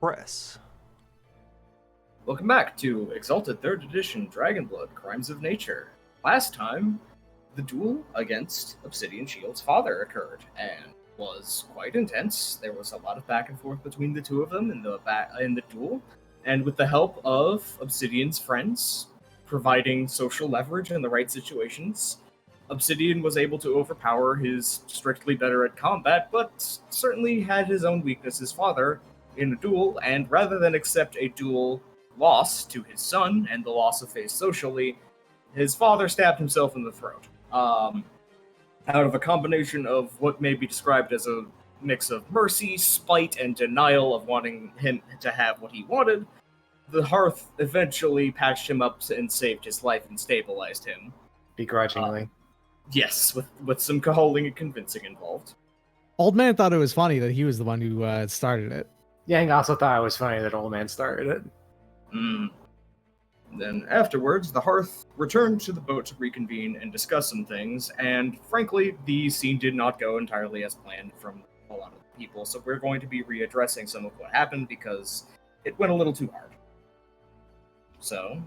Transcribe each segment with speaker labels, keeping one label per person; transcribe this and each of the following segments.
Speaker 1: Press.
Speaker 2: Welcome back to Exalted 3rd Edition Dragonblood Crimes of Nature. Last time, the duel against Obsidian Shield's father occurred and was quite intense. There was a lot of back and forth between the two of them in the duel, and with the help of Obsidian's friends providing social leverage in the right situations, Obsidian was able to overpower his strictly better at combat, but certainly had his own weaknesses father in a duel, and rather than accept a duel loss to his son and the loss of face socially, his father stabbed himself in the throat. Out of a combination of what may be described as a mix of mercy, spite, and denial of wanting him to have what he wanted, the Hearth eventually patched him up and saved his life and stabilized him.
Speaker 3: Begrudgingly.
Speaker 2: Yes, with some cajoling and convincing involved.
Speaker 4: Old Man thought it was funny that he was the one who started it.
Speaker 3: Yang also thought it was funny that Old Man started it.
Speaker 2: Then afterwards, the Hearth returned to the boat to reconvene and discuss some things, and frankly, the scene did not go entirely as planned from a lot of the people, so we're going to be readdressing some of what happened because it went a little too hard. So,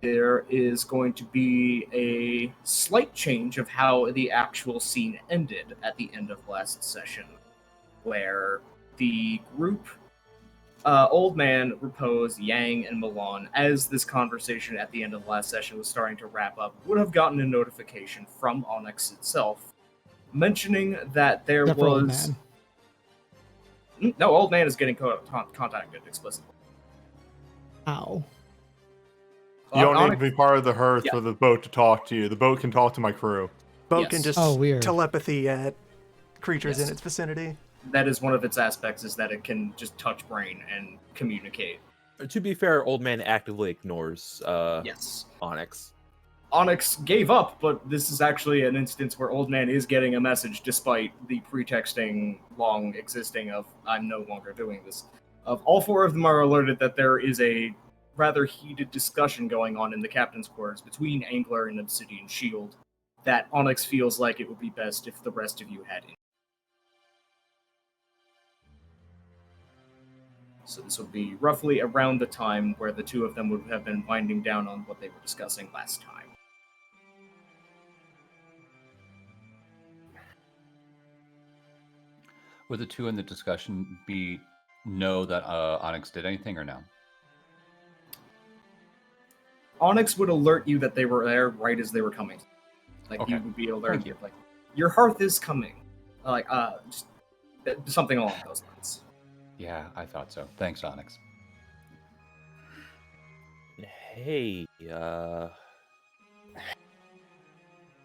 Speaker 2: there is going to be a slight change of how the actual scene ended at the end of last session, where the group, Old Man, Repose, Yang, and Milan, as this conversation at the end of last session was starting to wrap up, would have gotten a notification from Onyx itself mentioning that there
Speaker 4: Except for Old
Speaker 2: was...
Speaker 4: Man.
Speaker 2: No, Old Man is getting contacted explicitly.
Speaker 4: Ow.
Speaker 1: You don't need
Speaker 2: Onyx-
Speaker 1: to be part of the Hearth
Speaker 2: Yeah.
Speaker 1: for the boat to talk to you. The boat can talk to my crew.
Speaker 5: Boat
Speaker 2: Yes.
Speaker 5: can just
Speaker 4: Weird.
Speaker 5: telepathy at creatures
Speaker 2: Yes.
Speaker 5: in its vicinity.
Speaker 2: That is one of its aspects, is that it can just touch brain and communicate.
Speaker 6: To be fair, Old Man actively ignores
Speaker 2: Yes.
Speaker 6: Onyx.
Speaker 2: Onyx gave up, but this is actually an instance where Old Man is getting a message despite the pretexting long existing of, I'm no longer doing this. Of all four of them are alerted that there is a rather heated discussion going on in the captain's quarters between Angler and Obsidian Shield that Onyx feels like it would be best if the rest of you had in. So this would be roughly around the time where the two of them would have been winding down on what they were discussing last time.
Speaker 7: Would the two in the discussion know that Onyx did anything or no?
Speaker 2: Onyx would alert you that they were there right as they were coming. Like,
Speaker 7: Okay.
Speaker 2: you would be alerted.
Speaker 7: Thank you.
Speaker 2: Like, your Hearth is coming. Just something along those lines.
Speaker 7: Yeah, I thought so. Thanks, Onyx.
Speaker 6: Hey,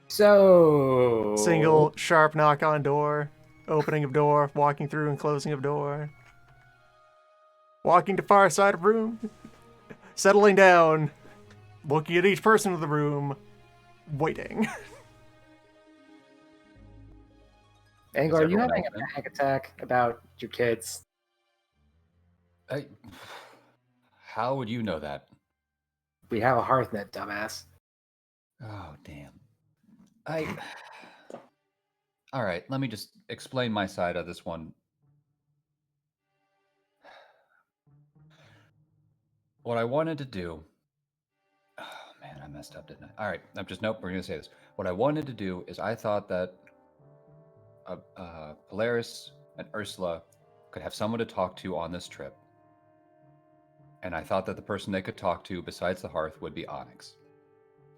Speaker 3: So
Speaker 5: Single sharp knock on door, opening of door, walking through and closing of door. Walking to far side of room, settling down, looking at each person in the room, waiting.
Speaker 3: Angler, are you
Speaker 7: everyone
Speaker 3: having a
Speaker 7: else in?
Speaker 3: panic attack about your kids?
Speaker 7: How would you know that?
Speaker 3: We have a Hearthnet, dumbass.
Speaker 7: Oh, damn. All right, let me just explain my side of this one. What I wanted to do... Oh, man, I messed up, didn't I? All right, nope, we're going to say this. What I wanted to do is I thought that Polaris and Ursula could have someone to talk to on this trip. And I thought that the person they could talk to besides the Hearth would be Onyx.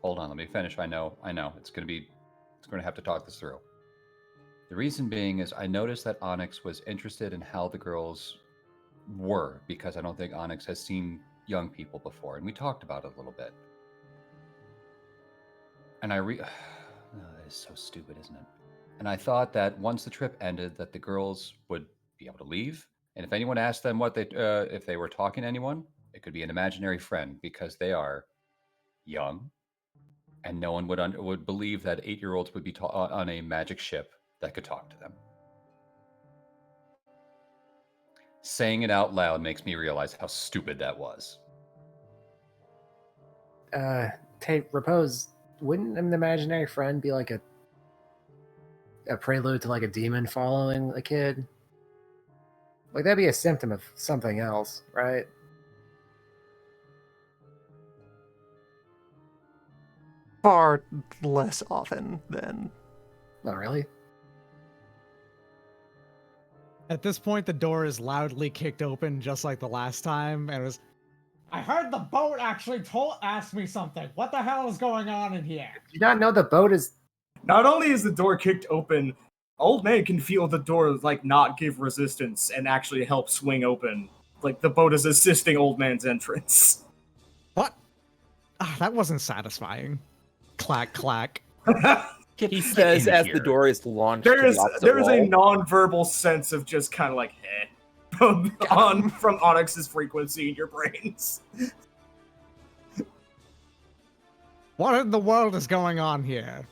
Speaker 7: Hold on, let me finish. I know. It's going to have to talk this through. The reason being is I noticed that Onyx was interested in how the girls were, because I don't think Onyx has seen young people before, and we talked about it a little bit. And oh, that is so stupid, isn't it? And I thought that once the trip ended, that the girls would be able to leave. And if anyone asked them if they were talking to anyone, it could be an imaginary friend, because they are young, and no one would believe that 8-year-olds would be on a magic ship that could talk to them. Saying it out loud makes me realize how stupid that was.
Speaker 3: Repose, wouldn't an imaginary friend be like a prelude to like a demon following a kid? Like, that'd be a symptom of something else, right?
Speaker 5: Far less often than.
Speaker 3: Not really.
Speaker 4: At this point, the door is loudly kicked open, just like the last time, and it was. I heard the boat actually asked me something. What the hell is going on in here?
Speaker 3: Do you not know the boat is...
Speaker 2: Not only is the door kicked open, Old Man can feel the door like not give resistance and actually help swing open. Like the boat is assisting Old Man's entrance.
Speaker 4: What? Ah, that wasn't satisfying. Clack, clack.
Speaker 6: He says
Speaker 7: in
Speaker 6: as
Speaker 7: here.
Speaker 6: the door is launched.
Speaker 2: there
Speaker 6: to
Speaker 2: is
Speaker 6: the opposite
Speaker 2: there is a
Speaker 6: wall.
Speaker 2: non-verbal sense of just kind of like from Onyx's frequency in your brains.
Speaker 4: What in the world is going on here?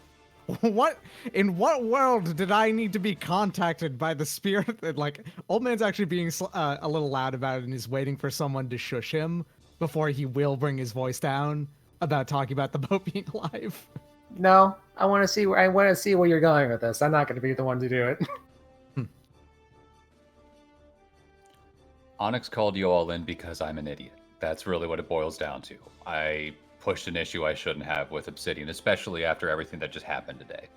Speaker 4: In what world did I need to be contacted by the spirit that, like, Old Man's actually being a little loud about it and is waiting for someone to shush him before he will bring his voice down about talking about the boat being alive.
Speaker 3: No, I want to see where you're going with this. I'm not going to be the one to do it.
Speaker 7: Onyx called you all in because I'm an idiot. That's really what it boils down to. I pushed an issue I shouldn't have with Obsidian, especially after everything that just happened today.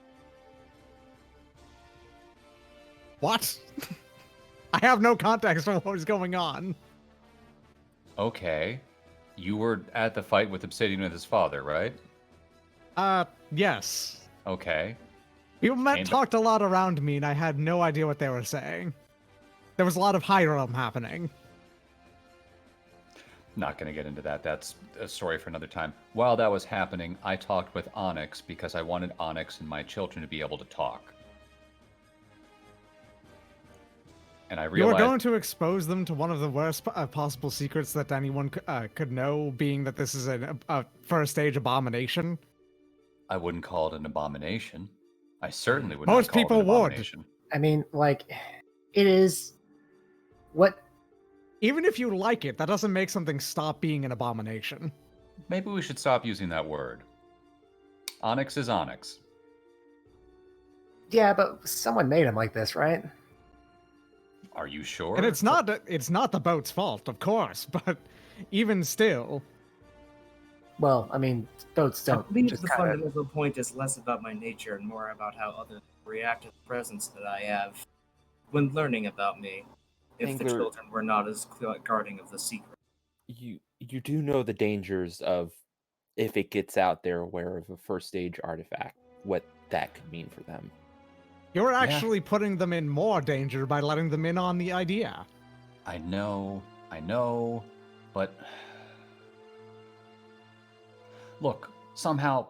Speaker 4: What? I have no context for what is going on.
Speaker 7: Okay. You were at the fight with Obsidian with his father, right?
Speaker 4: Yes.
Speaker 7: Okay.
Speaker 4: People
Speaker 7: Came-
Speaker 4: talked a lot around me and I had no idea what they were saying. There was a lot of high realm happening.
Speaker 7: Not going to get into that. That's a story for another time. While that was happening, I talked with Onyx because I wanted Onyx and my children to be able to talk. And I
Speaker 4: You were
Speaker 7: realized
Speaker 4: going to expose them to one of the worst possible secrets that anyone could know, being that this is a first stage abomination.
Speaker 7: I wouldn't call it an abomination. I certainly would
Speaker 4: Most
Speaker 7: not call
Speaker 4: people
Speaker 7: it an
Speaker 4: would.
Speaker 7: abomination.
Speaker 3: I mean, like, it is... What...
Speaker 4: Even if you like it, that doesn't make something stop being an abomination.
Speaker 7: Maybe we should stop using that word. Onyx is Onyx.
Speaker 3: Yeah, but someone made him like this, right?
Speaker 7: Are you sure?
Speaker 4: And it's not the boat's fault, of course, but even still.
Speaker 3: Well, I mean, boats
Speaker 2: I
Speaker 3: don't
Speaker 2: believe
Speaker 3: just
Speaker 2: the
Speaker 3: kind of...
Speaker 2: fundamental point is less about my nature and more about how others react to the presence that I have when learning about me. If the
Speaker 6: Angler-
Speaker 2: children were not as guarding of the secret.
Speaker 6: You do know the dangers of if it gets out they're aware of a first stage artifact, what that could mean for them.
Speaker 4: You're actually putting them in more danger by letting them in on the idea.
Speaker 7: I know, but look, somehow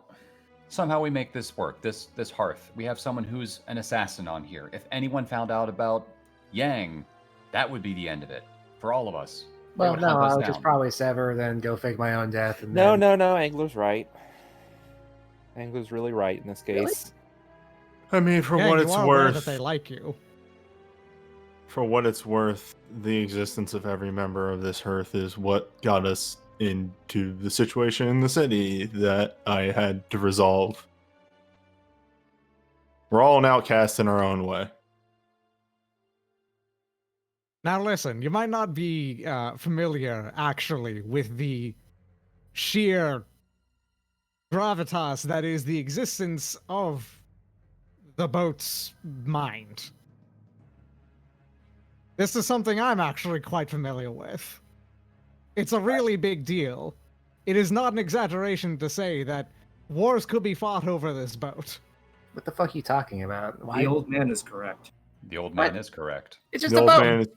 Speaker 7: we make this work. This hearth. We have someone who's an assassin on here. If anyone found out about Yang, that would be the end of it for all of us. They
Speaker 3: Well,
Speaker 7: would
Speaker 3: no,
Speaker 7: hunt us
Speaker 3: I would just
Speaker 7: down.
Speaker 3: probably sever, then go fake my own death. And
Speaker 6: No,
Speaker 3: then...
Speaker 6: no, Angler's right. Angler's really right in this
Speaker 3: Really?
Speaker 6: case.
Speaker 1: I mean, for
Speaker 4: Yeah,
Speaker 1: what
Speaker 4: you
Speaker 1: it's
Speaker 4: are aware
Speaker 1: worth,
Speaker 4: that they like you.
Speaker 1: for what it's worth, the existence of every member of this hearth is what got us into the situation in the city that I had to resolve. We're all an outcast in our own way.
Speaker 4: Now listen, you might not be familiar, actually, with the sheer gravitas that is the existence of the boat's mind. This is something I'm actually quite familiar with. It's a really big deal. It is not an exaggeration to say that wars could be fought over this boat.
Speaker 3: What the fuck are you talking about? Why?
Speaker 2: The old man is correct.
Speaker 7: The old man
Speaker 3: What?
Speaker 7: is correct.
Speaker 3: It's just
Speaker 1: The
Speaker 3: a
Speaker 1: old
Speaker 3: boat!
Speaker 1: man is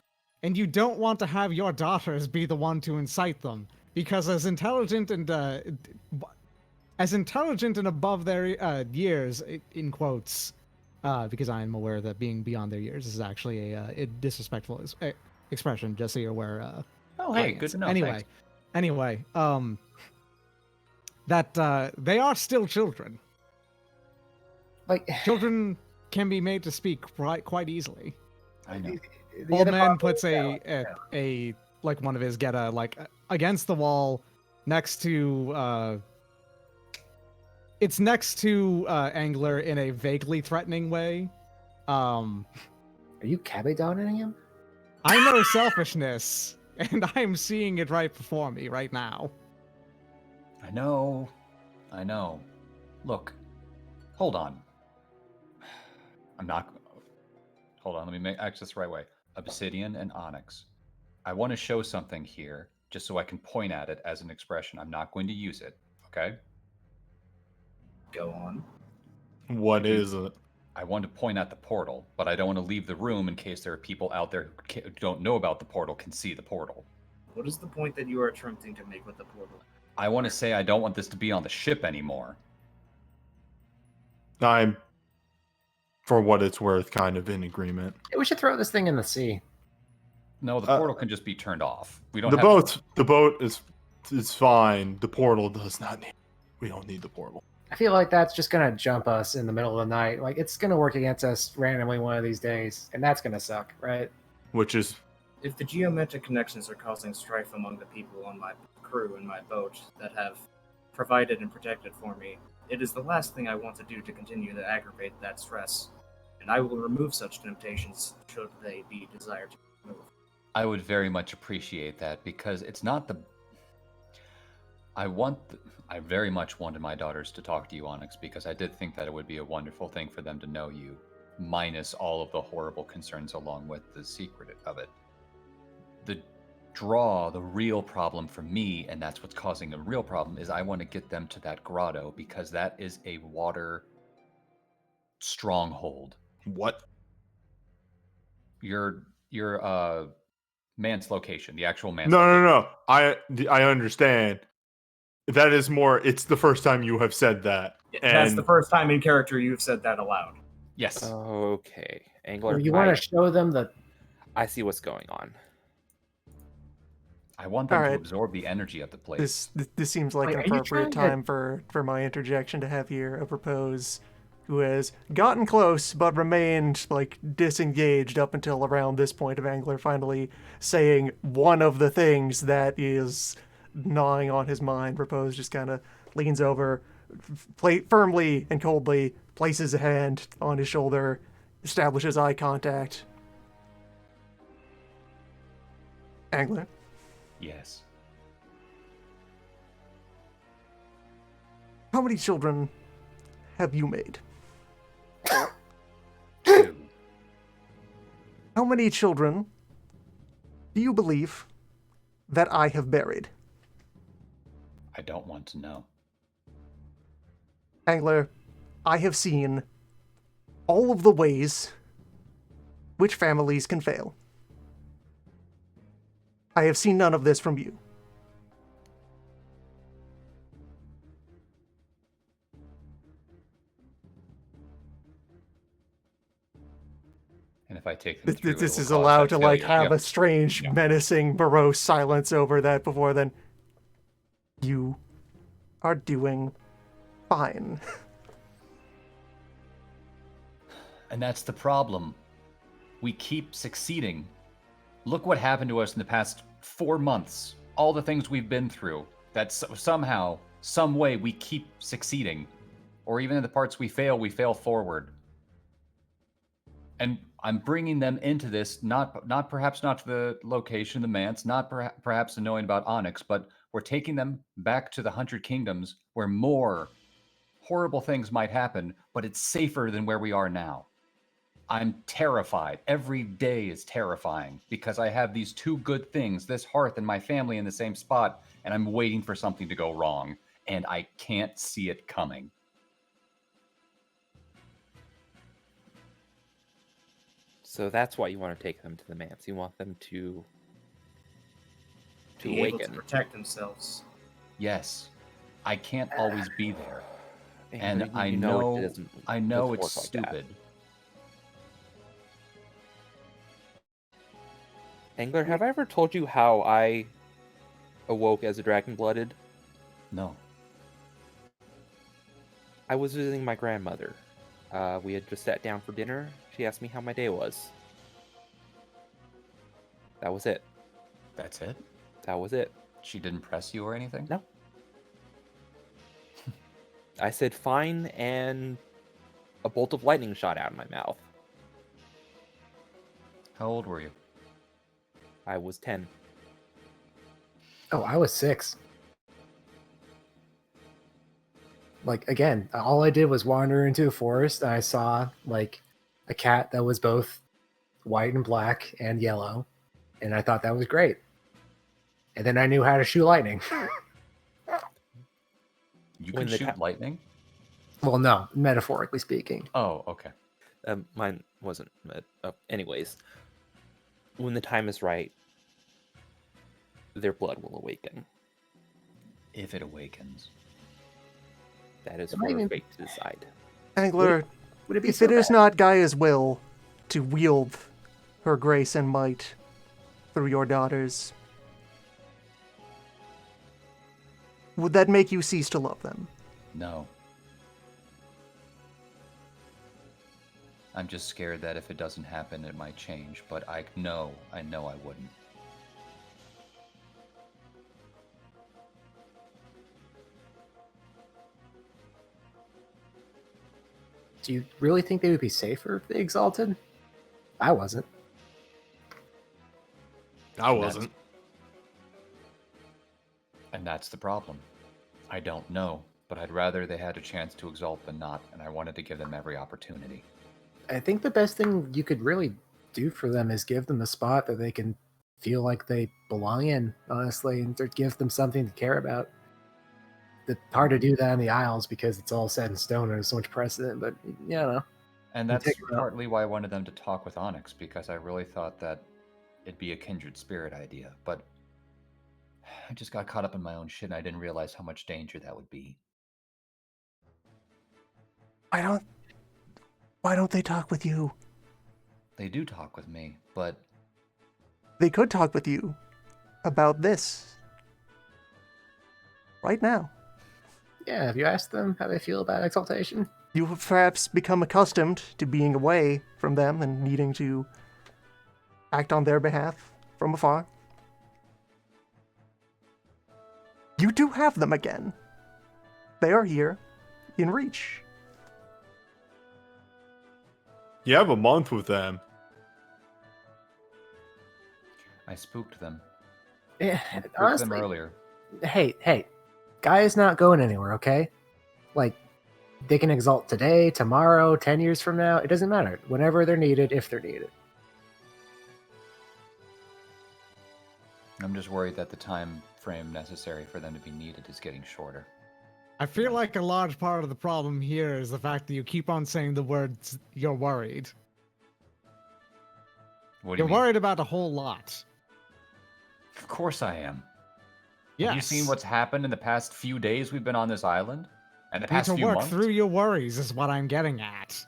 Speaker 4: And you don't want to have your daughters be the one to incite them, because as intelligent and above their years, in quotes, because I am aware that being beyond their years is actually a disrespectful expression. Just so you're aware.
Speaker 7: Oh, hey,
Speaker 4: audience.
Speaker 7: good to know.
Speaker 4: Anyway, that they are still children.
Speaker 3: Like,
Speaker 4: Children can be made to speak quite easily.
Speaker 7: I know.
Speaker 3: the
Speaker 4: Old
Speaker 3: other
Speaker 4: man
Speaker 3: problem
Speaker 4: puts
Speaker 3: is
Speaker 4: a like one of his Geta like against the wall next to it's next to Angler in a vaguely threatening way.
Speaker 3: Are you cabbie downing him?
Speaker 4: I know selfishness, and I'm seeing it right before me right now.
Speaker 7: I know. I know. Look, hold on. I'm not. Hold on, let me make access the right way. Obsidian and onyx. I want to show something here, just so I can point at it as an expression. I'm not going to use it, okay?
Speaker 2: Go on.
Speaker 1: What is it?
Speaker 7: I want to point at the portal, but I don't want to leave the room in case there are people out there who don't know about the portal, can see the portal.
Speaker 2: What is the point that you are attempting to make with the portal?
Speaker 7: I want to say I don't want this to be on the ship anymore.
Speaker 1: I'm, for what it's worth, kind of in agreement.
Speaker 3: Yeah, we should throw this thing in the sea.
Speaker 7: No, the portal can just be turned off. We don't
Speaker 1: The
Speaker 7: have
Speaker 1: boat is fine. The portal does not need. We don't need the portal.
Speaker 3: I feel like that's just gonna jump us in the middle of the night. Like it's gonna work against us randomly one of these days, and that's gonna suck, right?
Speaker 1: Which is
Speaker 2: If the geometric connections are causing strife among the people on my crew and my boat that have provided and protected for me, it is the last thing I want to do to continue to aggravate that stress, and I will remove such temptations should they be desired to be removed.
Speaker 7: I would very much appreciate that because it's not the. I very much wanted my daughters to talk to you, Onyx, because I did think that it would be a wonderful thing for them to know you, minus all of the horrible concerns along with the secret of it. The real problem for me, and that's what's causing a real problem, is I want to get them to that grotto because that is a water stronghold.
Speaker 1: what?
Speaker 7: Your Man's location, the actual man's
Speaker 1: No,
Speaker 7: location.
Speaker 1: no. I understand. That is more. It's the first time you have said that,
Speaker 2: That's
Speaker 1: and
Speaker 2: the first time in character you've said that aloud.
Speaker 7: Yes.
Speaker 6: Okay, Angler.
Speaker 3: You want to show them the.
Speaker 6: I see what's going on.
Speaker 7: I want them
Speaker 5: All
Speaker 7: to
Speaker 5: right.
Speaker 7: absorb the energy of the place.
Speaker 5: This seems like
Speaker 3: Wait,
Speaker 5: an
Speaker 3: are you
Speaker 5: appropriate
Speaker 3: trying to-
Speaker 5: time for my interjection to have here a propose who has gotten close but remained like disengaged up until around this point of Angler finally saying one of the things that is gnawing on his mind. Propose just kind of leans over, firmly and coldly places a hand on his shoulder, establishes eye contact. Angler,
Speaker 7: Yes.
Speaker 5: how many children have you made?
Speaker 7: 2.
Speaker 5: How many children do you believe that I have buried?
Speaker 7: I don't want to know.
Speaker 5: Angler, I have seen all of the ways which families can fail. I have seen none of this from you.
Speaker 7: And if I take them through,
Speaker 5: This
Speaker 7: it will
Speaker 5: is
Speaker 7: cause
Speaker 5: allowed
Speaker 7: that
Speaker 5: to like
Speaker 7: failure.
Speaker 5: have a strange,
Speaker 7: Yeah.
Speaker 5: menacing, morose silence over that before then. You are doing fine.
Speaker 7: And that's the problem. We keep succeeding. Look what happened to us in the past 4 months. All the things we've been through. That somehow, some way, we keep succeeding. Or even in the parts we fail forward. And I'm bringing them into this, not perhaps not to the location, the manse, not perhaps knowing about Onyx, but we're taking them back to the 100 Kingdoms where more horrible things might happen, but it's safer than where we are now. I'm terrified. Every day is terrifying because I have these 2 good things, this hearth and my family in the same spot, and I'm waiting for something to go wrong, and I can't see it coming.
Speaker 6: So that's why you want to take them to the manse. You want them to
Speaker 2: Be able to
Speaker 6: awaken.
Speaker 2: protect themselves.
Speaker 7: Yes, I can't always be there.
Speaker 6: And
Speaker 7: And I
Speaker 6: it
Speaker 7: know
Speaker 6: doesn't-
Speaker 7: it's
Speaker 6: doesn't work like that.
Speaker 7: stupid.
Speaker 6: Angler, have I ever told you how I awoke as a dragon-blooded?
Speaker 7: No.
Speaker 6: I was visiting my grandmother. We had just sat down for dinner. She asked me how my day was. That was it.
Speaker 7: That's it?
Speaker 6: That was it.
Speaker 7: She didn't press you or anything?
Speaker 6: No. I said fine, and a bolt of lightning shot out of my mouth.
Speaker 7: How old were you?
Speaker 6: I was 10.
Speaker 3: Oh, I was 6. Like, again, all I did was wander into a forest, and I saw, like, a cat that was both white and black and yellow, and I thought that was great. And then I knew how to shoot lightning.
Speaker 7: You
Speaker 6: When
Speaker 7: can
Speaker 6: the
Speaker 7: shoot lightning?
Speaker 3: Well, no, metaphorically speaking.
Speaker 7: Oh, okay.
Speaker 6: Mine wasn't. Anyways, when the time is right, their blood will awaken.
Speaker 7: If it awakens.
Speaker 6: That is
Speaker 3: Am I
Speaker 6: for
Speaker 3: even-
Speaker 6: fate to decide.
Speaker 5: Angler,
Speaker 3: Would it be
Speaker 5: if
Speaker 3: so
Speaker 5: it is
Speaker 3: bad?
Speaker 5: not Gaia's will to wield her grace and might through your daughters, would that make you cease to love them?
Speaker 7: No. I'm just scared that if it doesn't happen, it might change, but I know I wouldn't.
Speaker 3: Do you really think they would be safer if they exalted? I wasn't.
Speaker 1: I wasn't.
Speaker 7: And that's the problem. I don't know, but I'd rather they had a chance to exalt than not, and I wanted to give them every opportunity.
Speaker 3: I think the best thing you could really do for them is give them a spot that they can feel like they belong in, honestly, and to give them something to care about. It's hard to do that in the Isles because it's all set in stone and there's so much precedent, but, you know.
Speaker 7: And
Speaker 3: You
Speaker 7: that's
Speaker 3: take 'em out.
Speaker 7: partly why I wanted them to talk with Onyx, because I really thought that it'd be a kindred spirit idea, but I just got caught up in my own shit and I didn't realize how much danger that would be.
Speaker 5: Why don't they talk with you?
Speaker 7: They do talk with me, but
Speaker 5: They could talk with you about this. Right now.
Speaker 3: Yeah, have you asked them how they feel about exaltation?
Speaker 5: You have perhaps become accustomed to being away from them and needing to act on their behalf from afar. You do have them again. They are here, in reach.
Speaker 1: You have a month with them.
Speaker 7: I spooked them.
Speaker 3: Yeah,
Speaker 7: I spooked
Speaker 3: honestly,
Speaker 7: them earlier.
Speaker 3: hey, Guy is not going anywhere, okay? Like, they can exalt today, tomorrow, 10 years from now. It doesn't matter. Whenever they're needed, if they're needed.
Speaker 7: I'm just worried that the time frame necessary for them to be needed is getting shorter.
Speaker 4: I feel like a large part of the problem here is the fact that you keep on saying the words "you're worried."
Speaker 7: What do
Speaker 4: You're
Speaker 7: you mean?
Speaker 4: worried about a whole lot.
Speaker 7: Of course I am.
Speaker 4: Yes.
Speaker 7: Have you seen what's happened in the past few days we've been on this island? And the
Speaker 4: You need
Speaker 7: past
Speaker 4: to
Speaker 7: few
Speaker 4: work
Speaker 7: months?
Speaker 4: through your worries is what I'm getting at.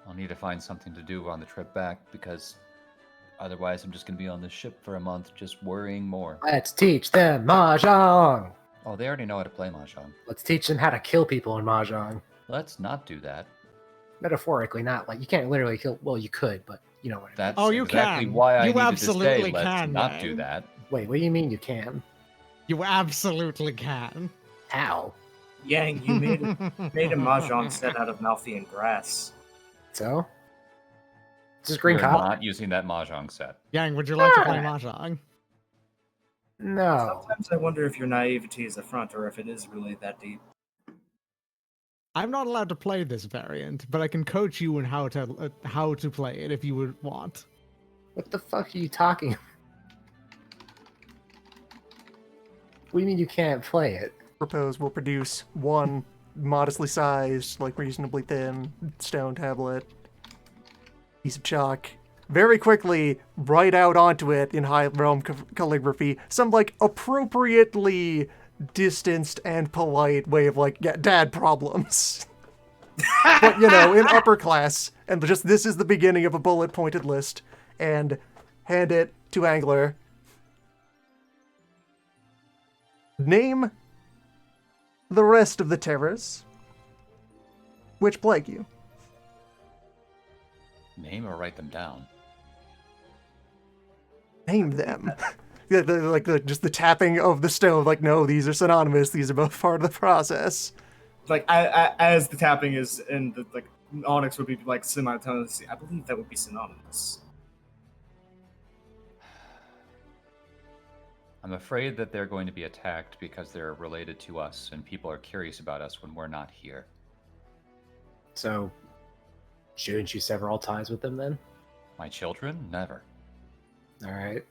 Speaker 7: I'll need to find something to do on the trip back because otherwise I'm just going to be on this ship for a month just worrying more.
Speaker 3: Let's teach them Mahjong!
Speaker 7: Oh, they already know how to play Mahjong.
Speaker 3: Let's teach them how to kill people in Mahjong.
Speaker 7: Let's not do that.
Speaker 3: Metaphorically, not like you can't literally kill. Well, you could, but you know what I mean.
Speaker 7: That's
Speaker 4: Oh, you
Speaker 7: exactly
Speaker 4: can.
Speaker 7: why I
Speaker 4: You
Speaker 7: needed to say
Speaker 4: absolutely
Speaker 7: let's
Speaker 4: can,
Speaker 7: not do
Speaker 4: Yang.
Speaker 7: that.
Speaker 3: Wait, what do you mean you can?
Speaker 4: You absolutely can.
Speaker 3: How?
Speaker 2: Yang, you made a mahjong set out of Malthian grass.
Speaker 3: So? Just green
Speaker 7: We're
Speaker 3: copper?
Speaker 7: not using that Mahjong set.
Speaker 4: Yang, would you like to play
Speaker 3: Yeah.
Speaker 4: Mahjong?
Speaker 3: No.
Speaker 2: Sometimes I wonder if your naivety is a front or if it is really that deep.
Speaker 4: I'm not allowed to play this variant, but I can coach you in how to play it if you would want.
Speaker 3: What the fuck are you talking about? What do you mean you can't play it?
Speaker 5: Propose will produce one modestly sized, like reasonably thin stone tablet, piece of chalk. Very quickly, write out onto it in high realm calligraphy some like appropriately distanced and polite way of like, yeah, dad problems. But you know, in upper class, and just this is the beginning of a bullet pointed list, and hand it to Angler. Name the rest of the terrors which plague you.
Speaker 7: Name or write them down.
Speaker 5: Name them. Yeah, just the tapping of the stone. Like, no, these are synonymous. These are both part of the process.
Speaker 2: like as the tapping is, and the like Onyx would be like simultaneously. I believe that would be synonymous.
Speaker 7: I'm afraid that they're going to be attacked because they're related to us, and people are curious about us when we're not here.
Speaker 3: So, shouldn't you sever all ties with them then?
Speaker 7: My children? Never.
Speaker 3: All right.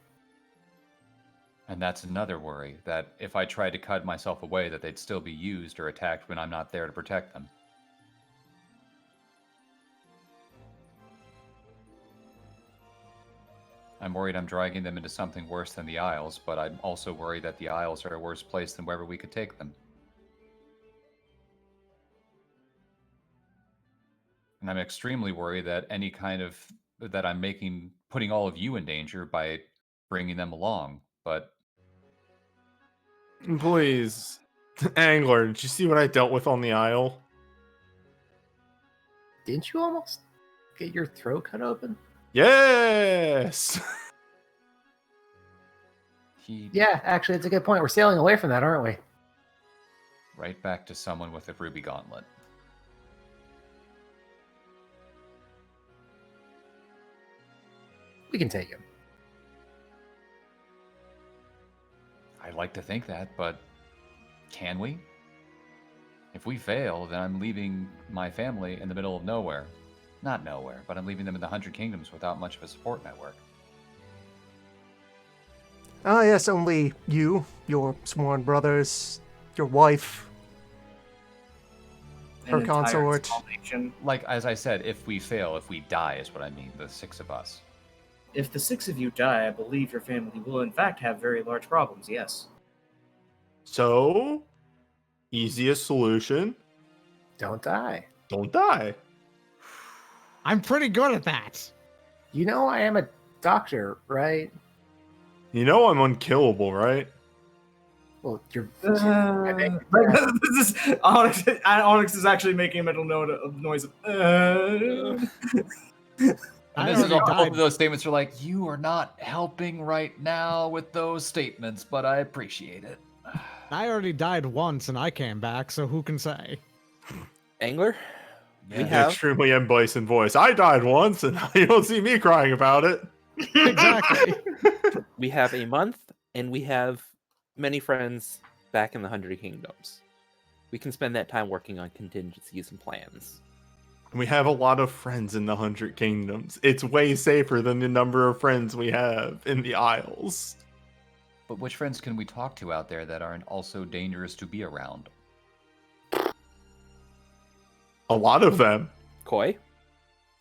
Speaker 7: And that's another worry, that if I tried to cut myself away, that they'd still be used or attacked when I'm not there to protect them. I'm worried I'm dragging them into something worse than the Isles, but I'm also worried that the Isles are a worse place than wherever we could take them. And I'm extremely worried that that I'm putting all of you in danger by bringing them along, but
Speaker 1: Please, Angler, did you see what I dealt with on the Isle?
Speaker 3: Didn't you almost get your throat cut open?
Speaker 1: Yes.
Speaker 3: Yeah, actually, it's a good point. We're sailing away from that, aren't we?
Speaker 7: right back to someone with a ruby gauntlet.
Speaker 3: We can take him.
Speaker 7: I'd like to think that, but can we? If we fail, then I'm leaving my family in the middle of nowhere. Not nowhere, but I'm leaving them in the 100 Kingdoms without much of a support network.
Speaker 5: Ah, yes, only you, your sworn brothers, your wife, her
Speaker 2: An entire
Speaker 5: consort.
Speaker 2: small nation.
Speaker 7: Like, as I said, if we fail, if we die is what I mean, the 6 of us.
Speaker 2: If the 6 of you die, I believe your family will in fact have very large problems, yes.
Speaker 1: So, easiest solution,
Speaker 3: Don't die.
Speaker 1: don't die.
Speaker 4: I'm pretty good at that.
Speaker 3: You know I am a doctor, right?
Speaker 1: You know I'm unkillable, right?
Speaker 3: Well, you're.
Speaker 2: This is Onyx is actually making a mental noise of.
Speaker 7: And
Speaker 4: I
Speaker 7: this is
Speaker 4: already
Speaker 7: all of
Speaker 4: died.
Speaker 7: those statements are like, you are not helping right now with those statements, but I appreciate it.
Speaker 4: I already died once and I came back, so who can say?
Speaker 6: Angler, we
Speaker 7: Yeah.
Speaker 6: have
Speaker 1: Extremely M. Bison voice. I died once, and you don't see me crying about it.
Speaker 4: Exactly.
Speaker 6: we have a month, and we have many friends back in the 100 Kingdoms. We can spend that time working on contingencies and plans.
Speaker 1: We have a lot of friends in the 100 Kingdoms. It's way safer than the number of friends we have in the Isles.
Speaker 7: But which friends can we talk to out there that aren't also dangerous to be around?
Speaker 1: A lot of them.
Speaker 6: Koi?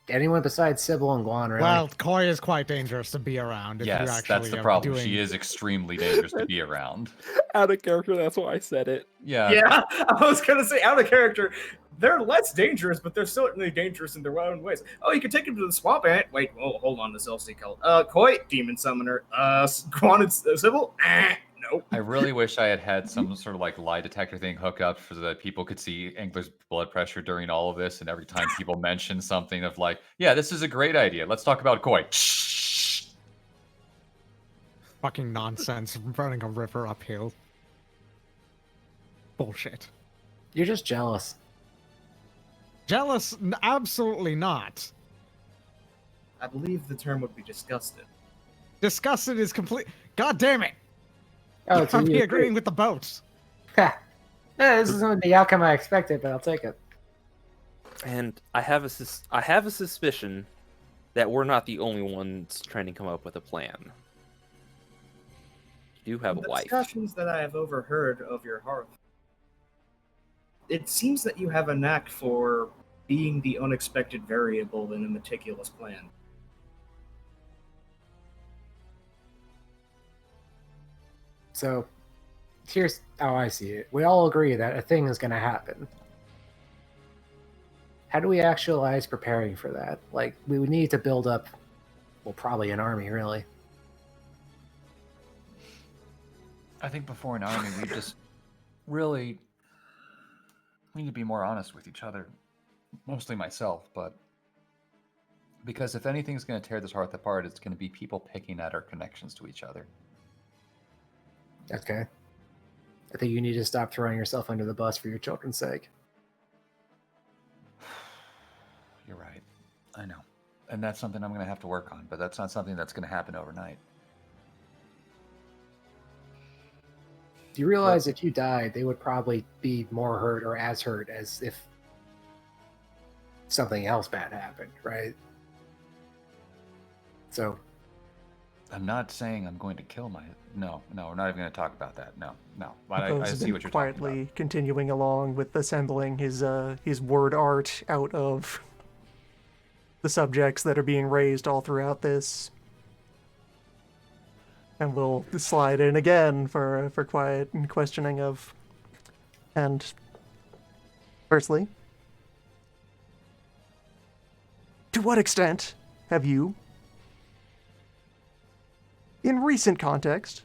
Speaker 3: Anyone besides Sybil and Guan, really?
Speaker 4: Well, Koi is quite dangerous to be around if you
Speaker 7: Yes,
Speaker 4: actually
Speaker 7: that's the
Speaker 4: are
Speaker 7: problem.
Speaker 4: doing...
Speaker 7: She is extremely dangerous to be around.
Speaker 6: Out of character, that's why I said it.
Speaker 7: Yeah.
Speaker 2: Yeah, I was gonna say out of character. They're less dangerous, but they're certainly dangerous in their own ways. Oh, you can take him to the swamp ant. Wait, oh, hold on, this LC cult. Koi, demon summoner. Guan and Sybil. Nope.
Speaker 7: I really wish I had had some sort of like lie detector thing hook up so that people could see Angler's blood pressure during all of this, and every time people mention something of like, yeah, this is a great idea. Let's talk about Koi.
Speaker 4: Fucking nonsense, running a river uphill. Bullshit.
Speaker 3: You're just jealous.
Speaker 4: Jealous? Absolutely not.
Speaker 2: I believe the term would be disgusted.
Speaker 4: Disgusted is complete... God damn it!
Speaker 3: Oh,
Speaker 4: I'm agreeing with the boats.
Speaker 3: Ha. This isn't the outcome I expected, but I'll take it.
Speaker 6: And I have a suspicion that we're not the only ones trying to come up with a plan. You do have a
Speaker 2: The
Speaker 6: wife.
Speaker 2: discussions that I have overheard of your hearth, it seems that you have a knack for being the unexpected variable in a meticulous plan.
Speaker 3: So, here's how I see it. We all agree that a thing is going to happen. How do we actualize preparing for that? Like, we would need to build up, well, probably an army, really.
Speaker 7: I think before an army, we just really we need to be more honest with each other. Mostly myself, but because if anything's going to tear this hearth apart, it's going to be people picking at our connections to each other.
Speaker 3: Okay. I think you need to stop throwing yourself under the bus for your children's sake.
Speaker 7: You're right. I know. And that's something I'm going to have to work on, but that's not something that's going to happen overnight.
Speaker 3: Do you realize if you died, they would probably be more hurt or as hurt as if something else bad happened, right? So
Speaker 7: I'm not saying I'm going to kill my... No, we're not even going to talk about that. No. But I
Speaker 5: Poe's
Speaker 7: see
Speaker 5: been
Speaker 7: what you're talking
Speaker 5: quietly
Speaker 7: about.
Speaker 5: continuing along with assembling his word art out of the subjects that are being raised all throughout this. And we'll slide in again for quiet and questioning of... And firstly, to what extent have you, in recent context,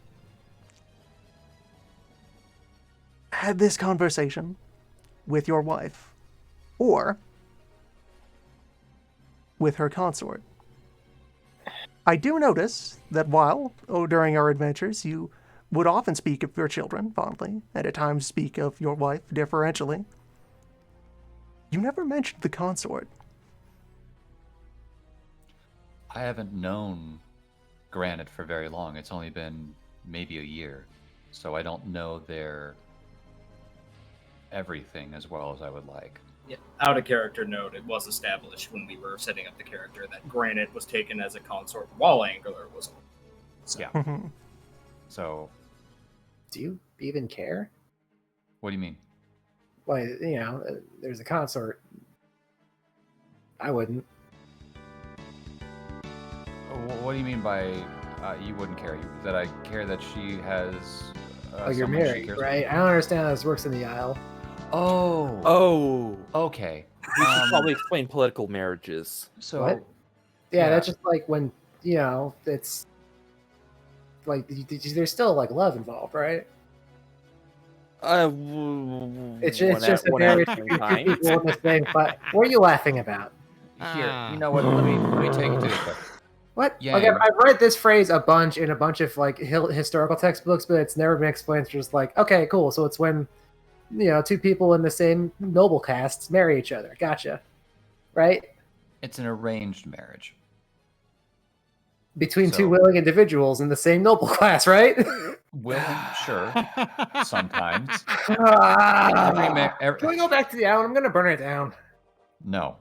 Speaker 5: had this conversation with your wife or with her consort? I do notice that while, during our adventures, you would often speak of your children fondly, and at times speak of your wife differentially. You never mentioned the consort.
Speaker 7: I haven't known Granite for very long. It's only been maybe a year. So I don't know their everything as well as I would like.
Speaker 2: Yeah, out of character note, it was established when we were setting up the character that Granite was taken as a consort while Angular was on. So.
Speaker 7: Yeah. So,
Speaker 3: do you even care?
Speaker 7: what do you mean?
Speaker 3: Like, there's a consort. I wouldn't.
Speaker 7: What do you mean by you wouldn't care? That I care that she has...
Speaker 3: Oh, you're
Speaker 7: someone she
Speaker 3: married,
Speaker 7: cares
Speaker 3: right? I don't understand how this works in the Isle.
Speaker 7: about?
Speaker 6: Oh,
Speaker 7: Okay.
Speaker 6: we should probably explain political marriages.
Speaker 7: So,
Speaker 3: What? Yeah, that's just like when, it's like, there's still like love involved, right? It's just a marriage between two people in the same. But what are you laughing about?
Speaker 7: Here, you know what? Let me take you to the clip.
Speaker 3: What?
Speaker 7: Yeah.
Speaker 3: Like, I've read this phrase a bunch in a bunch of like historical textbooks, but it's never been explained. It's just like, okay, cool. So it's when, two people in the same noble casts marry each other. Gotcha. Right?
Speaker 7: It's an arranged marriage.
Speaker 3: Between two willing individuals in the same noble class, right?
Speaker 7: Willing, sure. Sometimes.
Speaker 3: Can we go back to the island? I'm going to burn it down.
Speaker 7: No.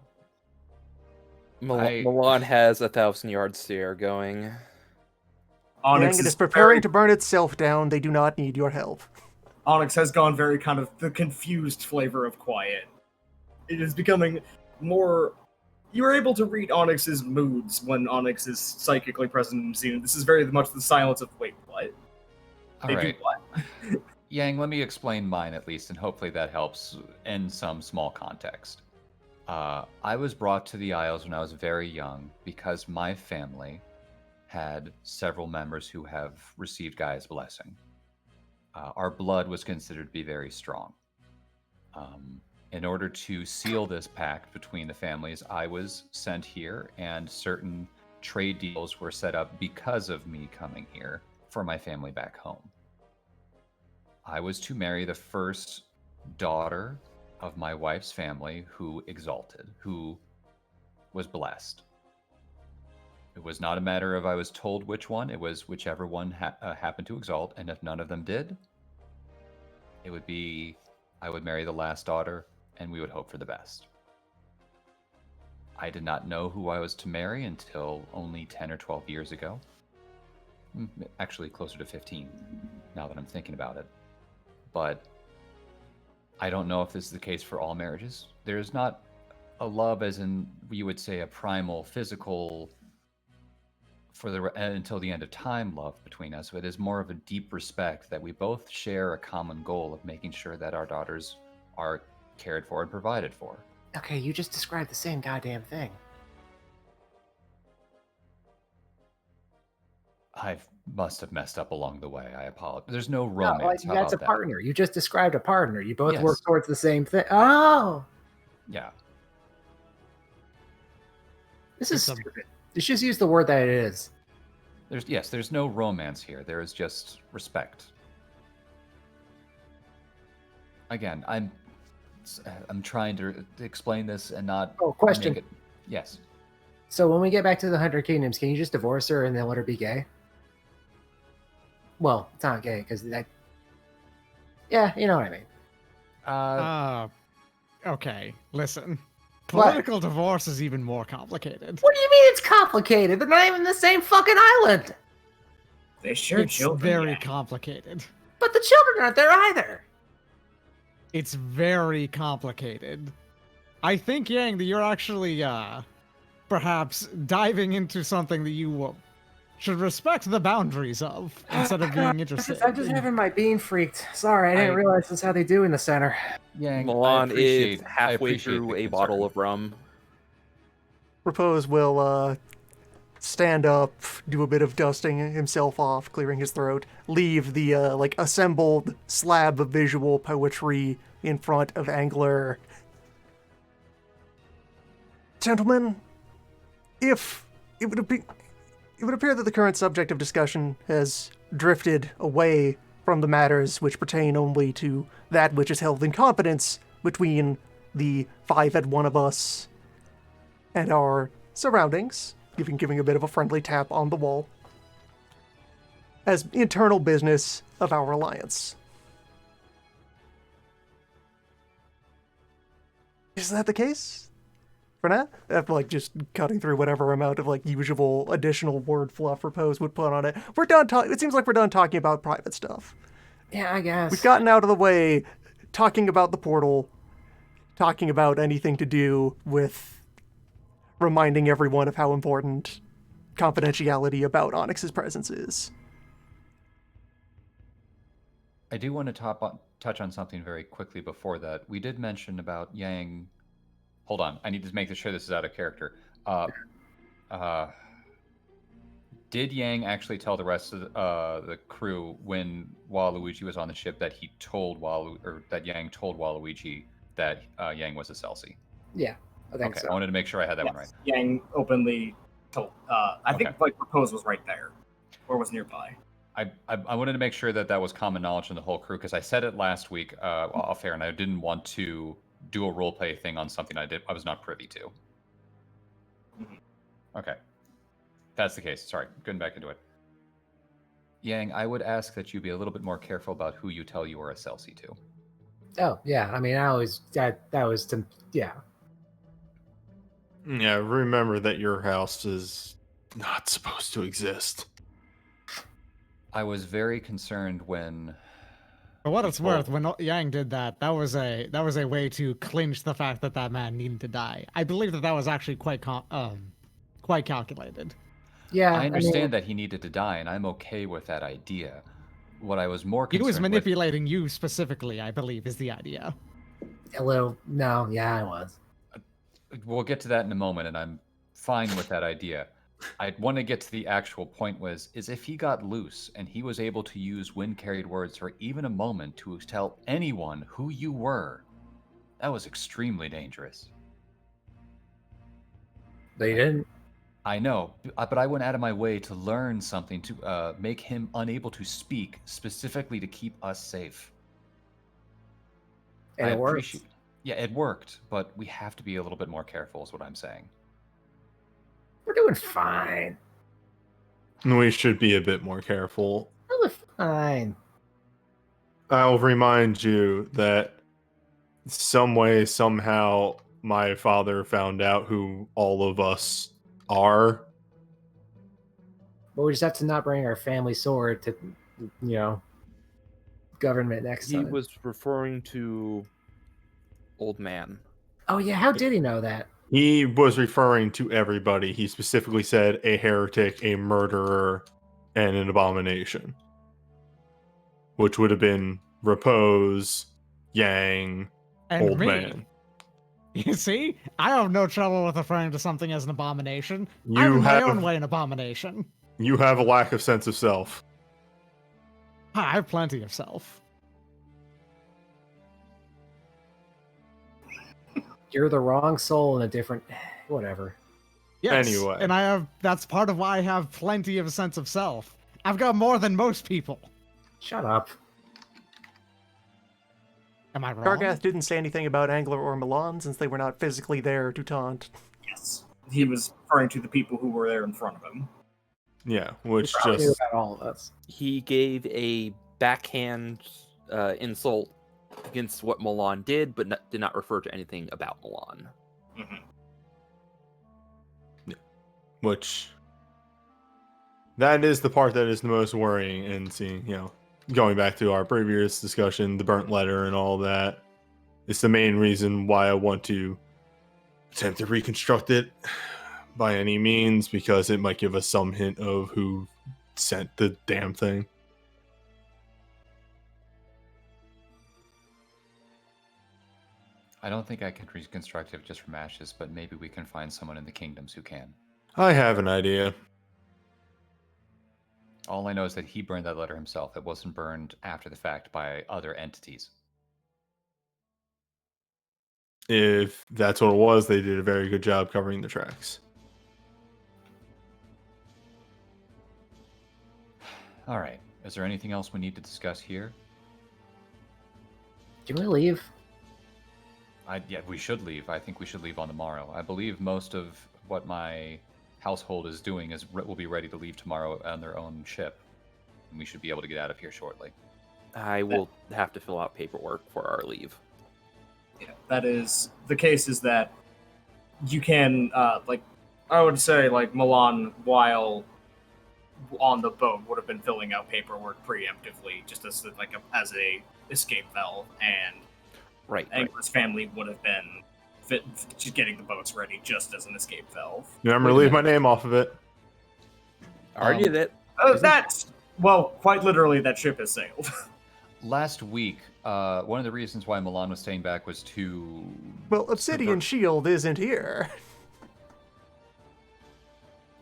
Speaker 6: Milan has 1,000 yard stare going.
Speaker 5: Onyx is preparing to burn itself down. They do not need your help.
Speaker 2: Onyx has gone very kind of the confused flavor of quiet. It is becoming more... You're able to read Onyx's moods when Onyx is psychically present in the scene. This is very much the silence of, wait, what? They do what?
Speaker 7: Yang, let me explain mine at least, and hopefully that helps in some small context. I was brought to the Isles when I was very young because my family had several members who have received Gaia's blessing. Our blood was considered to be very strong. In order to seal this pact between the families, I was sent here, and certain trade deals were set up because of me coming here for my family back home. I was to marry the first daughter of my wife's family who exalted, who was blessed. It was not a matter of I was told which one, it was whichever one happened to exalt, and if none of them did, it would be I would marry the last daughter, and we would hope for the best. I did not know who I was to marry until only 10 or 12 years ago. Actually, closer to 15, now that I'm thinking about it. But I don't know if this is the case for all marriages. There's not a love as in, you would say, a primal, physical, until the end of time love between us. It is more of a deep respect that we both share a common goal of making sure that our daughters are cared for and provided for.
Speaker 3: Okay, you just described the same goddamn thing.
Speaker 7: I must have messed up along the way. I apologize. There's no romance.
Speaker 3: No, that's a partner. You just described a partner. You both work towards the same thing. Oh!
Speaker 7: Yeah.
Speaker 3: This is stupid. You should just use the word that it is.
Speaker 7: There's no romance here. There is just respect. Again, I'm trying to explain this and not.
Speaker 3: Oh, question.
Speaker 7: Yes.
Speaker 3: So when we get back to the 100 Kingdoms, can you just divorce her and then let her be gay? Well, it's not gay because that. Yeah, you know what I mean.
Speaker 4: Okay, listen.
Speaker 3: What?
Speaker 4: Political divorce is even more complicated.
Speaker 3: What do you mean it's complicated? They're not even the same fucking island.
Speaker 2: They share
Speaker 4: It's
Speaker 2: children.
Speaker 4: very
Speaker 2: yeah.
Speaker 4: complicated.
Speaker 3: But the children aren't there either.
Speaker 4: It's very complicated. I think, Yang, that you're actually, perhaps diving into something that you should respect the boundaries of instead of being interested.
Speaker 3: I'm just having my bean freaked. Sorry, I didn't realize that's how they do in the center.
Speaker 7: Yang,
Speaker 6: Milan is
Speaker 7: I
Speaker 6: halfway
Speaker 7: appreciate
Speaker 6: through
Speaker 7: the
Speaker 6: a bottle
Speaker 7: concern.
Speaker 6: of rum.
Speaker 5: Repose will stand up, do a bit of dusting himself off, clearing his throat, leave the like assembled slab of visual poetry in front of Angler. Gentlemen, if it would appear that the current subject of discussion has drifted away from the matters which pertain only to that which is held in confidence between the five and one of us and our surroundings, giving a bit of a friendly tap on the wall, as internal business of our alliance. Is that the case? For now? After, like, just cutting through whatever amount of, like, usual additional word fluff Repose would put on it. We're done talking. It seems like we're done talking about private stuff.
Speaker 3: Yeah, I guess.
Speaker 5: We've gotten out of the way, talking about the portal, talking about anything to do with reminding everyone of how important confidentiality about Onyx's presence is.
Speaker 7: I do want to touch on something very quickly before that. We did mention about Yang. Hold on, I need to make sure this is out of character. Did Yang actually tell the rest of the crew while Luigi was on the ship that he told that Yang told Waluigi that Yang was a Celsi?
Speaker 3: Yeah, I think
Speaker 7: Okay,
Speaker 3: so.
Speaker 7: I wanted to make sure I had that one right.
Speaker 2: Yang openly told. I think
Speaker 7: Okay.
Speaker 2: like Repose was right there, or was nearby.
Speaker 7: I wanted to make sure that was common knowledge in the whole crew because I said it last week off air, and I didn't want to do a roleplay thing on something I was not privy to. Okay, that's the case. Sorry, getting back into it. Yang, I would ask that you be a little bit more careful about who you tell you are a Celsi to.
Speaker 3: Oh, yeah. I mean, I always that was to yeah.
Speaker 1: Yeah, remember that your house is not supposed to exist.
Speaker 7: I was very concerned when.
Speaker 4: For what it's
Speaker 7: Well-
Speaker 4: worth, when Yang did that, that was a way to clinch the fact that that man needed to die. I believe that was actually quite calculated.
Speaker 3: Yeah,
Speaker 7: I
Speaker 3: mean,
Speaker 7: understand that he needed to die, and I'm okay with that idea. What I was more
Speaker 4: He
Speaker 7: concerned
Speaker 4: was
Speaker 7: with.
Speaker 4: manipulating you specifically, I believe, is the idea.
Speaker 3: a little. No, yeah, I was.
Speaker 7: We'll get to that in a moment, and I'm fine with that idea. I want to get to the actual point is if he got loose and he was able to use wind-carried words for even a moment to tell anyone who you were, that was extremely dangerous.
Speaker 3: They didn't.
Speaker 7: I know, but I went out of my way to learn something to make him unable to speak, specifically to keep us safe.
Speaker 3: And
Speaker 7: I
Speaker 3: it worked.
Speaker 7: appreciate- Yeah, it worked, but we have to be a little bit more careful, is what I'm saying.
Speaker 3: We're doing fine.
Speaker 1: We should be a bit more careful.
Speaker 3: We're doing fine.
Speaker 1: I'll remind you that some way, somehow, my father found out who all of us are.
Speaker 3: But we just have to not bring our family sword to, government next
Speaker 6: He
Speaker 3: time.
Speaker 6: was referring to old man.
Speaker 3: Oh yeah, how did he know that?
Speaker 1: He was referring to everybody. He specifically said a heretic, a murderer, and an abomination. Which would have been Repose, Yang,
Speaker 4: And
Speaker 1: Old
Speaker 4: me.
Speaker 1: Man.
Speaker 4: You see? I have no trouble with referring to something as an abomination.
Speaker 1: You
Speaker 4: I'm in my
Speaker 1: have-
Speaker 4: own way an abomination.
Speaker 1: You have a lack of sense of self.
Speaker 4: I have plenty of self.
Speaker 3: You're the wrong soul in a different. Whatever.
Speaker 4: Yes.
Speaker 1: Anyway.
Speaker 4: And that's part of why I have plenty of sense of self. I've got more than most people.
Speaker 3: Shut up.
Speaker 4: Am I wrong?
Speaker 5: Gargath didn't say anything about Angler or Milan since they were not physically there to taunt.
Speaker 2: Yes. he was referring to the people who were there in front of him.
Speaker 1: Yeah, which
Speaker 3: Probably knew
Speaker 1: just
Speaker 3: about all of us.
Speaker 6: He gave a backhand insult against what Milan did, but did not refer to anything about Milan.
Speaker 1: which that is the part that is the most worrying. And seeing, going back to our previous discussion, the burnt letter and all that, it's the main reason why I want to attempt to reconstruct it by any means, because it might give us some hint of who sent the damn thing.
Speaker 7: I don't think I could reconstruct it just from ashes, but maybe we can find someone in the kingdoms who can.
Speaker 1: I have an idea.
Speaker 7: All I know is that he burned that letter himself. It wasn't burned after the fact by other entities.
Speaker 1: If that's what it was, they did a very good job covering the tracks.
Speaker 7: All right. Is there anything else we need to discuss here?
Speaker 3: Can we leave?
Speaker 7: Yeah, we should leave. I think we should leave on the morrow. I believe most of what my household is doing will be ready to leave tomorrow on their own ship. And we should be able to get out of here shortly.
Speaker 6: I will have to fill out paperwork for our leave.
Speaker 2: Yeah, that is the case. Is that you can I would say Milan, while on the boat, would have been filling out paperwork preemptively, just as as a escape valve, and
Speaker 6: Right.
Speaker 2: Angler's family would have been just getting the boats ready just as an escape valve.
Speaker 1: Remember, leave my name off of it.
Speaker 6: I already did it.
Speaker 2: That's quite literally, that ship has sailed.
Speaker 7: Last week, one of the reasons why Milan was staying back was to...
Speaker 5: Well, Obsidian Shield isn't here.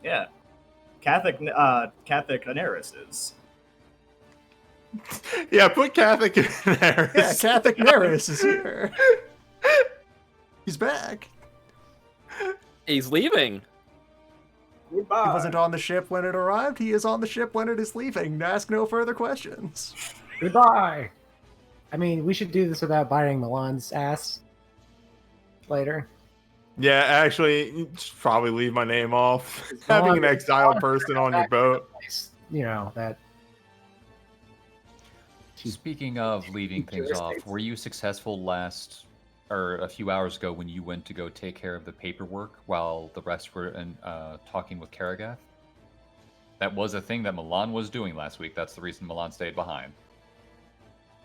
Speaker 2: Yeah, Catholic Anaris is.
Speaker 1: Yeah, put Catholic in there.
Speaker 5: Yeah, Catholic Neris is here. He's back.
Speaker 6: He's leaving.
Speaker 2: Goodbye.
Speaker 5: He wasn't on the ship when it arrived. He is on the ship when it is leaving. Ask no further questions.
Speaker 3: Goodbye. I mean, we should do this without biting Milan's ass later.
Speaker 1: Yeah, actually, you should probably leave my name off. Having an exiled person on your boat.
Speaker 3: You know, that.
Speaker 7: Speaking of leaving things off, were you successful a few hours ago when you went to go take care of the paperwork while the rest were talking with Karagath? That was a thing that Milan was doing last week. That's the reason Milan stayed behind.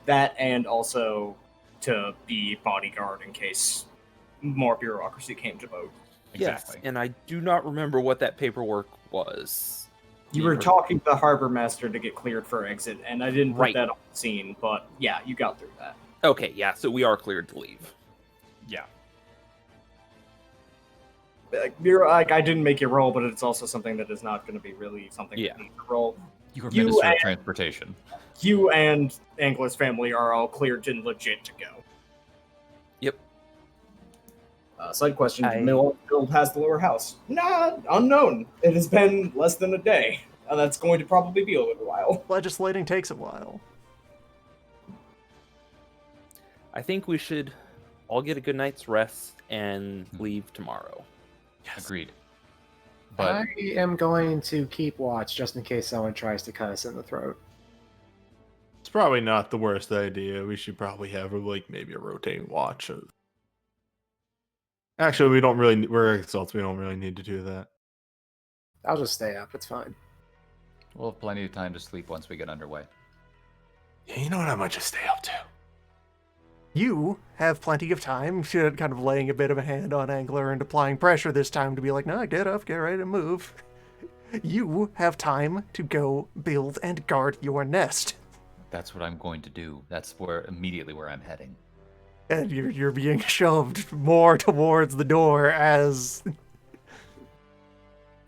Speaker 2: That, and also to be bodyguard in case more bureaucracy came to boat.
Speaker 7: Exactly.
Speaker 6: Yes, and I do not remember what that paperwork was.
Speaker 2: You were talking to the harbor master to get cleared for exit, and I didn't put that on the scene, but yeah, you got through that.
Speaker 6: Okay, yeah, so we are cleared to leave.
Speaker 7: Yeah.
Speaker 2: I didn't make you roll, but it's also something that is not going to be really something you need to roll.
Speaker 7: You were Minister of Transportation.
Speaker 2: You and Angler's family are all cleared and legit to go.
Speaker 6: Yep.
Speaker 2: Side question, Mill has the lower house? Nah, unknown. It has been less than a day. That's going to probably be a little while.
Speaker 5: Legislating takes a while.
Speaker 6: I think we should all get a good night's rest and leave tomorrow.
Speaker 7: Yes. Agreed. But
Speaker 3: I am going to keep watch just in case someone tries to cut us in the throat.
Speaker 1: It's probably not the worst idea. We should probably have maybe a rotating watch. Actually, we're Exalted. We don't really need to do that.
Speaker 3: I'll just stay up. It's fine.
Speaker 7: we'll have plenty of time to sleep once we get underway.
Speaker 1: Yeah, you know what I might just stay up to?
Speaker 5: You have plenty of time, kind of laying a bit of a hand on Angler and applying pressure this time to be like, no, get up, get ready to move. You have time to go build and guard your nest.
Speaker 7: That's what I'm going to do. That's immediately where I'm heading.
Speaker 5: And you're being shoved more towards the door as...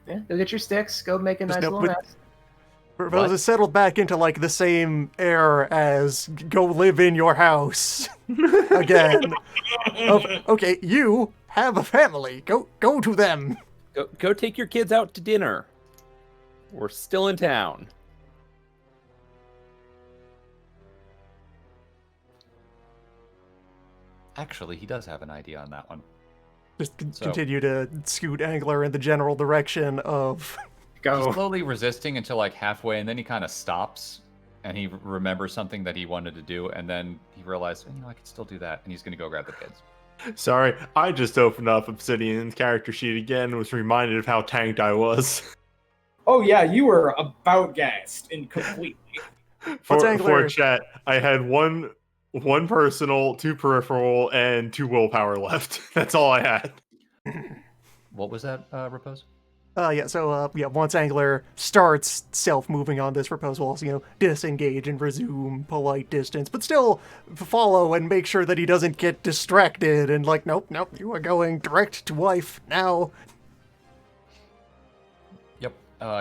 Speaker 3: Yeah, go get your sticks. Go make a nice little nest.
Speaker 5: Rose is settled back into the same air as go live in your house again. Okay, you have a family. Go to them.
Speaker 6: Go take your kids out to dinner. We're still in town.
Speaker 7: Actually, he does have an idea on that one.
Speaker 5: Just
Speaker 7: So-
Speaker 5: continue to scoot Angler in the general direction of.
Speaker 7: He's
Speaker 3: Go.
Speaker 7: slowly resisting until like halfway, and then he kind of stops, and he remembers something that he wanted to do, and then he realized, I can still do that, and he's gonna go grab the kids.
Speaker 1: Sorry, I just opened up Obsidian's character sheet again and was reminded of how tanked I was.
Speaker 2: Oh yeah, you were about gassed and completely.
Speaker 5: What's
Speaker 1: For
Speaker 5: Angler?
Speaker 1: chat, I had one personal, 2 peripheral, and 2 willpower left. That's all I had.
Speaker 7: What was that, Repose?
Speaker 5: Once Angler starts self-moving on this proposal, disengage and resume polite distance, but still follow and make sure that he doesn't get distracted and nope, you are going direct to wife now.
Speaker 7: Yep.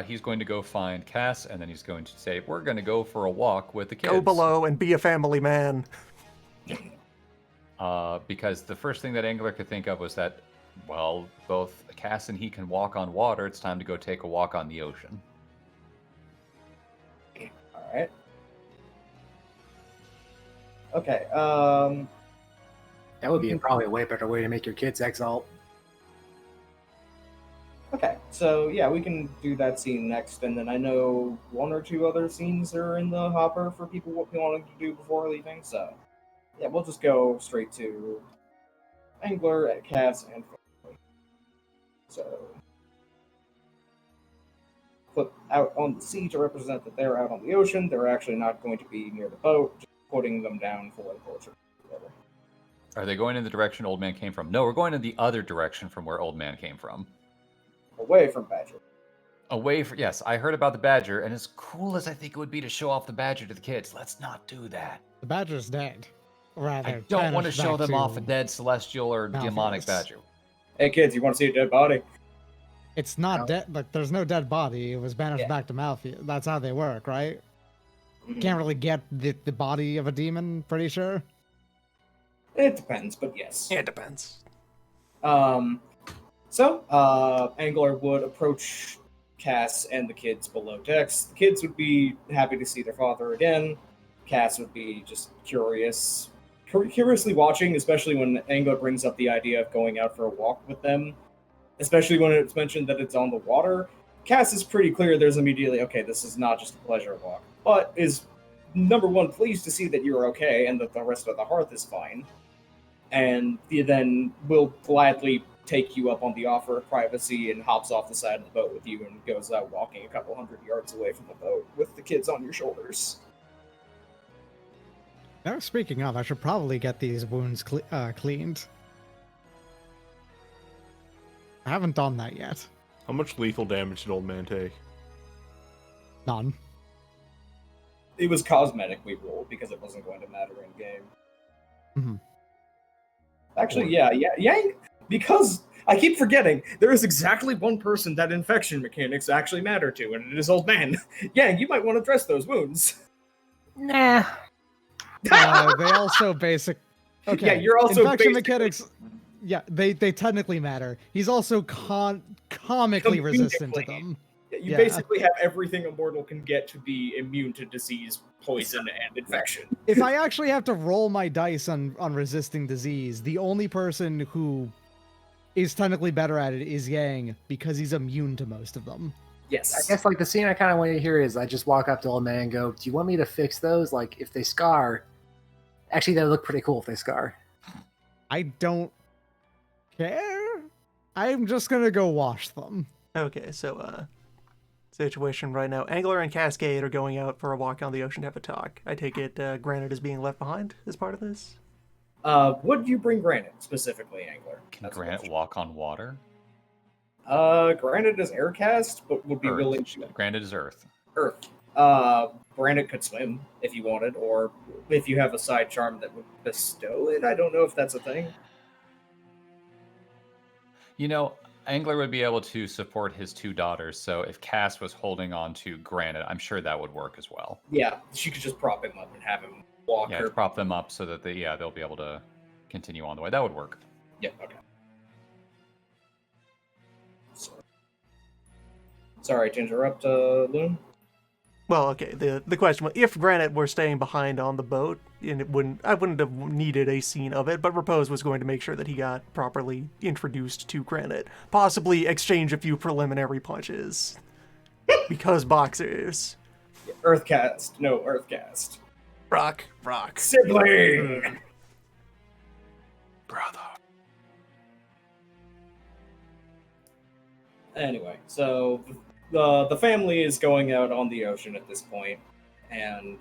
Speaker 7: He's going to go find Cass, and then he's going to say, we're going to go for a walk with the kids.
Speaker 5: Go below and be a family man.
Speaker 7: Because the first thing that Angler could think of was that, well, both Cass and he can walk on water. It's time to go take a walk on the ocean.
Speaker 2: All right. Okay.
Speaker 3: That would be probably a way better way to make your kids exalt.
Speaker 2: Okay. So yeah, we can do that scene next, and then I know 1 or 2 other scenes are in the hopper for people wanting to do before leaving. So yeah, we'll just go straight to Angler, Cass, and family. So put out on the sea to represent that they're out on the ocean. They're actually not going to be near the boat, just putting them down for the portrait.
Speaker 7: Are they going in the direction Old Man came from? No, we're going in the other direction from where Old Man came from.
Speaker 2: Away from Badger.
Speaker 7: Away from... Yes, I heard about the Badger, and as cool as I think it would be to show off the Badger to the kids, let's not do that.
Speaker 4: The badger's dead. Rather,
Speaker 7: I don't want to
Speaker 4: banished
Speaker 7: show
Speaker 4: back
Speaker 7: them
Speaker 4: to
Speaker 7: off a dead celestial or
Speaker 4: Malphite.
Speaker 7: demonic Badger.
Speaker 2: Hey kids, you want to see a dead body?
Speaker 4: It's not
Speaker 3: No.
Speaker 4: dead. Like, there's no dead body. It was banished
Speaker 2: Yeah.
Speaker 4: back to Malphite. That's how they work, right? Can't really get the body of a demon, pretty sure.
Speaker 2: It depends, but yes.
Speaker 5: Yeah, it depends.
Speaker 2: Angler would approach Cass and the kids below decks. The kids would be happy to see their father again. Cass would be just curiously watching, especially when Angler brings up the idea of going out for a walk with them, especially when it's mentioned that it's on the water. Cass is pretty clear there's immediately, okay, this is not just a pleasure walk, but is, number one, pleased to see that you're okay and that the rest of the hearth is fine. And he then will gladly take you up on the offer of privacy and hops off the side of the boat with you and goes out walking a couple 100 yards away from the boat with the kids on your shoulders.
Speaker 4: Now, speaking of, I should probably get these wounds cleaned. I haven't done that yet.
Speaker 1: How much lethal damage did Old Man take?
Speaker 4: None.
Speaker 2: It was cosmetic we rolled because it wasn't going to matter in game.
Speaker 4: Mhm.
Speaker 2: Actually, Yang, because I keep forgetting, there is exactly one person that infection mechanics actually matter to, and it is Old Man. Yang, you might want to address those wounds.
Speaker 3: Nah.
Speaker 4: They also basic. Okay.
Speaker 2: Yeah, you're also
Speaker 4: infection
Speaker 2: basically-
Speaker 4: mechanics. Yeah, they technically matter. He's also comically resistant to them.
Speaker 2: You
Speaker 4: Yeah.
Speaker 2: basically have everything a mortal can get to be immune to disease, poison, and infection.
Speaker 4: If I actually have to roll my dice on resisting disease, the only person who is technically better at it is Yang because he's immune to most of them.
Speaker 2: Yes.
Speaker 3: I guess the scene I kind of want to hear is I just walk up to Old Man and go, "Do you want me to fix those? Like if they scar, actually they would look pretty cool if they scar."
Speaker 4: I don't care. I'm just gonna go wash them.
Speaker 5: Okay, so situation right now. Angler and Cascade are going out for a walk on the ocean to have a talk. I take it Granite is being left behind as part of this?
Speaker 2: Would you bring Granite, specifically, Angler?
Speaker 7: Can
Speaker 2: That's the
Speaker 7: Granite
Speaker 2: question.
Speaker 7: walk on water?
Speaker 2: Granite is aircast, but would be
Speaker 7: Earth.
Speaker 2: willing to
Speaker 7: Granite is Earth.
Speaker 2: Earth. Granite could swim if you wanted, or if you have a side charm that would bestow it. I don't know if that's a thing.
Speaker 7: You know, Angler would be able to support his 2 daughters, so if Cass was holding on to Granite, I'm sure that would work as well.
Speaker 2: Yeah, she could just prop him up and have him walk
Speaker 7: Yeah,
Speaker 2: her.
Speaker 7: to prop them up so that they'll be able to continue on the way. That would work.
Speaker 2: Yep, okay. Sorry to interrupt, Loon.
Speaker 5: Well, okay. The question was, if Granite were staying behind on the boat, and I wouldn't have needed a scene of it, but Repose was going to make sure that he got properly introduced to Granite, possibly exchange a few preliminary punches, because boxers.
Speaker 2: Earthcast. No, Earthcast.
Speaker 5: Rock.
Speaker 2: Sibling!
Speaker 5: Brother.
Speaker 2: Anyway, so the family is going out on the ocean at this point, and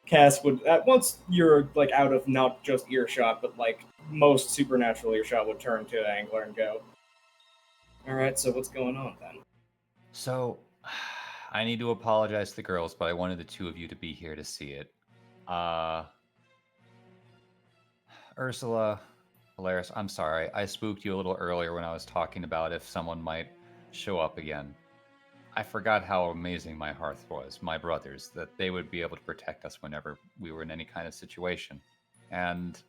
Speaker 2: Cass would once you're like out of not just earshot, but like most supernatural earshot would turn to Angler and go, "All right, so what's going on then?"
Speaker 7: So, I need to apologize to the girls, but I wanted the two of you to be here to see it. Ursula, Polaris, I'm sorry. I spooked you a little earlier when I was talking about if someone might show up again. I forgot how amazing my hearth was, my brothers, that they would be able to protect us whenever we were in any kind of situation. And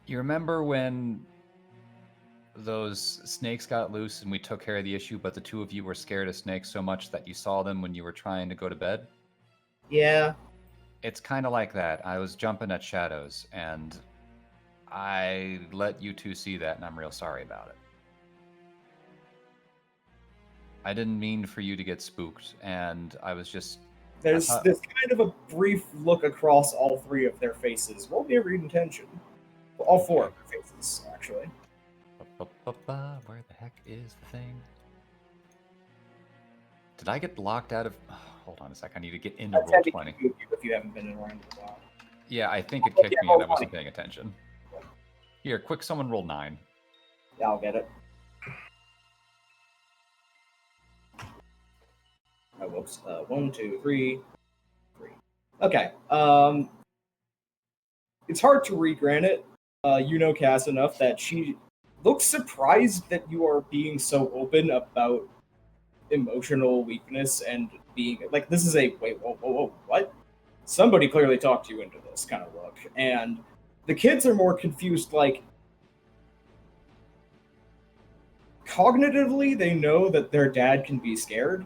Speaker 7: you remember when those snakes got loose and we took care of the issue, but the two of you were scared of snakes so much that you saw them when you were trying to go to bed?
Speaker 2: Yeah.
Speaker 7: It's kind of like that. I was jumping at shadows, and I let you two see that, and I'm real sorry about it. I didn't mean for you to get spooked, and I was just...
Speaker 2: There's this kind of a brief look across all three of their faces. Roll me a read intention. Well, all four of their faces, actually.
Speaker 7: Where the heck is the thing? Did I get locked out of... hold on a sec. I need to get into roll 20.
Speaker 2: If you haven't been around in a while.
Speaker 7: Yeah, I think it kicked me and I wasn't paying attention. Here, quick, someone roll 9.
Speaker 2: Yeah, I'll get it. Oh, whoops. 1, 2, 3. Okay. It's hard to read Granite. You know Cass enough that she looks surprised that you are being so open about emotional weakness and being like, this is a whoa, what? Somebody clearly talked you into this kind of look. And the kids are more confused, like, cognitively, they know that their dad can be scared.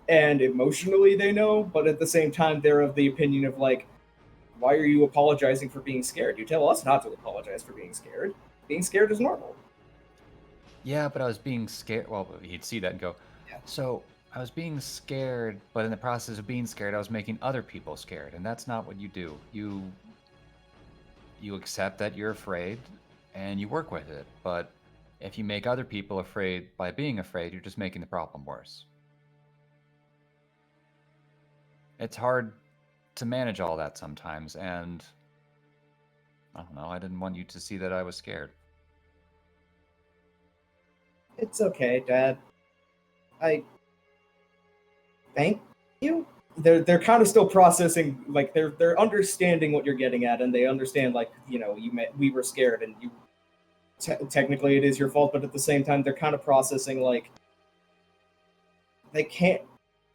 Speaker 2: And emotionally, they know, but at the same time, they're of the opinion of, like, why are you apologizing for being scared? You tell us not to apologize for being scared. Being scared is normal.
Speaker 7: Yeah, but I was being scared. Well, he'd see that and go,
Speaker 2: Yeah.
Speaker 7: So I was being scared, but in the process of being scared, I was making other people scared, and that's not what you do. You accept that you're afraid, and you work with it. But if you make other people afraid by being afraid, you're just making the problem worse. It's hard to manage all that sometimes, and I don't know, I didn't want you to see that I was scared.
Speaker 2: It's okay, Dad. I thank you. They're kind of still processing, like they're understanding what you're getting at, and they understand, like, you know, we were scared, and you technically it is your fault, but at the same time they're kind of processing, like, they can't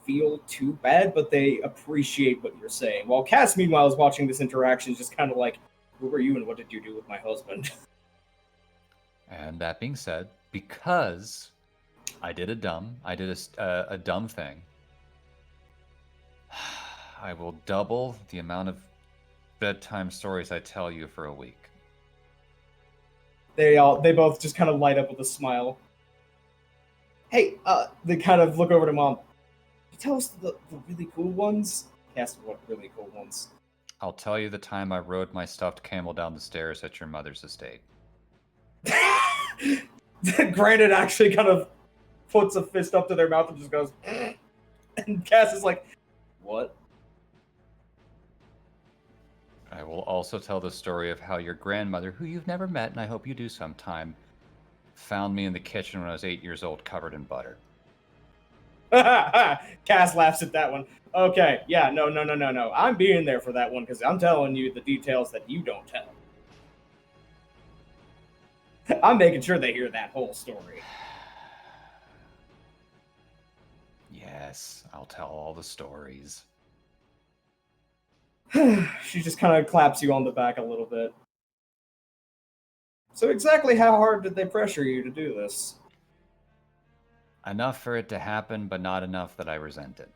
Speaker 2: feel too bad, but they appreciate what you're saying. While Cass, meanwhile, is watching this interaction, just kind of like, who were you and what did you do with my husband?
Speaker 7: And that being said, because I did a dumb thing, I will double the amount of bedtime stories I tell you for a week.
Speaker 2: They both just kind of light up with a smile. Hey, they kind of look over to Mom. You tell us the really cool ones? Cass, what really cool ones?
Speaker 7: I'll tell you the time I rode my stuffed camel down the stairs at your mother's estate.
Speaker 2: Granted actually kind of puts a fist up to their mouth and just goes, and Cass is like, what?
Speaker 7: I will also tell the story of how your grandmother, who you've never met, and I hope you do sometime, found me in the kitchen when I was 8 years old, covered in butter.
Speaker 2: Cass laughs at that one. Okay, yeah, no. I'm being there for that one because I'm telling you the details that you don't tell. I'm making sure they hear that whole story.
Speaker 7: Yes, I'll tell all the stories.
Speaker 2: She just kind of claps you on the back a little bit. So exactly how hard did they pressure you to do this?
Speaker 7: Enough for it to happen, but not enough that I resent it.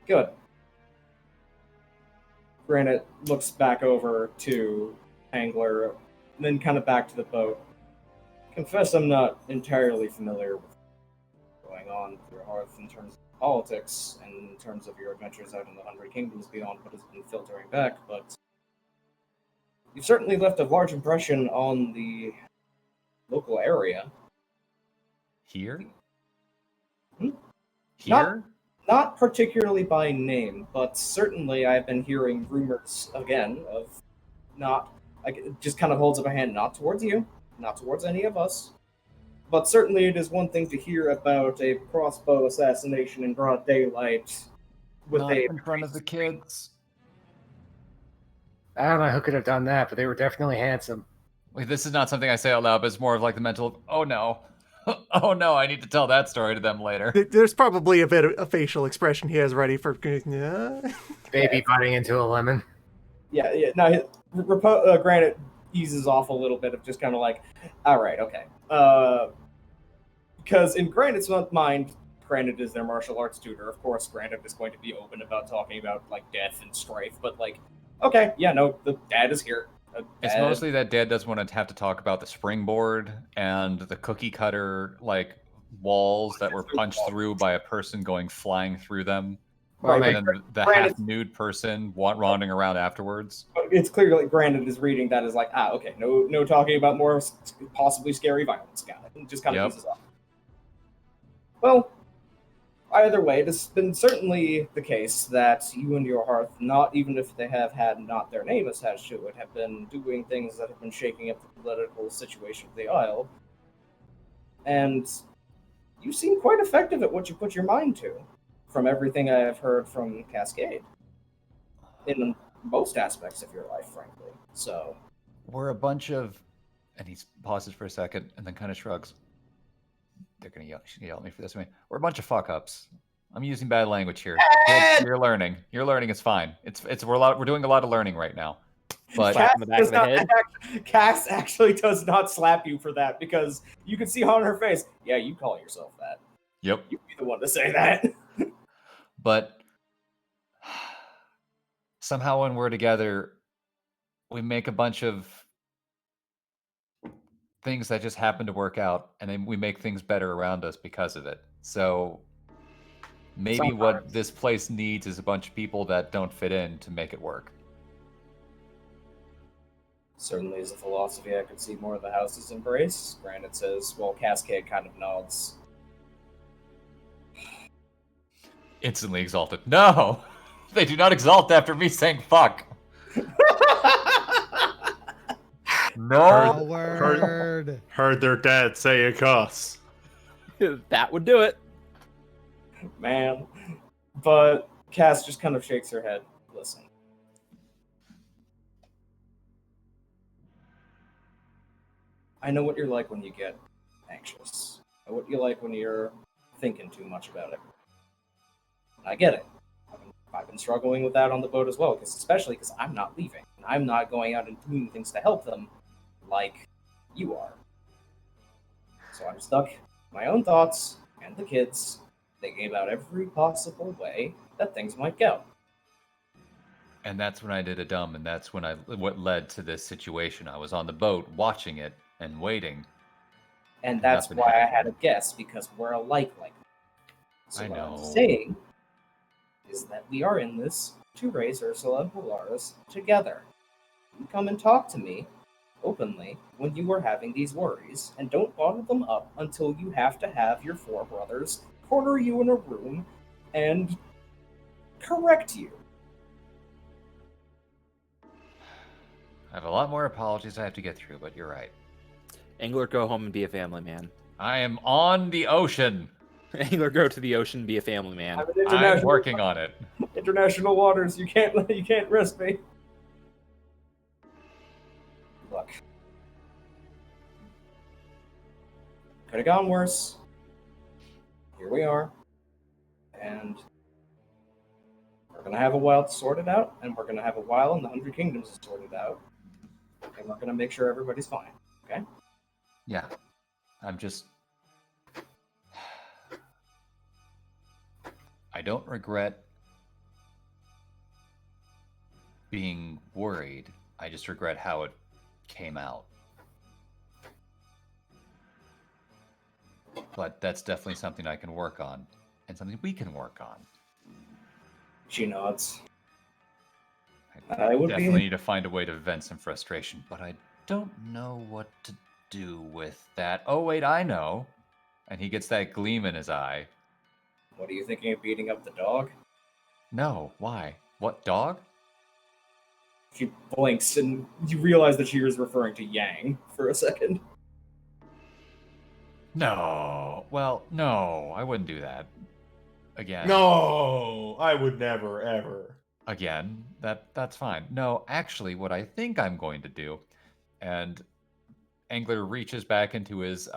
Speaker 2: Good. Granite looks back over to Angler, then kind of back to the boat. Confess I'm not entirely familiar with what's going on with your hearth in terms of politics and in terms of your adventures out in the Hundred Kingdoms beyond what has been filtering back, but you've certainly left a large impression on the local area.
Speaker 7: Here?
Speaker 2: Hmm?
Speaker 7: Here?
Speaker 2: Not particularly by name, but certainly I've been hearing rumors again of not. Just kind of holds up a hand, not towards you, not towards any of us, but certainly it is one thing to hear about a crossbow assassination in broad daylight with
Speaker 7: Not
Speaker 2: a
Speaker 7: in front of the kids.
Speaker 3: I don't know who could have done that, but they were definitely handsome.
Speaker 7: Wait, this is not something I say out loud, but it's more of like the mental, oh no. Oh no, I need to tell that story to them later.
Speaker 5: There's probably a bit of a facial expression he has ready for.
Speaker 3: Baby biting into a lemon.
Speaker 2: Yeah. No, Granite eases off a little bit of just kind of like, all right, okay. Because in Granite's mind, Granite is their martial arts tutor. Of course, Granite is going to be open about talking about like death and strife. But like, okay, yeah, no, the dad is here.
Speaker 7: It's mostly that Dad doesn't want to have to talk about the springboard and the cookie cutter like walls that were punched through by a person going flying through them.
Speaker 2: Right,
Speaker 7: And then the half-nude person wandering around afterwards.
Speaker 2: It's clearly Granite is reading that as like, okay, no talking about more possibly scary violence, guy. It just kind of eases off. Well, either way, it has been certainly the case that you and your hearth, not even if they have had not their name attached to it, have been doing things that have been shaking up the political situation of the Isle. And you seem quite effective at what you put your mind to, from everything I have heard from Cascade. In most aspects of your life, frankly. So
Speaker 7: we're a bunch of, and he pauses for a second and then kind of shrugs. They're gonna yell at me for this. We're a bunch of fuck ups. I'm using bad language here. You're learning. You're learning. It's fine. We're doing a lot of learning right now. But
Speaker 2: Cass actually does not slap you for that because you can see on her face. Yeah, you call yourself that.
Speaker 7: Yep.
Speaker 2: You'd be the one to say that.
Speaker 7: But somehow when we're together, we make a bunch of things that just happen to work out, and then we make things better around us because of it. So maybe what this place needs is a bunch of people that don't fit in to make it work.
Speaker 2: Certainly is a philosophy I could see more of the houses embrace. Granite says, while Cascade kind of nods.
Speaker 7: Instantly exalted. No! They do not exalt after me saying fuck. No.
Speaker 1: Heard their dad say a cuss.
Speaker 6: That would do it.
Speaker 2: Man. But Cass just kind of shakes her head. Listen. I know what you're like when you get anxious. I know what you're like when you're thinking too much about it. I get it. I've been struggling with that on the boat as well, especially because I'm not leaving. I'm not going out and doing things to help them like you are. So I'm stuck in my own thoughts and the kids, thinking about every possible way that things might go.
Speaker 7: And that's when I did a dumb, and that's when what led to this situation. I was on the boat watching it and waiting.
Speaker 2: And that's why I had a guess, because we're alike like that. So what I'm saying is that we are in this to raise Ursula and Polaris together. You come and talk to me openly when you are having these worries, and don't bottle them up until you have to have your four brothers corner you in a room and correct you.
Speaker 7: I have a lot more apologies I have to get through, but you're right.
Speaker 6: Angler, go home and be a family man.
Speaker 7: I am on the ocean.
Speaker 6: Angler, go to the ocean, be a family man.
Speaker 7: I'm working on it.
Speaker 2: International waters, you can't risk me. Look. Could have gone worse. Here we are. And we're going to have a while to sort it out, and we're going to have a while in the 100 Kingdoms to sort it out. And we're going to make sure everybody's fine, okay?
Speaker 7: Yeah. I'm just... don't regret being worried. I just regret how it came out. But that's definitely something I can work on, and something we can work on.
Speaker 2: She nods.
Speaker 7: I
Speaker 2: I would
Speaker 7: definitely
Speaker 2: be.
Speaker 7: need to find a way to vent some frustration, but I don't know what to do with that. Oh, wait, I know. And he gets that gleam in his eye.
Speaker 2: What are you thinking of beating up the dog?
Speaker 7: No, why? What, dog?
Speaker 2: She blinks, and you realize that she was referring to Yang for a second.
Speaker 7: No. Well, no, I wouldn't do that. Again.
Speaker 1: No, I would never, ever.
Speaker 7: Again, that's fine. No, actually, what I think I'm going to do, and Angler reaches back into his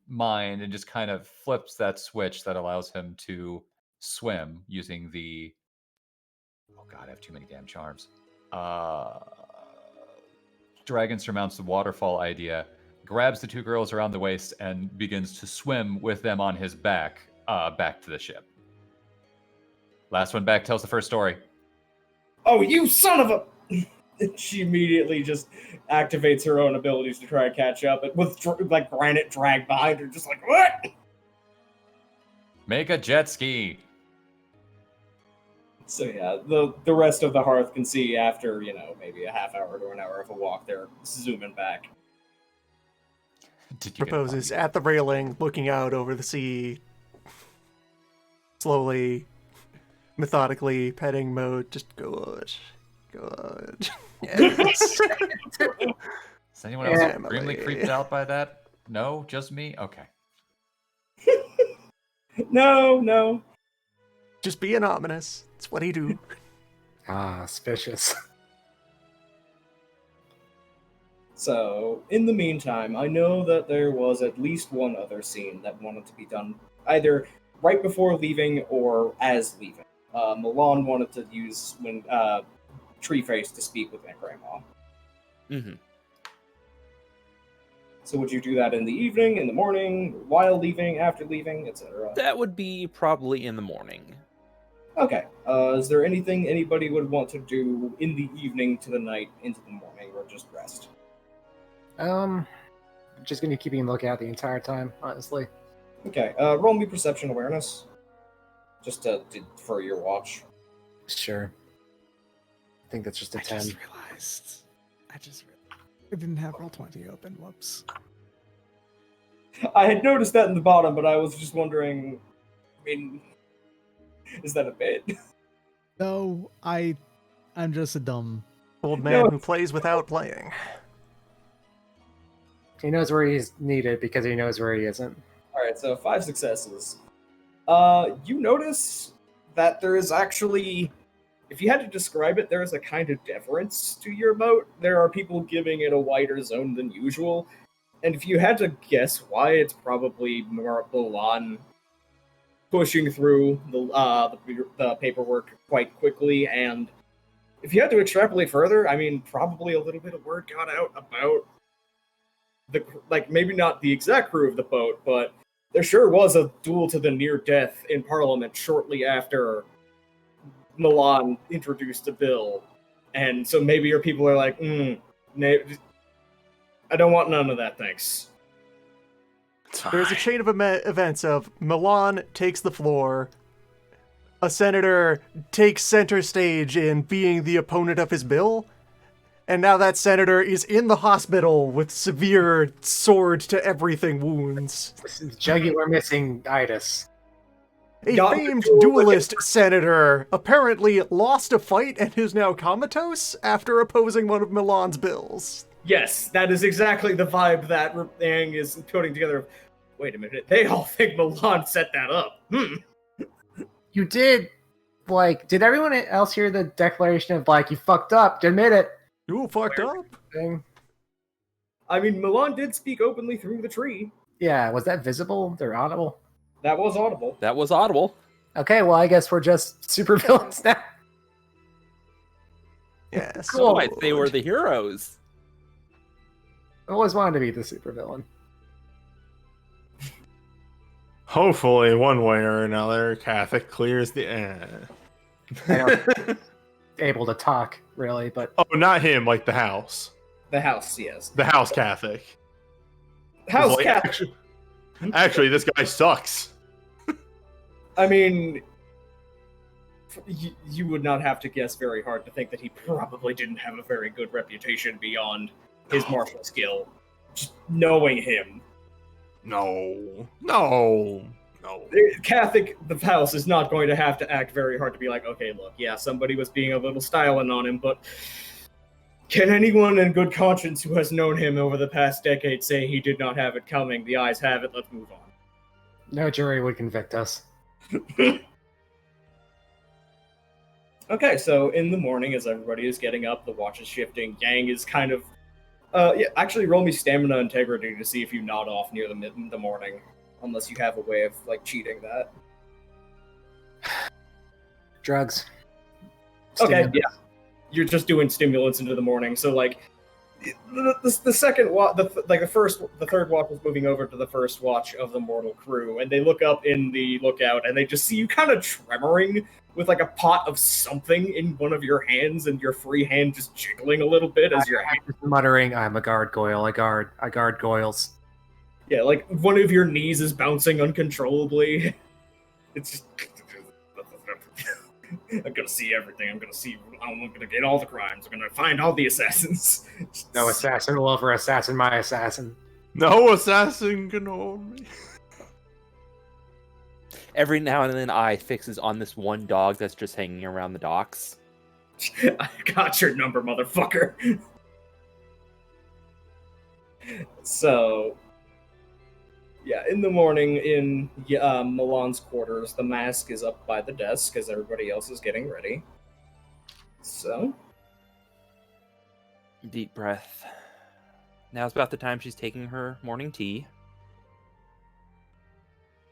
Speaker 7: mind and just kind of flips that switch that allows him to swim using the. Oh God, I have too many damn charms. Dragon surmounts the waterfall idea, grabs the two girls around the waist, and begins to swim with them on his back, back to the ship. Last one back tells the first story.
Speaker 2: Oh, you son of a! She immediately just activates her own abilities to try and catch up, with Granite dragged behind her, just like, what?
Speaker 7: Make a jet ski.
Speaker 2: So yeah, the rest of the hearth can see after, maybe a half hour to an hour of a walk, they're zooming back.
Speaker 7: Did you
Speaker 5: Proposes at the railing, looking out over the sea. Slowly, methodically, petting mode. Just good. Good. Yes.
Speaker 7: Is anyone else
Speaker 5: Yeah,
Speaker 7: extremely
Speaker 5: Emily.
Speaker 7: creeped out by that? No? Just me? Okay.
Speaker 2: No.
Speaker 5: Just being ominous. It's what he do.
Speaker 3: Ah, suspicious.
Speaker 2: So, in the meantime, I know that there was at least one other scene that wanted to be done either right before leaving or as leaving. Milan wanted to use Treeface to speak with my grandma.
Speaker 6: Mm-hmm.
Speaker 2: So would you do that in the evening, in the morning, while leaving, after leaving, etc.?
Speaker 6: That would be probably in the morning.
Speaker 2: Okay. Is there anything anybody would want to do in the evening to the night into the morning, or just rest?
Speaker 3: Just gonna keep a lookout the entire time, honestly.
Speaker 2: Okay. Roll me perception awareness, just for your watch.
Speaker 3: Sure. I think that's just a 10.
Speaker 4: I didn't have Roll20 open. Whoops.
Speaker 2: I had noticed that in the bottom, but I was just wondering. I mean, is that a bit?
Speaker 4: No, I'm just a dumb.
Speaker 5: Old man who plays without playing.
Speaker 3: He knows where he's needed because he knows where he isn't.
Speaker 2: All right. So 5 successes. You notice that there is actually, if you had to describe it, there is a kind of deference to your moat. There are people giving it a wider zone than usual. And if you had to guess why, it's probably more Milan pushing through the paperwork quite quickly. And if you had to extrapolate further, I mean, probably a little bit of word got out about maybe not the exact crew of the boat, but there sure was a duel to the near death in Parliament shortly after Milan introduced a bill. And so maybe your people are like, I don't want none of that, thanks.
Speaker 5: There's a chain of events of Milan takes the floor, a senator takes center stage in being the opponent of his bill, and now that senator is in the hospital with severe sword-to-everything wounds.
Speaker 3: Jugular missing itis.
Speaker 5: A
Speaker 2: Got
Speaker 5: famed
Speaker 2: the duel
Speaker 5: duelist senator apparently lost a fight and is now comatose after opposing one of Milan's bills.
Speaker 2: Yes, that is exactly the vibe that Yang is putting together. Wait a minute, they all think Milan set that up.
Speaker 3: You did, did everyone else hear the declaration of, you fucked up, admit it?
Speaker 5: You fucked up?
Speaker 3: Thing?
Speaker 2: I mean, Milan did speak openly through the tree.
Speaker 3: Yeah, was that visible or audible?
Speaker 2: That was audible.
Speaker 6: That was audible.
Speaker 3: Okay, well, I guess we're just supervillains now.
Speaker 5: Yes.
Speaker 6: Cool. I'd say we're the heroes.
Speaker 3: I always wanted to be the supervillain.
Speaker 1: Hopefully, one way or another, Catholic clears the.
Speaker 3: I don't able to talk really, but
Speaker 1: Oh, not him. Like the house.
Speaker 2: The house, yes.
Speaker 1: The house Catholic.
Speaker 2: House
Speaker 1: Like,
Speaker 2: cat.
Speaker 1: actually, this guy sucks.
Speaker 2: I mean, you would not have to guess very hard to think that he probably didn't have a very good reputation beyond his martial skill. Just knowing him.
Speaker 1: No.
Speaker 2: Catholic, the house, is not going to have to act very hard to be like, okay, look, yeah, somebody was being a little styling on him, but can anyone in good conscience who has known him over the past decade say he did not have it coming? The eyes have it, let's move on.
Speaker 3: no jury would convict us.
Speaker 2: Okay, so in the morning, as everybody is getting up, the watch is shifting. Yang is kind of, actually, roll me stamina integrity to see if you nod off near the morning, unless you have a way of like cheating that.
Speaker 3: Drugs.
Speaker 2: Okay,
Speaker 3: Stimulants.
Speaker 2: yeah, you're just doing stimulants into the morning. So like, the second watch, the third watch is moving over to the first watch of the mortal crew, and they look up in the lookout, and they just see you kind of tremoring with like a pot of something in one of your hands, and your free hand just jiggling a little bit as your hand.
Speaker 3: Muttering, I'm a gargoyle. I guard goyles.
Speaker 2: Yeah, like one of your knees is bouncing uncontrollably. It's just. I'm gonna see everything. I'm gonna get all the crimes. I'm gonna find all the assassins.
Speaker 3: No assassin will ever assassin my assassin.
Speaker 1: No assassin can own me.
Speaker 6: Every now and then, eye fixes on this one dog that's just hanging around the docks.
Speaker 2: I got your number, motherfucker. So, yeah, in the morning in Milan's quarters, the mask is up by the desk as everybody else is getting ready. So,
Speaker 6: Deep breath. Now's about the time she's taking her morning tea.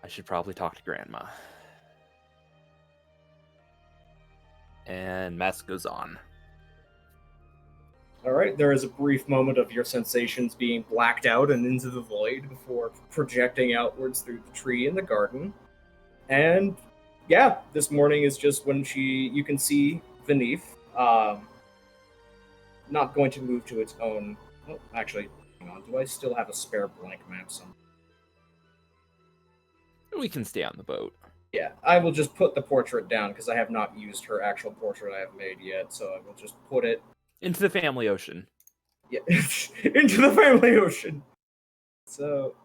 Speaker 6: I should probably talk to Grandma. And mask goes on.
Speaker 2: all right, there is a brief moment of your sensations being blacked out and into the void before projecting outwards through the tree in the garden. And yeah, this morning is just when you can see Vinif, not going to move to its own. Oh, actually, hang on. Do I still have a spare blank map somewhere?
Speaker 6: We can stay on the boat.
Speaker 2: Yeah, I will just put the portrait down because I have not used her actual portrait I have made yet, so I will just put it
Speaker 6: Into the family ocean.
Speaker 2: into the family ocean. So.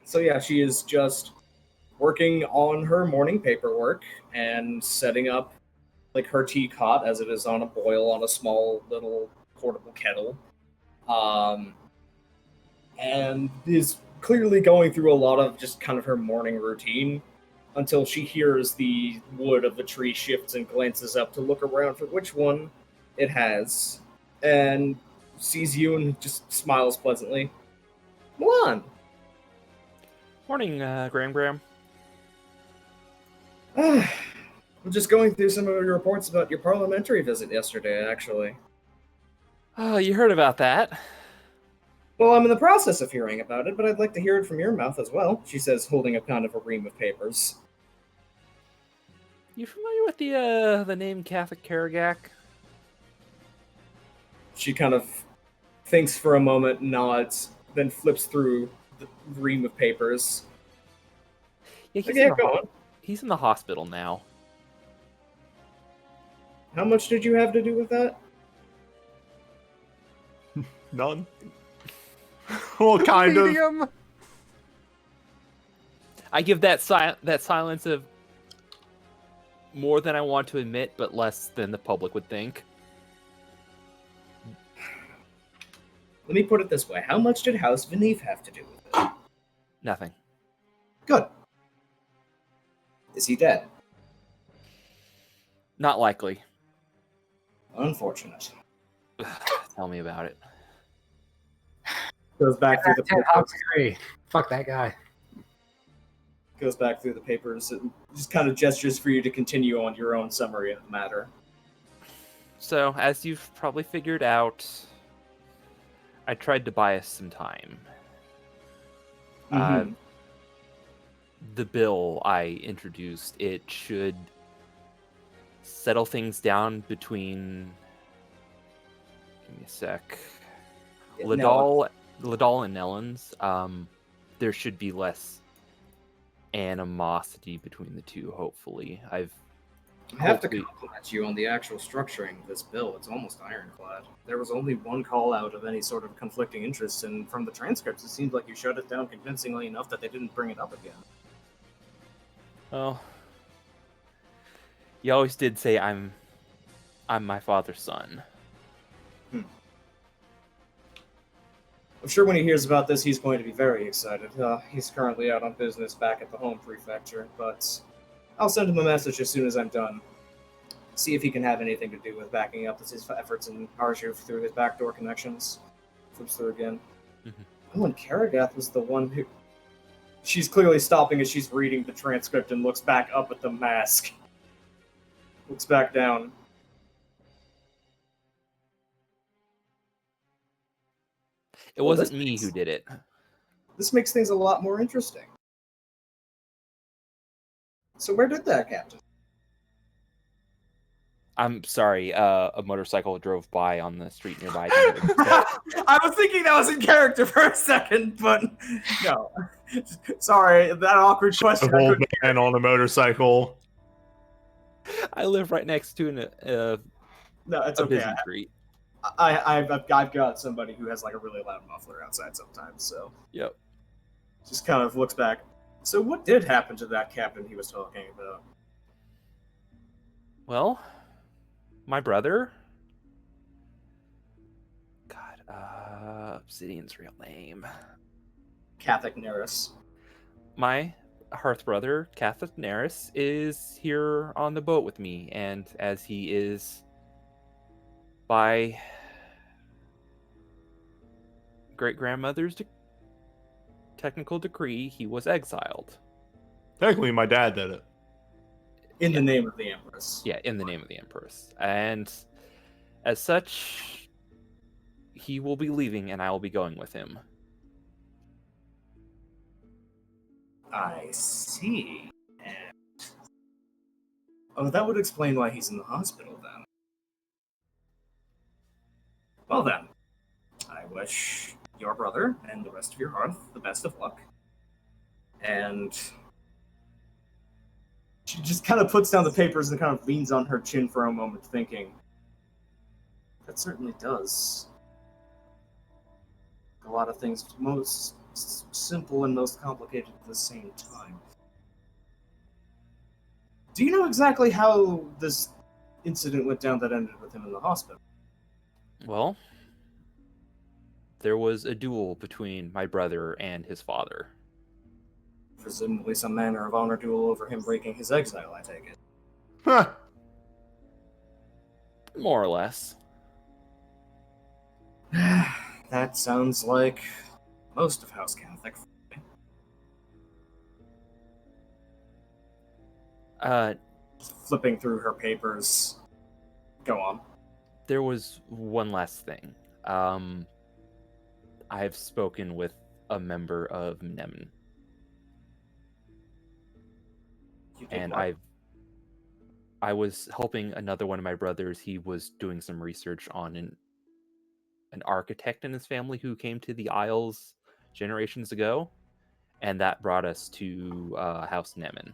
Speaker 2: So yeah, she is just working on her morning paperwork and setting up like her teacot as it is on a boil on a small little portable kettle. And is clearly going through a lot of just kind of her morning routine until she hears the wood of the tree shifts and glances up to look around for which one it has, and sees you and just smiles pleasantly. Milan!
Speaker 6: Morning, Graham.
Speaker 2: I'm just going through some of your reports about your parliamentary visit yesterday, actually.
Speaker 6: Oh, you heard about that?
Speaker 2: Well, I'm in the process of hearing about it, but I'd like to hear it from your mouth as well, she says, holding up kind of a ream of papers.
Speaker 6: You familiar with the name Catholic Karagak?
Speaker 2: She kind of thinks for a moment, nods, then flips through the ream of papers.
Speaker 6: Yeah,
Speaker 2: Go on.
Speaker 6: He's in the hospital now.
Speaker 2: How much did you have to do with that?
Speaker 1: None. Well, kind of.
Speaker 5: Medium.
Speaker 6: I give that silence of more than I want to admit, but less than the public would think.
Speaker 2: Let me put it this way. How much did House Vinif have to do with it?
Speaker 6: Nothing.
Speaker 2: Good. Is he dead?
Speaker 6: Not likely.
Speaker 2: Unfortunate.
Speaker 6: Tell me about it.
Speaker 2: Goes back through the
Speaker 3: Ted Hawks agree. Fuck that guy.
Speaker 2: goes back through the papers and just kind of gestures for you to continue on your own summary of the matter.
Speaker 6: So, as you've probably figured out, I tried to buy us some time.
Speaker 2: Mhm.
Speaker 6: The bill I introduced, it should settle things down between... Give me a sec. Ladal and Nellens. There should be less animosity between the two, hopefully.
Speaker 2: I have to
Speaker 6: hopefully-
Speaker 2: compliment you on the actual structuring of this bill. It's almost ironclad. There was only one call out of any sort of conflicting interests, and from the transcripts, it seems like you shut it down convincingly enough that they didn't bring it up again.
Speaker 6: Well, you always did say I'm my father's son.
Speaker 2: I'm sure when he hears about this, he's going to be very excited. He's currently out on business back at the home prefecture, but I'll send him a message as soon as I'm done. See if he can have anything to do with backing up his efforts in Arshu through his backdoor connections. Flips through again. Oh, and Karagath was the one who... She's clearly stopping as she's reading the transcript and looks back up at the mask. Looks back down.
Speaker 6: It
Speaker 2: Well,
Speaker 6: wasn't
Speaker 2: this
Speaker 6: me
Speaker 2: makes-
Speaker 6: who did it.
Speaker 2: This makes things a lot more interesting. So where did that captain?
Speaker 6: I'm sorry, a motorcycle drove by on the street nearby.
Speaker 2: I was thinking that was in character for a second, but no. Sorry, that awkward
Speaker 1: A
Speaker 2: question. I
Speaker 1: old
Speaker 2: couldn't-
Speaker 1: man on a motorcycle.
Speaker 6: I live right next to
Speaker 2: No, it's
Speaker 6: a
Speaker 2: okay.
Speaker 6: busy street.
Speaker 2: I've got somebody who has like a really loud muffler outside sometimes, so
Speaker 6: Yep.
Speaker 2: just kind of looks back. So what did happen to that captain he was talking about?
Speaker 6: Well, my brother. God, Obsidian's real name.
Speaker 2: Catholic Neris.
Speaker 6: My hearth brother, Catholic Neris, is here on the boat with me, and as he is by great grandmother's technical decree, he was exiled.
Speaker 1: Technically, my dad did it.
Speaker 2: In the name of the Empress.
Speaker 6: Yeah, in the name of the Empress. And as such, he will be leaving and I will be going with him.
Speaker 2: I see. And... Oh, that would explain why he's in the hospital then. Well then, I wish your brother and the rest of your hearth the best of luck. And she just kind of puts down the papers and kind of leans on her chin for a moment, thinking, that certainly does a lot of things most simple and most complicated at the same time. Do you know exactly how this incident went down that ended with him in the hospital?
Speaker 6: Well, there was a duel between my brother and his father.
Speaker 2: Presumably some manner of honor duel over him breaking his exile, I take it.
Speaker 1: Huh.
Speaker 6: More or less.
Speaker 2: That sounds like most of House Catholic. Flipping through her papers. Go on.
Speaker 6: There was one last thing. I've spoken with a member of Mnemen,
Speaker 2: You did
Speaker 6: and
Speaker 2: what?
Speaker 6: I was helping another one of my brothers. He was doing some research on an architect in his family who came to the Isles generations ago, and that brought us to House Mnemen.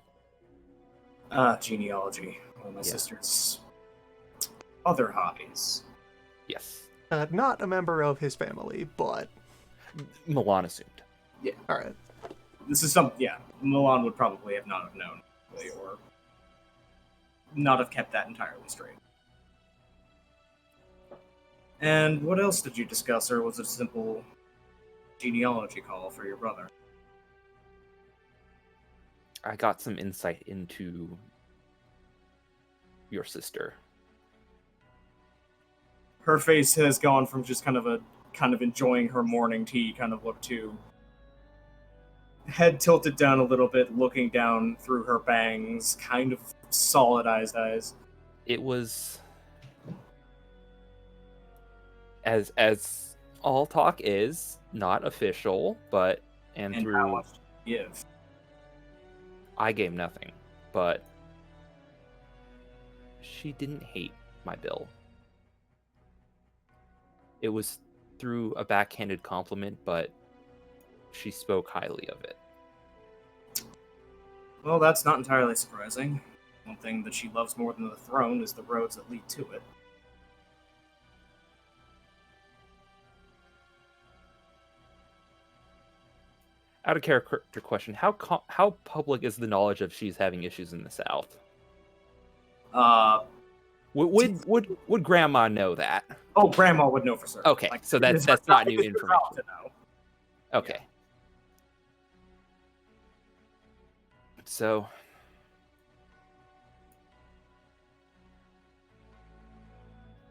Speaker 2: Genealogy. One of my
Speaker 6: Yeah.
Speaker 2: sister's other hobbies.
Speaker 6: Yes,
Speaker 5: Not a member of his family, but
Speaker 6: Milan assumed.
Speaker 5: all right.
Speaker 2: This is Milan would probably have not have known, or not have kept that entirely straight. And what else did you discuss, or was it a simple genealogy call for your brother?
Speaker 6: I got some insight into your sister.
Speaker 2: Her face has gone from just kind of enjoying her morning tea kind of look to head tilted down a little bit, looking down through her bangs, kind of solid-eyed eyes.
Speaker 6: It was as all talk is, not official, but
Speaker 2: And
Speaker 6: through
Speaker 2: how much do you give?
Speaker 6: I gave nothing, but she didn't hate my bill. It was through a backhanded compliment, but she spoke highly of it.
Speaker 2: Well, that's not entirely surprising. One thing that she loves more than the throne is the roads that lead to it.
Speaker 6: Out of character question: how public is the knowledge of she's having issues in the South?
Speaker 2: Uh,
Speaker 6: Would Grandma know that?
Speaker 2: oh, Grandma would know for certain.
Speaker 6: Okay, so that's not new information.
Speaker 2: To know.
Speaker 6: Okay. So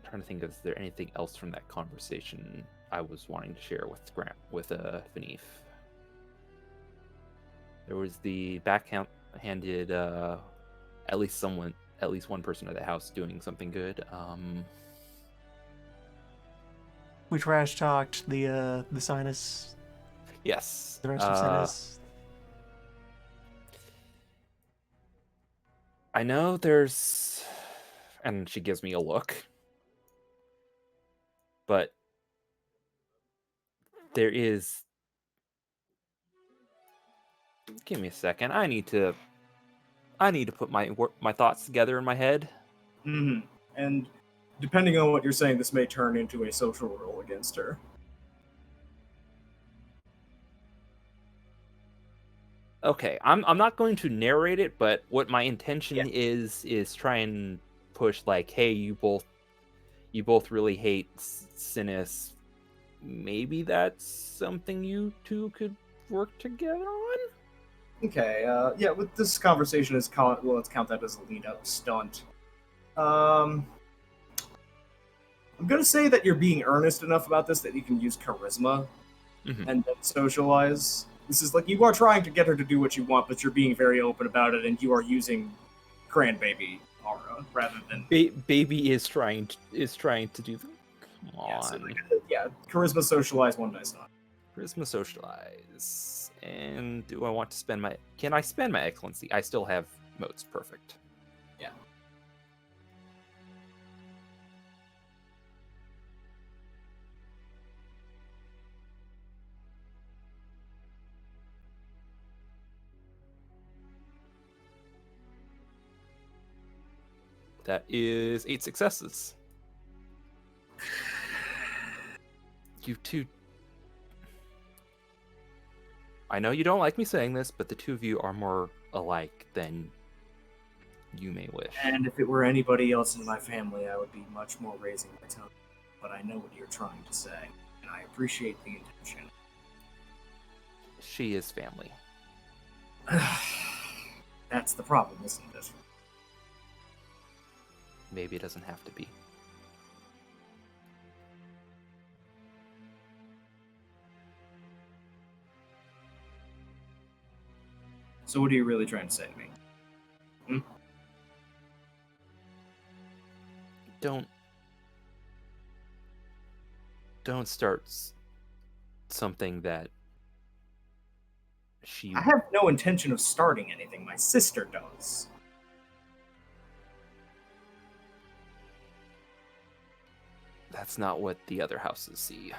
Speaker 6: I'm trying to think, is there anything else from that conversation I was wanting to share with Finif? There was the backhanded at least one person at the house doing something good.
Speaker 5: We trash talked the sinus.
Speaker 6: Yes.
Speaker 5: The rest of sinus.
Speaker 6: I know there's, and she gives me a look, but there is. Give me a second. I need to put my thoughts together in my head.
Speaker 2: Mm-hmm. And depending on what you're saying, this may turn into a social role against her.
Speaker 6: Okay, I'm not going to narrate it, but what my intention is try and push, like, hey, you both really hate Sinis. Maybe that's something you two could work together on.
Speaker 2: Okay, yeah, with this conversation let's count that as a lead-up stunt. I'm gonna say that you're being earnest enough about this that you can use charisma and then socialize. This is like you are trying to get her to do what you want, but you're being very open about it, and you are using grandbaby aura rather than
Speaker 6: baby is trying to do them. Come on.
Speaker 2: Yeah, so charisma socialize, one dice not.
Speaker 6: Charisma socialize. And do I want to spend my... Can I spend my excellency? I still have modes. Perfect.
Speaker 2: Yeah.
Speaker 6: That is 8 successes. You two... I know you don't like me saying this, but the two of you are more alike than you may wish.
Speaker 2: And if it were anybody else in my family, I would be much more raising my tone. But I know what you're trying to say, and I appreciate the intention.
Speaker 6: She is family.
Speaker 2: That's the problem, isn't it?
Speaker 6: Maybe it doesn't have to be.
Speaker 2: So what are you really trying to say to me?
Speaker 6: Don't start something that she...
Speaker 2: I have no intention of starting anything. My sister does.
Speaker 6: That's not what the other houses see.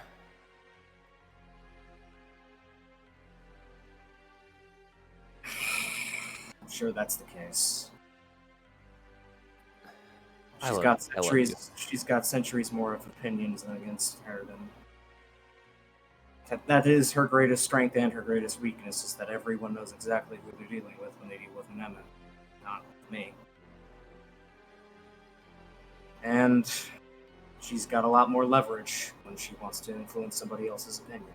Speaker 2: I'm sure that's the case.
Speaker 6: I
Speaker 2: She's
Speaker 6: love-
Speaker 2: got
Speaker 6: I love
Speaker 2: centuries. She's got centuries more of opinions against her than. That is her greatest strength and her greatest weakness, is that everyone knows exactly who they're dealing with when they deal with Nemeth, not me. And she's got a lot more leverage when she wants to influence somebody else's opinion.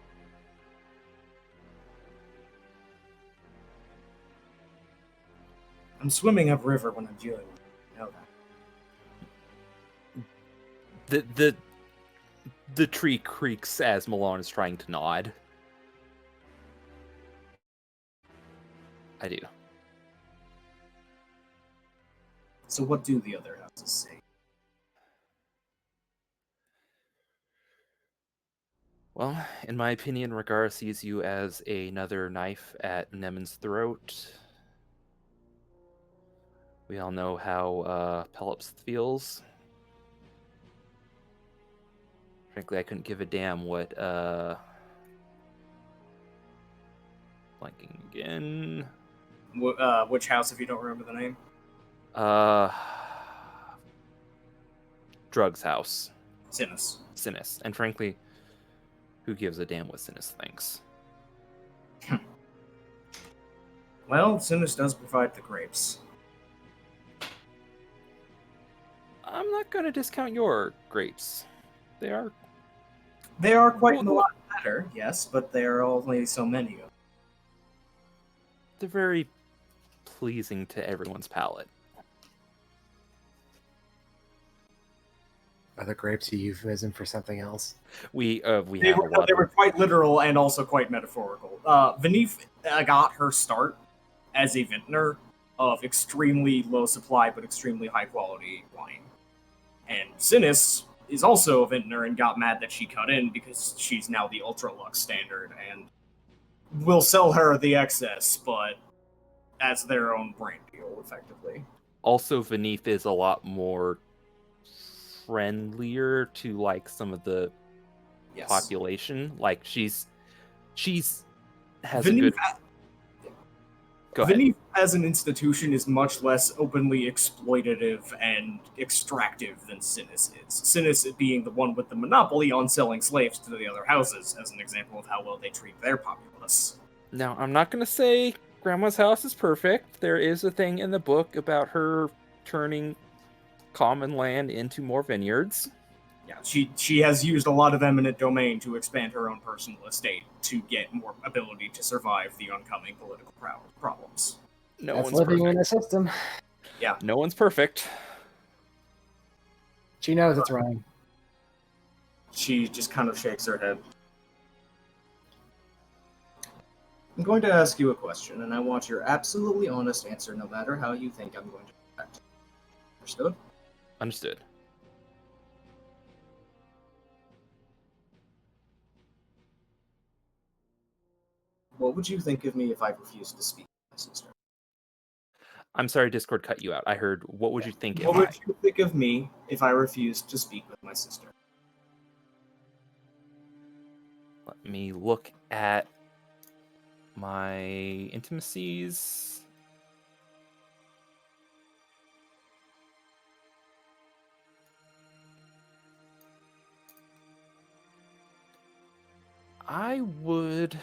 Speaker 2: I'm swimming upriver when I'm dealing with her. You know that.
Speaker 6: The tree creaks as Milan is trying to nod. I do.
Speaker 2: So what do the other houses say?
Speaker 6: Well, in my opinion, Rhaegar sees you as another knife at Nemon's throat. We all know how Pelops feels. Frankly, I couldn't give a damn what blanking again.
Speaker 2: Which house, if you don't remember the name?
Speaker 6: Drug's house.
Speaker 2: Sinus.
Speaker 6: Sinis. And frankly, who gives a damn what Sinis thinks?
Speaker 2: Well, Sinus does provide the grapes.
Speaker 6: I'm not going to discount your grapes. They are
Speaker 2: quite a
Speaker 6: Well,
Speaker 2: lot better, yes, but there are only so many of them.
Speaker 6: they're very pleasing to everyone's palate.
Speaker 3: Are the grapes a euphemism for something else?
Speaker 6: We
Speaker 2: They
Speaker 6: have a lot.
Speaker 2: were quite literal and also quite metaphorical. Venif got her start as a vintner of extremely low supply but extremely high quality wine. And Sinis is also a vintner and got mad that she cut in because she's now the ultra lux standard and will sell her the excess, but as their own brand deal, effectively.
Speaker 6: Also, Venif is a lot more friendlier to like some of the
Speaker 2: Yes.
Speaker 6: population. Like she's has
Speaker 2: Venif,
Speaker 6: a good. Go ahead.
Speaker 2: Venif as an institution is much less openly exploitative and extractive than Sinis is. Sinis being the one with the monopoly on selling slaves to the other houses, as an example of how well they treat their populace.
Speaker 6: Now, I'm not going to say Grandma's house is perfect. There is a thing in the book about her turning common land into more vineyards.
Speaker 2: Yeah, she has used a lot of eminent domain to expand her own personal estate to get more ability to survive the oncoming political problems.
Speaker 6: No
Speaker 3: That's
Speaker 6: one's
Speaker 3: living in
Speaker 6: perfect.
Speaker 3: a system.
Speaker 6: No one's perfect.
Speaker 3: She knows it's wrong.
Speaker 2: She just kind of shakes her head. I'm going to ask you a question, and I want your absolutely honest answer, no matter how you think I'm going to react. Understood?
Speaker 6: Understood.
Speaker 2: What would you think of me if I refused to speak with my sister?
Speaker 6: I'm sorry, Discord cut you out. I heard, what would you think if
Speaker 2: What
Speaker 6: I...
Speaker 2: would you think of me if I refused to speak with my sister?
Speaker 6: Let me look at my intimacies. I would...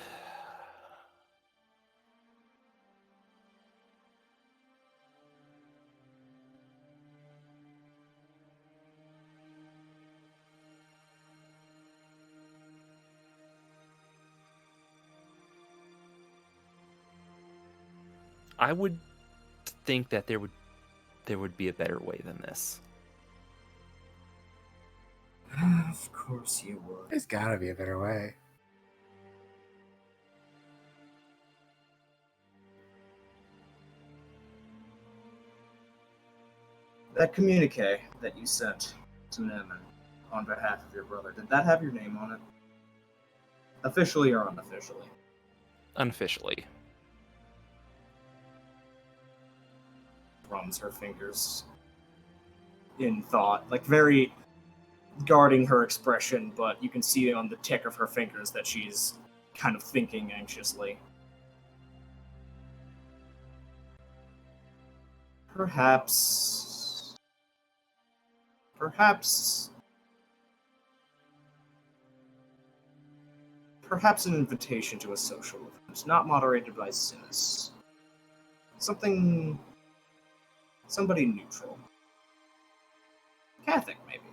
Speaker 6: I would think that there would be a better way than this.
Speaker 2: Of course you would.
Speaker 3: There's gotta be a better way.
Speaker 2: That communique that you sent to Neman on behalf of your brother, did that have your name on it? Officially or unofficially?
Speaker 6: Unofficially.
Speaker 2: Runs her fingers in thought, like very guarding her expression, but you can see on the tick of her fingers that she's kind of thinking anxiously. Perhaps an invitation to a social event, not moderated by Sinus. Somebody neutral. Catholic, maybe.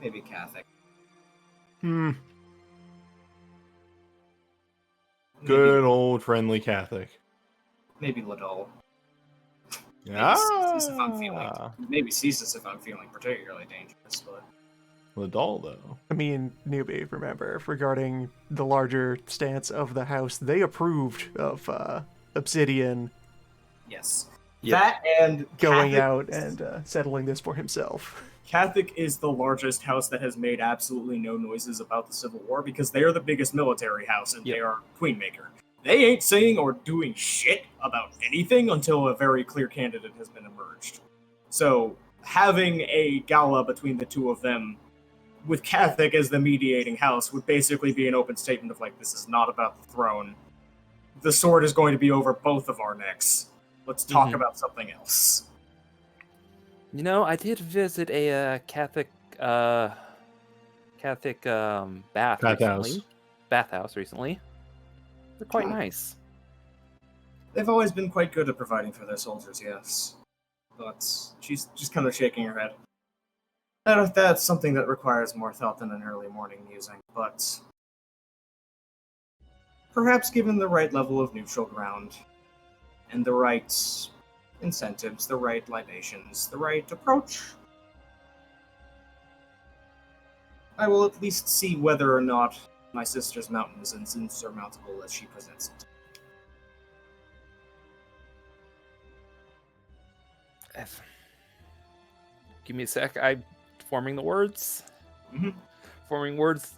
Speaker 2: Maybe Catholic.
Speaker 1: Good old friendly Catholic.
Speaker 2: Maybe Ladol.
Speaker 1: Yeah.
Speaker 2: Maybe Cesis if I'm feeling particularly dangerous, but
Speaker 1: Ladal, though.
Speaker 5: I mean, newbie, remember, regarding the larger stance of the house, they approved of Obsidian
Speaker 2: Yes.
Speaker 6: Yep.
Speaker 2: That and
Speaker 5: going
Speaker 2: Catholic-
Speaker 5: out and settling this for himself.
Speaker 2: Catholic is the largest house that has made absolutely no noises about the Civil War because they are the biggest military house and they are Queenmaker. They ain't saying or doing shit about anything until a very clear candidate has been emerged. So having a gala between the two of them with Catholic as the mediating house would basically be an open statement of like, this is not about the throne. The sword is going to be over both of our necks. Let's talk about something else.
Speaker 6: You know, I did visit a Catholic bathhouse recently. They're quite nice.
Speaker 2: They've always been quite good at providing for their soldiers, yes. But she's just kind of shaking her head. That's something that requires more thought than an early morning musing, but perhaps given the right level of neutral ground, and the right incentives, the right libations, the right approach, I will at least see whether or not my sister's mountain is as insurmountable as she presents it.
Speaker 6: Give me a sec. I'm forming the words.
Speaker 2: Mhm.
Speaker 6: Forming words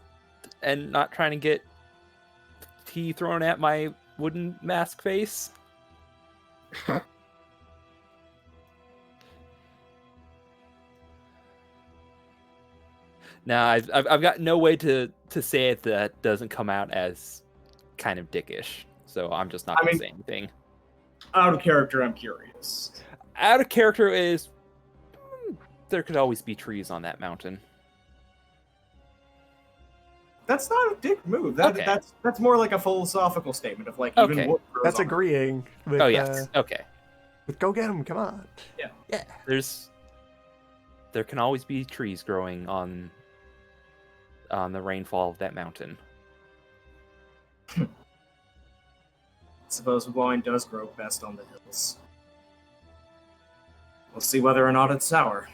Speaker 6: and not trying to get tea thrown at my wooden mask face. Now, I've got no way to say it that doesn't come out as kind of dickish. So I'm just not going to say anything.
Speaker 2: Out of character, I'm curious.
Speaker 6: Out of character is there could always be trees on that mountain.
Speaker 2: That's not a dick move. That's more like a philosophical statement of like even
Speaker 6: Okay.
Speaker 2: wood grows
Speaker 5: That's
Speaker 2: on it.
Speaker 5: agreeing with,
Speaker 6: Oh yes. Okay.
Speaker 5: with go get him, come on.
Speaker 6: Yeah. There can always be trees growing on the rainfall of that mountain.
Speaker 2: I suppose wine does grow best on the hills. We'll see whether or not it's sour.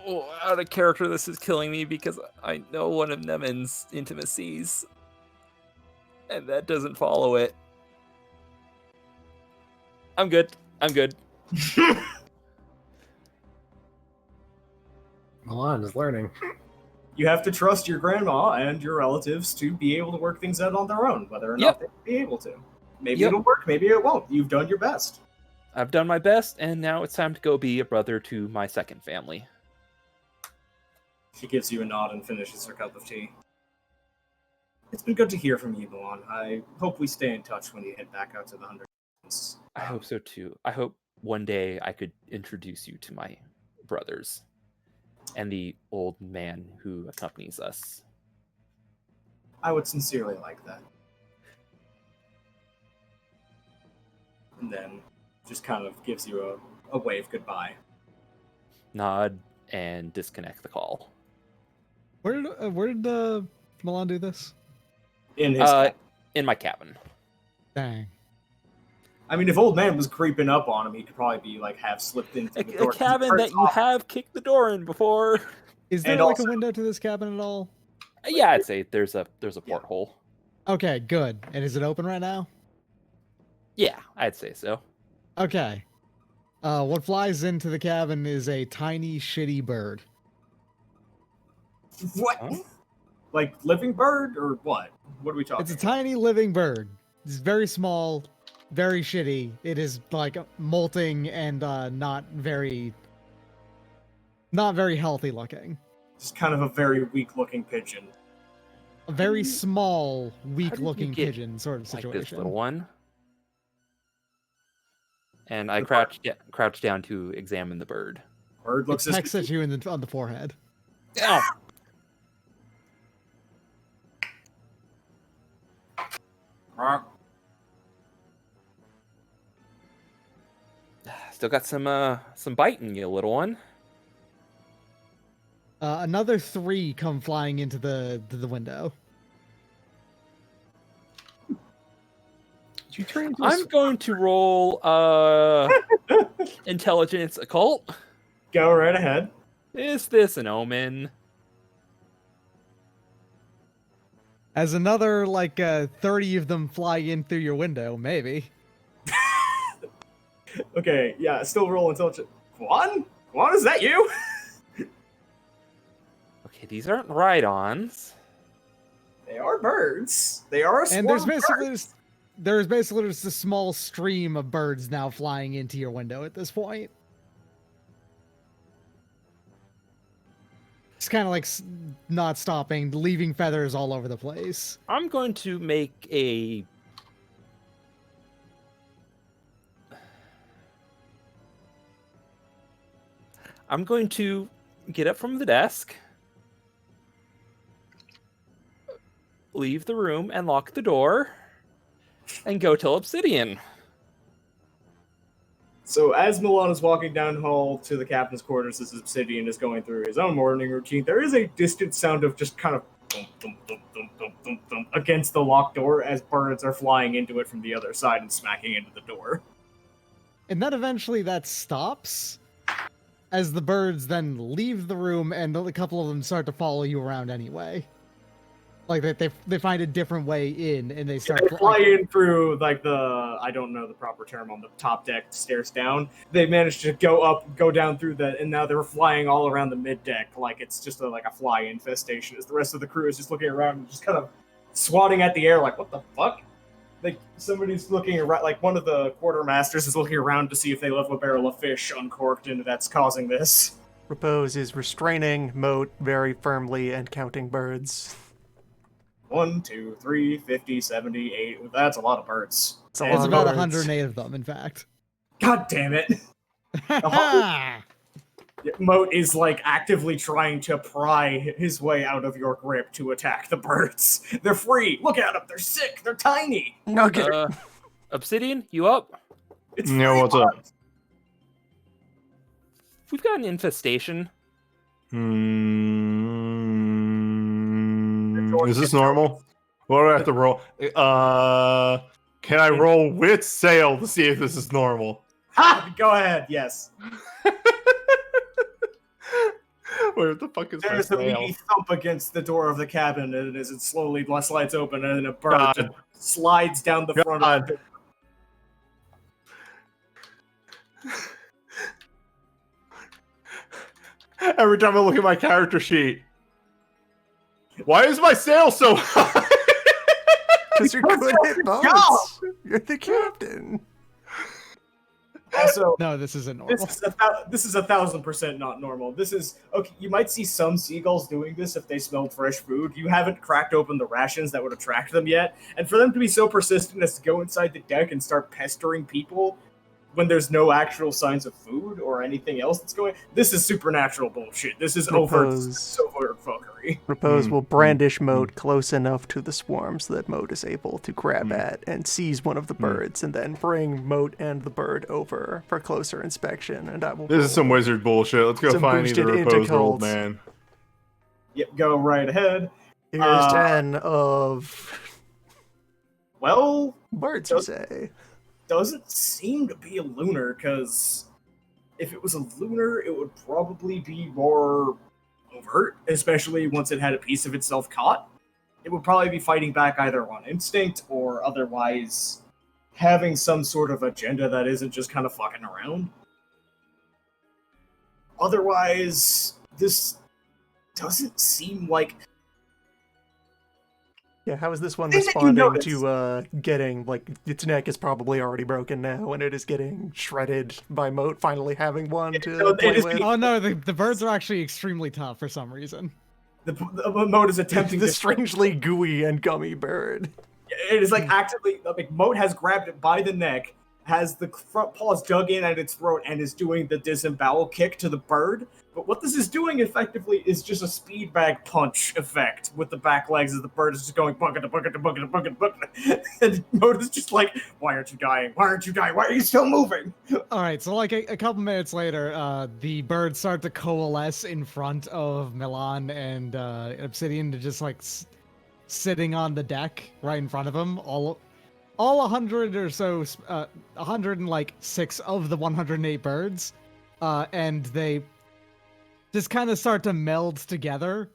Speaker 6: Oh, out of character, this is killing me because I know one of Nemen's intimacies, and that doesn't follow it. I'm good.
Speaker 3: Milan is learning.
Speaker 2: You have to trust your grandma and your relatives to be able to work things out on their own, whether or not they'll be able to. Maybe it'll work, maybe it won't. You've done your best.
Speaker 6: I've done my best, and now it's time to go be a brother to my second family.
Speaker 2: She gives you a nod and finishes her cup of tea. It's been good to hear from you, Milan. I hope we stay in touch when you head back out to the 100.
Speaker 6: I hope so too. I hope one day I could introduce you to my brothers and the old man who accompanies us.
Speaker 2: I would sincerely like that. And then just kind of gives you a wave goodbye.
Speaker 6: Nod and disconnect the call.
Speaker 4: Where did Milan do this?
Speaker 2: In his cabin.
Speaker 6: In my cabin.
Speaker 4: Dang.
Speaker 2: I mean, if old man was creeping up on him, he could probably be like half slipped into the door.
Speaker 6: A cabin that you have kicked the door in before.
Speaker 4: Is there
Speaker 2: And
Speaker 4: like
Speaker 2: also-
Speaker 4: a window to this cabin at all?
Speaker 6: Yeah, I'd say there's a porthole.
Speaker 4: Okay, good. And is it open right now?
Speaker 6: Yeah, I'd say so.
Speaker 4: Okay. What flies into the cabin is a tiny, shitty bird.
Speaker 2: What?
Speaker 6: Huh?
Speaker 2: Like living bird or what? What are we talking?
Speaker 4: It's a tiny living bird. It's very small, very shitty. It is like molting and not very healthy looking.
Speaker 2: Just kind of a very weak-looking pigeon.
Speaker 4: A very small,
Speaker 6: How
Speaker 4: weak
Speaker 6: did you
Speaker 4: looking
Speaker 6: get
Speaker 4: pigeon sort of
Speaker 6: Like
Speaker 4: situation.
Speaker 6: this little one. And I crouched down to examine the bird.
Speaker 2: Bird
Speaker 4: It
Speaker 2: looks as
Speaker 4: pecks at you on the forehead.
Speaker 6: Oh. Still got some bite in you, little one.
Speaker 4: Another 3 come flying into the window.
Speaker 3: Did you turn into
Speaker 6: I'm going to roll intelligence occult.
Speaker 2: Go right ahead.
Speaker 6: Is this an omen?
Speaker 4: As another, 30 of them fly in through your window, maybe.
Speaker 2: Okay, yeah, still roll intelligence. Quan? Quan, is that you?
Speaker 6: Okay, these aren't ride-ons.
Speaker 2: They are birds. They are a swarm
Speaker 4: And
Speaker 2: of birds.
Speaker 4: there's basically just a small stream of birds now flying into your window at this point. It's kind of like not stopping, leaving feathers all over the place.
Speaker 6: I'm going to make a... I'm going to get up from the desk, leave the room and lock the door, and go tell Obsidian.
Speaker 2: So as Milan is walking down hall to the captain's quarters as Obsidian is going through his own morning routine, there is a distant sound of just kind of thump, thump, thump, thump, thump, thump, thump against the locked door as birds are flying into it from the other side and smacking into the door.
Speaker 4: And then eventually that stops as the birds then leave the room and a couple of them start to follow you around anyway. Like they find a different way in and they start
Speaker 2: They fly in through like the, I don't know the proper term, on the top deck stairs down. They managed to go down through that, and now they're flying all around the mid deck like it's just like a fly infestation. As the rest of the crew is just looking around and just kind of swatting at the air, like what the fuck? Like somebody's looking around, like one of the quartermasters is looking around to see if they left a barrel of fish uncorked, and that's causing this.
Speaker 5: Repose is restraining Moat very firmly and counting birds.
Speaker 2: 1, 2, 3, 50, 70, 80. That's a lot of birds.
Speaker 5: It's a
Speaker 2: And
Speaker 5: lot
Speaker 4: It's
Speaker 5: of
Speaker 4: about
Speaker 5: birds.
Speaker 4: 108 of them, in fact.
Speaker 2: God damn it. Moat is like actively trying to pry his way out of your grip to attack the birds. They're free. Look at them. They're sick. They're tiny.
Speaker 5: Okay.
Speaker 6: Obsidian, you up?
Speaker 2: It's
Speaker 1: Yeah,
Speaker 2: free
Speaker 1: what's up?
Speaker 2: hunt.
Speaker 6: We've got an infestation.
Speaker 1: Is this normal? What do I have to roll? Can I roll with sail to see if this is normal?
Speaker 2: Ha! Go ahead. Yes.
Speaker 1: Where the fuck is my
Speaker 2: There's a
Speaker 1: sail?
Speaker 2: meaty thump against the door of the cabin, and as it slowly slides open, and then a bird
Speaker 1: God.
Speaker 2: just slides down the front of
Speaker 1: God.
Speaker 2: the door.
Speaker 1: Every time I look at my character sheet, why is my sail so high?
Speaker 5: Because you're good at boats. You're the captain.
Speaker 2: Also,
Speaker 4: No, this isn't normal.
Speaker 2: this is 1,000% not normal. This is okay. You might see some seagulls doing this if they smelled fresh food. You haven't cracked open the rations that would attract them yet, and for them to be so persistent as to go inside the deck and start pestering people when there's no actual signs of food or anything else that's going. This is supernatural bullshit. This is overt fuckery.
Speaker 5: Repose will brandish Moat close enough to the swarms that Moat is able to grab at and seize one of the birds, and then bring Moat and the bird over for closer inspection. And I will.
Speaker 1: This is some wizard bullshit. Let's go
Speaker 5: Some
Speaker 1: find
Speaker 5: boosted
Speaker 1: either Repose or Old
Speaker 5: intercults.
Speaker 1: Man.
Speaker 2: Yep, go right ahead.
Speaker 5: Here's 10 of
Speaker 2: Well,
Speaker 5: birds, you say.
Speaker 2: doesn't seem to be a lunar, because if it was a lunar, it would probably be more overt, especially once it had a piece of itself caught. It would probably be fighting back either on instinct or otherwise having some sort of agenda that isn't just kind of fucking around. Otherwise, this doesn't seem like...
Speaker 5: Yeah, how is this one
Speaker 2: Thing that you
Speaker 5: responding
Speaker 2: noticed.
Speaker 5: to getting, like, its neck is probably already broken now, and it is getting shredded by Moat finally having one
Speaker 2: no,
Speaker 5: to
Speaker 2: it
Speaker 5: play
Speaker 2: is
Speaker 5: with?
Speaker 2: the-
Speaker 4: Oh no, the birds are actually extremely tough for some reason.
Speaker 2: The mode is attempting
Speaker 5: The
Speaker 2: to...
Speaker 5: strangely gooey and gummy bird.
Speaker 2: It is like actively, like Moat has grabbed it by the neck, has the front paws dug in at its throat, and is doing the disembowel kick to the bird. But what this is doing effectively is just a speed bag punch effect with the back legs as the bird is just going bucket to bucket to bucket to bucket to bucket. And Moat is just like, why aren't you dying? Why aren't you dying? Why are you still moving?
Speaker 4: All right, so like a couple minutes later, the birds start to coalesce in front of Milan and Obsidian to just like sitting on the deck right in front of him. All 100 or so, 106 of the 108 birds, and they just kind of start to meld together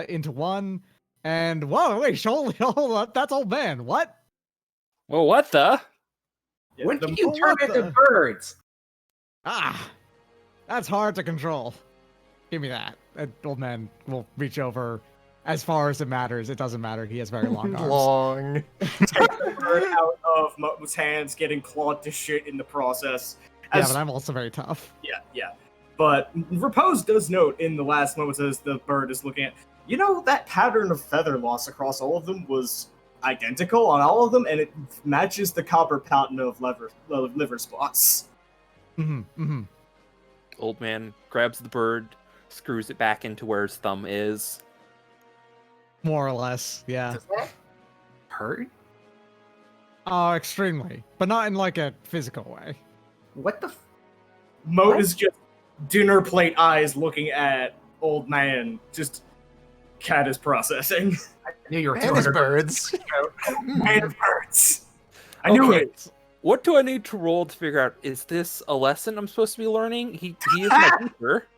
Speaker 4: into one. And whoa, wait, hold up, that's old man. What?
Speaker 6: Well, what the?
Speaker 2: Yeah,
Speaker 3: When
Speaker 2: the-
Speaker 3: did you
Speaker 4: what
Speaker 3: turn into
Speaker 4: the-
Speaker 3: birds?
Speaker 4: Ah, that's hard to control. Give me that. Old man will reach over as far as it matters. It doesn't matter. He has very long arms.
Speaker 5: Long.
Speaker 2: take the bird out of Mo's hands, getting clawed to shit in the process.
Speaker 4: Yeah,
Speaker 2: As-
Speaker 4: but I'm also very tough.
Speaker 2: yeah. But Repose does note in the last moments as the bird is looking at, that pattern of feather loss across all of them was identical on all of them, and it matches the copper pattern of liver spots.
Speaker 6: Old man grabs the bird, screws it back into where his thumb is.
Speaker 4: More or less, yeah.
Speaker 3: Does that hurt?
Speaker 4: Oh, extremely. But not in like a physical way.
Speaker 3: What the?
Speaker 2: Moat
Speaker 3: What?
Speaker 2: is just dinner plate eyes looking at old man. Just cat is processing.
Speaker 3: I knew you were
Speaker 5: Man is
Speaker 3: 200.
Speaker 5: birds.
Speaker 2: Man of birds. I knew
Speaker 6: Okay.
Speaker 2: it.
Speaker 6: What do I need to roll to figure out? Is this a lesson I'm supposed to be learning? He is my teacher.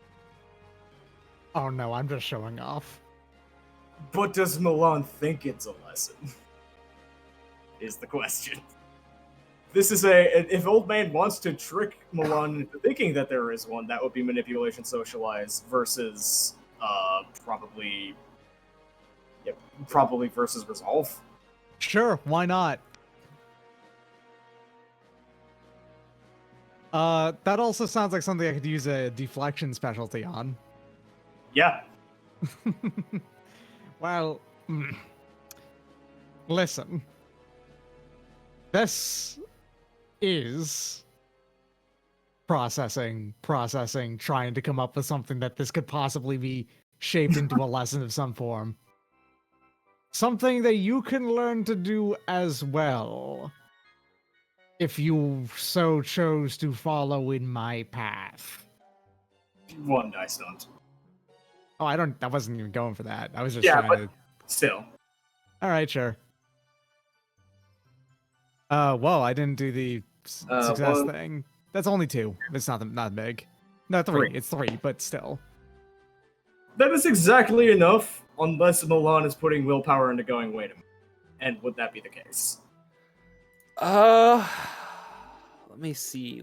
Speaker 4: Oh no, I'm just showing off.
Speaker 2: But does Milan think it's a lesson? Is the question. This is if old man wants to trick Milan into thinking that there is one, that would be manipulation socialize versus probably versus resolve.
Speaker 4: Sure, why not? That also sounds like something I could use a deflection specialty on.
Speaker 2: Yeah.
Speaker 4: Well, listen. This is processing, trying to come up with something that this could possibly be shaped into a lesson of some form. Something that you can learn to do as well. If you so chose to follow in my path.
Speaker 2: One dice don't.
Speaker 4: Oh, I wasn't even going for that. I was just
Speaker 2: Yeah,
Speaker 4: trying to.
Speaker 2: Still.
Speaker 4: Alright, sure. Whoa, I didn't do the success
Speaker 2: one-
Speaker 4: thing. That's only 2. It's not big. No, 3.
Speaker 2: Three.
Speaker 4: It's 3, but still.
Speaker 2: That is exactly enough, unless Milan is putting willpower into going, wait a minute. And would that be the case?
Speaker 6: Let me see.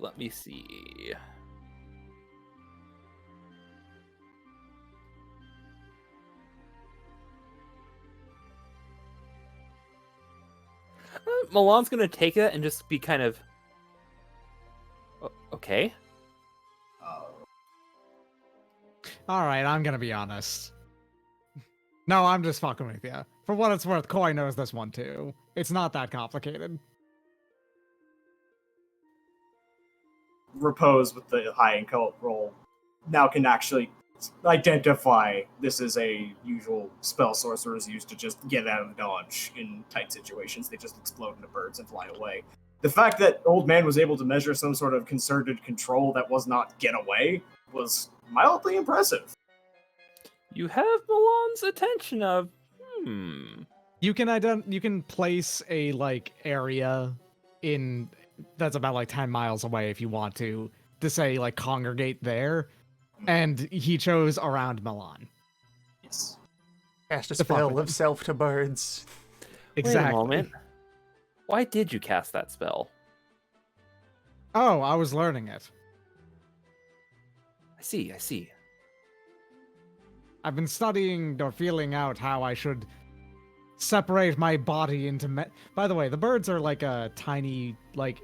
Speaker 6: Milan's gonna take it and just be kind of okay.
Speaker 4: Alright, I'm gonna be honest. No, I'm just fucking with you. For what it's worth, Koi knows this one too. It's not that complicated.
Speaker 2: Repose with the high income roll now can actually identify this is a usual spell sorcerers use to just get out of dodge in tight situations. They just explode into birds and fly away. The fact that old man was able to measure some sort of concerted control that was not get away was mildly impressive.
Speaker 6: You have Milan's attention of
Speaker 4: You can place a like area in that's about like 10 miles away if you want to say like congregate there, and he chose around Milan.
Speaker 2: Yes.
Speaker 5: Cast a
Speaker 4: The fuck
Speaker 5: spell
Speaker 4: with
Speaker 5: of
Speaker 4: him.
Speaker 5: self to birds.
Speaker 4: Exactly.
Speaker 6: Wait a moment. Why did you cast that spell?
Speaker 4: Oh, I was learning it.
Speaker 6: I see.
Speaker 4: I've been studying or feeling out how I should separate my body into By the way, the birds are like a tiny, like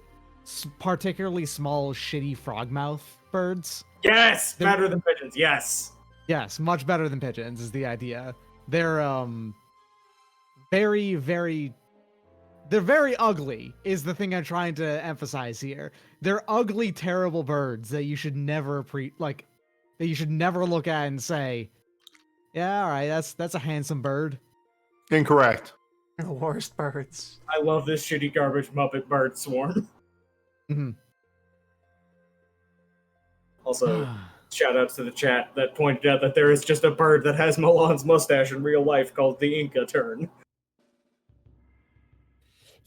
Speaker 4: particularly small, shitty frogmouth birds.
Speaker 2: Yes,
Speaker 4: They're-
Speaker 2: better than pigeons. Yes.
Speaker 4: Yes, much better than pigeons is the idea. They're very, very they're very ugly is the thing I'm trying to emphasize here. They're ugly, terrible birds that you should never that you should never look at and say, yeah, all right, that's a handsome bird.
Speaker 1: Incorrect.
Speaker 5: The worst birds.
Speaker 2: I love this shitty garbage Muppet bird swarm.
Speaker 4: Mhm.
Speaker 2: Also, shout outs to the chat that pointed out that there is just a bird that has Milan's mustache in real life called the Inca Tern.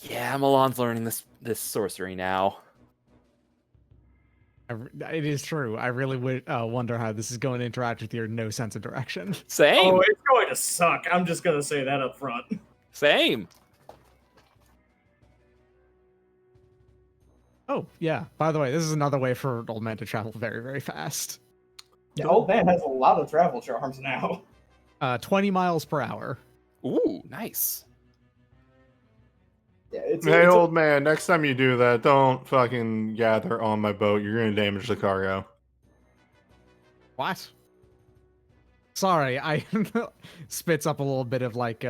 Speaker 6: Yeah, Milan's learning this sorcery now.
Speaker 4: It is true. I really would wonder how this is going to interact with your no sense of direction.
Speaker 6: Same.
Speaker 2: Oh, it's going to suck. I'm just gonna say that up front.
Speaker 6: Same.
Speaker 4: Oh, yeah. By the way, this is another way for Old Man to travel very, very fast.
Speaker 2: Yeah, old man has a lot of travel charms now.
Speaker 4: 20 miles per hour.
Speaker 6: Ooh, nice.
Speaker 2: Yeah, it's
Speaker 1: Hey, old man, next time you do that, don't fucking gather on my boat. You're going to damage the cargo.
Speaker 4: What? Sorry, I spits up a little bit of like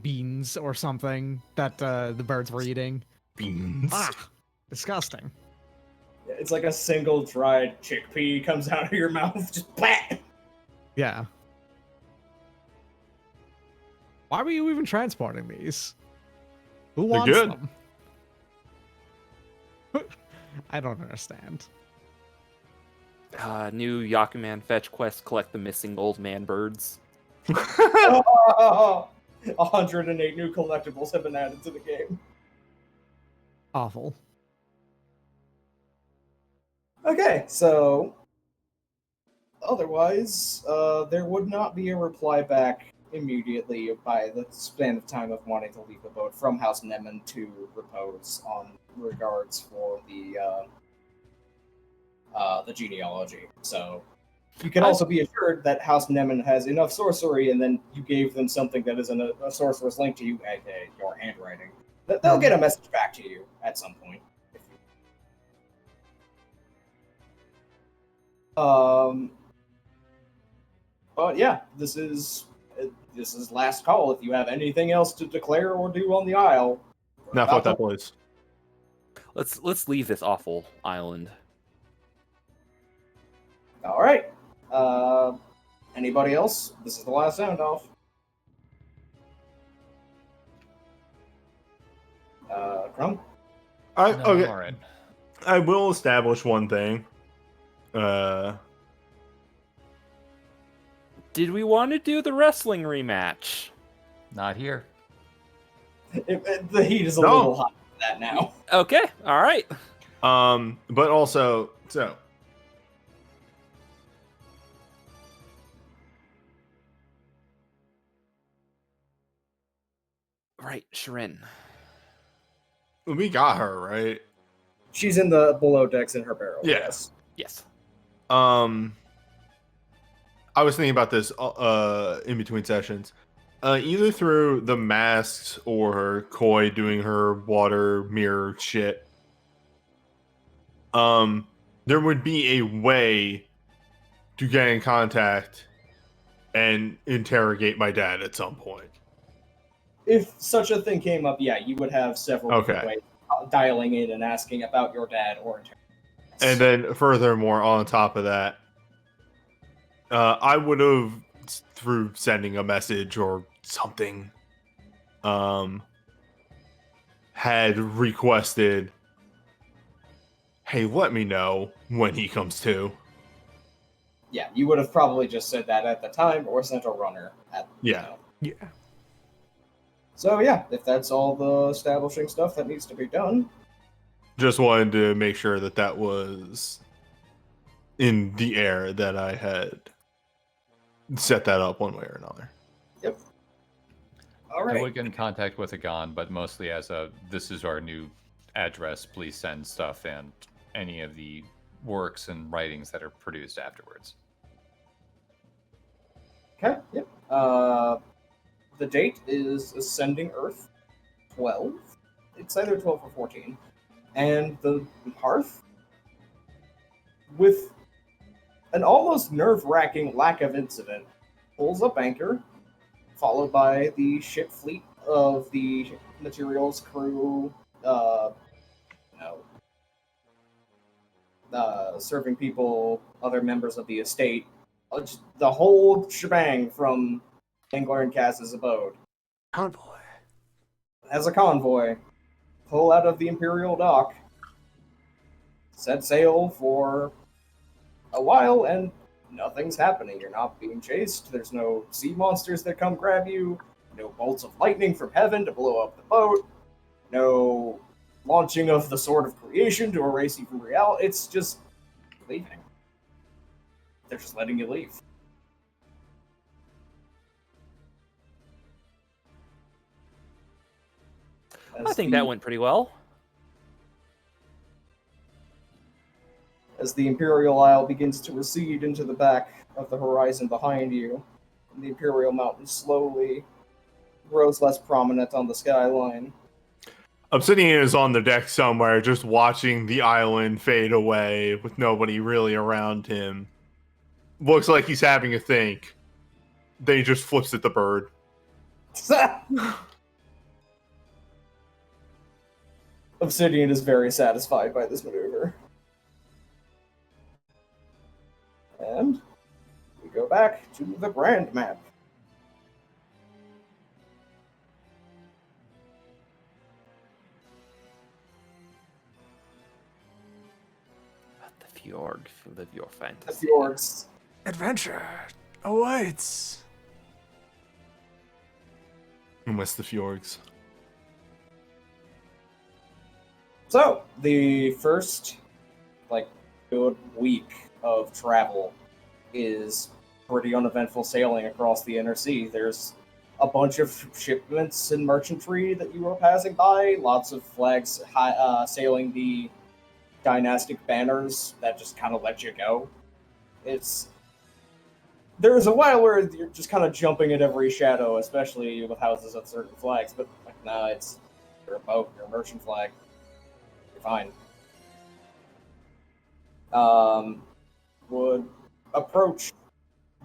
Speaker 4: beans or something that the birds were eating.
Speaker 1: Beans.
Speaker 4: Ah, disgusting.
Speaker 2: It's like a single dried chickpea comes out of your mouth, just blat.
Speaker 4: Yeah. Why were you even transporting these? Who
Speaker 1: They're
Speaker 4: wants
Speaker 1: good.
Speaker 4: them? I don't understand.
Speaker 6: New Yakuman fetch quest: collect the missing old man birds.
Speaker 2: 108 new collectibles have been added to the game.
Speaker 4: Awful.
Speaker 2: Okay, so otherwise, there would not be a reply back immediately by the span of time of wanting to leave the boat from House Nemen to Repose on regards for the genealogy. So you can also be assured that House Nemen has enough sorcery, and then you gave them something that isn't a sorcerer's link to you, aka your handwriting. They'll get a message back to you at some point. But yeah, this is last call. If you have anything else to declare or do on the Isle,
Speaker 1: Now fuck that place.
Speaker 6: Let's leave this awful island.
Speaker 2: All right. Anybody else? This is the last sound off. Crumb?
Speaker 7: No,
Speaker 1: Okay.
Speaker 7: all right.
Speaker 1: I will establish one thing.
Speaker 6: Did we want to do the wrestling rematch?
Speaker 7: Not here.
Speaker 2: The heat is a
Speaker 1: No.
Speaker 2: little hot for that now.
Speaker 6: Okay, all right.
Speaker 1: But also, so
Speaker 6: Right, Shirin.
Speaker 1: we got her, right?
Speaker 2: She's in the below decks in her barrel.
Speaker 1: Yeah.
Speaker 2: Yes.
Speaker 6: Yes.
Speaker 1: I was thinking about this in between sessions. Either through the masks or Koi doing her water mirror shit. There would be a way to get in contact and interrogate my dad at some point.
Speaker 2: If such a thing came up, yeah, you would have several different ways of dialing in and asking about your dad or
Speaker 1: And then furthermore, on top of that, I would have, through sending a message or something, had requested, hey, let me know when he comes to.
Speaker 2: Yeah, you would have probably just said that at the time or sent a runner at
Speaker 1: Yeah.
Speaker 4: Yeah.
Speaker 2: So yeah, if that's all the establishing stuff that needs to be done.
Speaker 1: Just wanted to make sure that that was in the air, that I had set that up one way or another.
Speaker 2: Yep. All
Speaker 7: I
Speaker 2: right.
Speaker 7: would get in contact with Agon, but mostly as a this is our new address, please send stuff and any of the works and writings that are produced afterwards.
Speaker 2: Okay. Yep. The date is Ascending Earth 12. It's either 12 or 14. And the Hearth, with an almost nerve-wracking lack of incident, pulls up anchor, followed by the ship fleet of the materials crew, serving people, other members of the estate, just the whole shebang from Angler and Cass's abode.
Speaker 5: Convoy.
Speaker 2: As a convoy, pull out of the Imperial dock, set sail for a while, and nothing's happening. You're not being chased. There's no sea monsters that come grab you. No bolts of lightning from heaven to blow up the boat. No launching of the Sword of Creation to erase you from reality. It's just leaving. They're just letting you leave.
Speaker 6: I think that went pretty well.
Speaker 2: As the Imperial Isle begins to recede into the back of the horizon behind you, the Imperial Mountain slowly grows less prominent on the skyline.
Speaker 1: Obsidian is on the deck somewhere, just watching the island fade away with nobody really around him. Looks like he's having a think. Then he just flips at the bird.
Speaker 2: Obsidian is very satisfied by this maneuver. And we go back to the grand map.
Speaker 6: The fjord, live your
Speaker 2: The
Speaker 6: fantasy.
Speaker 2: fjords.
Speaker 5: Adventure awaits.
Speaker 1: And what's the fjords?
Speaker 2: So, the first, good week of travel is pretty uneventful sailing across the inner sea. There's a bunch of shipments and merchantry that you are passing by, lots of flags sailing the dynastic banners that just kind of let you go. There's a while where you're just kind of jumping at every shadow, especially with houses with certain flags, but nah, you're a boat, you're a merchant flag. You're fine. Would approach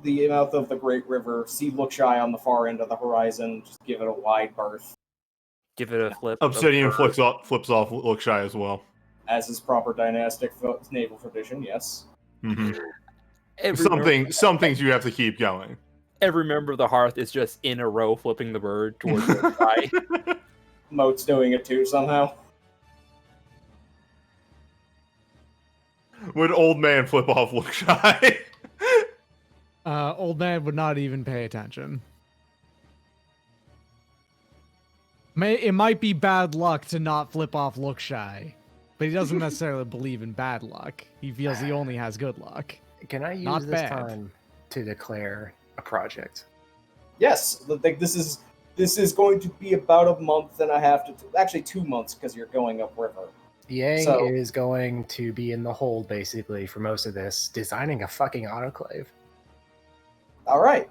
Speaker 2: the mouth of the Great River, see Lookshy on the far end of the horizon, just give it a wide berth,
Speaker 6: Give it a flip.
Speaker 1: Obsidian flips off Lookshy as well.
Speaker 2: as is proper dynastic naval tradition, yes.
Speaker 1: Mm-hmm.
Speaker 6: Every
Speaker 1: Some things you have to keep going.
Speaker 6: Every member of the Hearth is just in a row flipping the bird towards the sky.
Speaker 2: Moat's doing it too somehow.
Speaker 1: Would old man flip off Lookshy?
Speaker 4: Old man would not even pay attention. It might be bad luck to not flip off Lookshy, but he doesn't necessarily believe in bad luck. He feels he only has good luck.
Speaker 3: Can I use
Speaker 4: Not
Speaker 3: this
Speaker 4: bad.
Speaker 3: time to declare a project?
Speaker 2: Yes, this is going to be about a month and a half to actually 2 months because you're going upriver.
Speaker 3: Yang
Speaker 2: So-
Speaker 3: is going to be in the hold basically for most of this, designing a fucking autoclave.
Speaker 2: All right,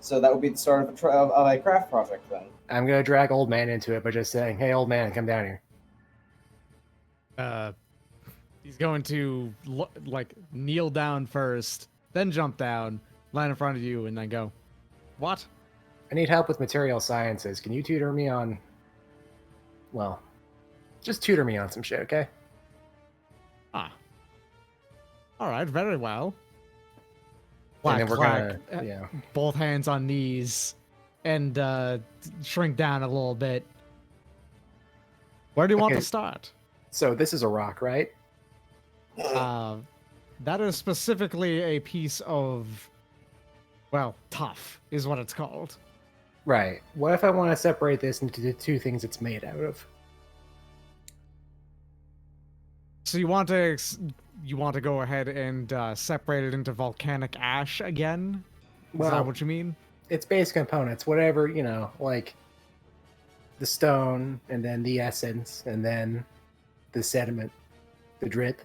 Speaker 2: so that would be the start of a craft project then.
Speaker 3: I'm gonna drag old man into it by just saying, "Hey, old man, come down here."
Speaker 4: He's going to kneel down first, then jump down, land in front of you, and then go, "What?"
Speaker 3: I need help with material sciences. Can you tutor me on? Well, just tutor me on some shit, okay?
Speaker 4: Ah. All right, very well.
Speaker 3: And then we're
Speaker 4: Clack,
Speaker 3: gonna, yeah.
Speaker 4: both hands on knees, and shrink down a little bit. Where do you want
Speaker 3: Okay.
Speaker 4: to start?
Speaker 3: So this is a rock, right?
Speaker 4: That is specifically a piece of, well, tough is what it's called.
Speaker 3: Right. What if I want to separate this into the two things it's made out of?
Speaker 4: So you want to go ahead and separate it into volcanic ash again? Is that
Speaker 3: Well,
Speaker 4: what you mean?
Speaker 3: it's base components, whatever, like the stone, and then the essence, and then the sediment, the drip.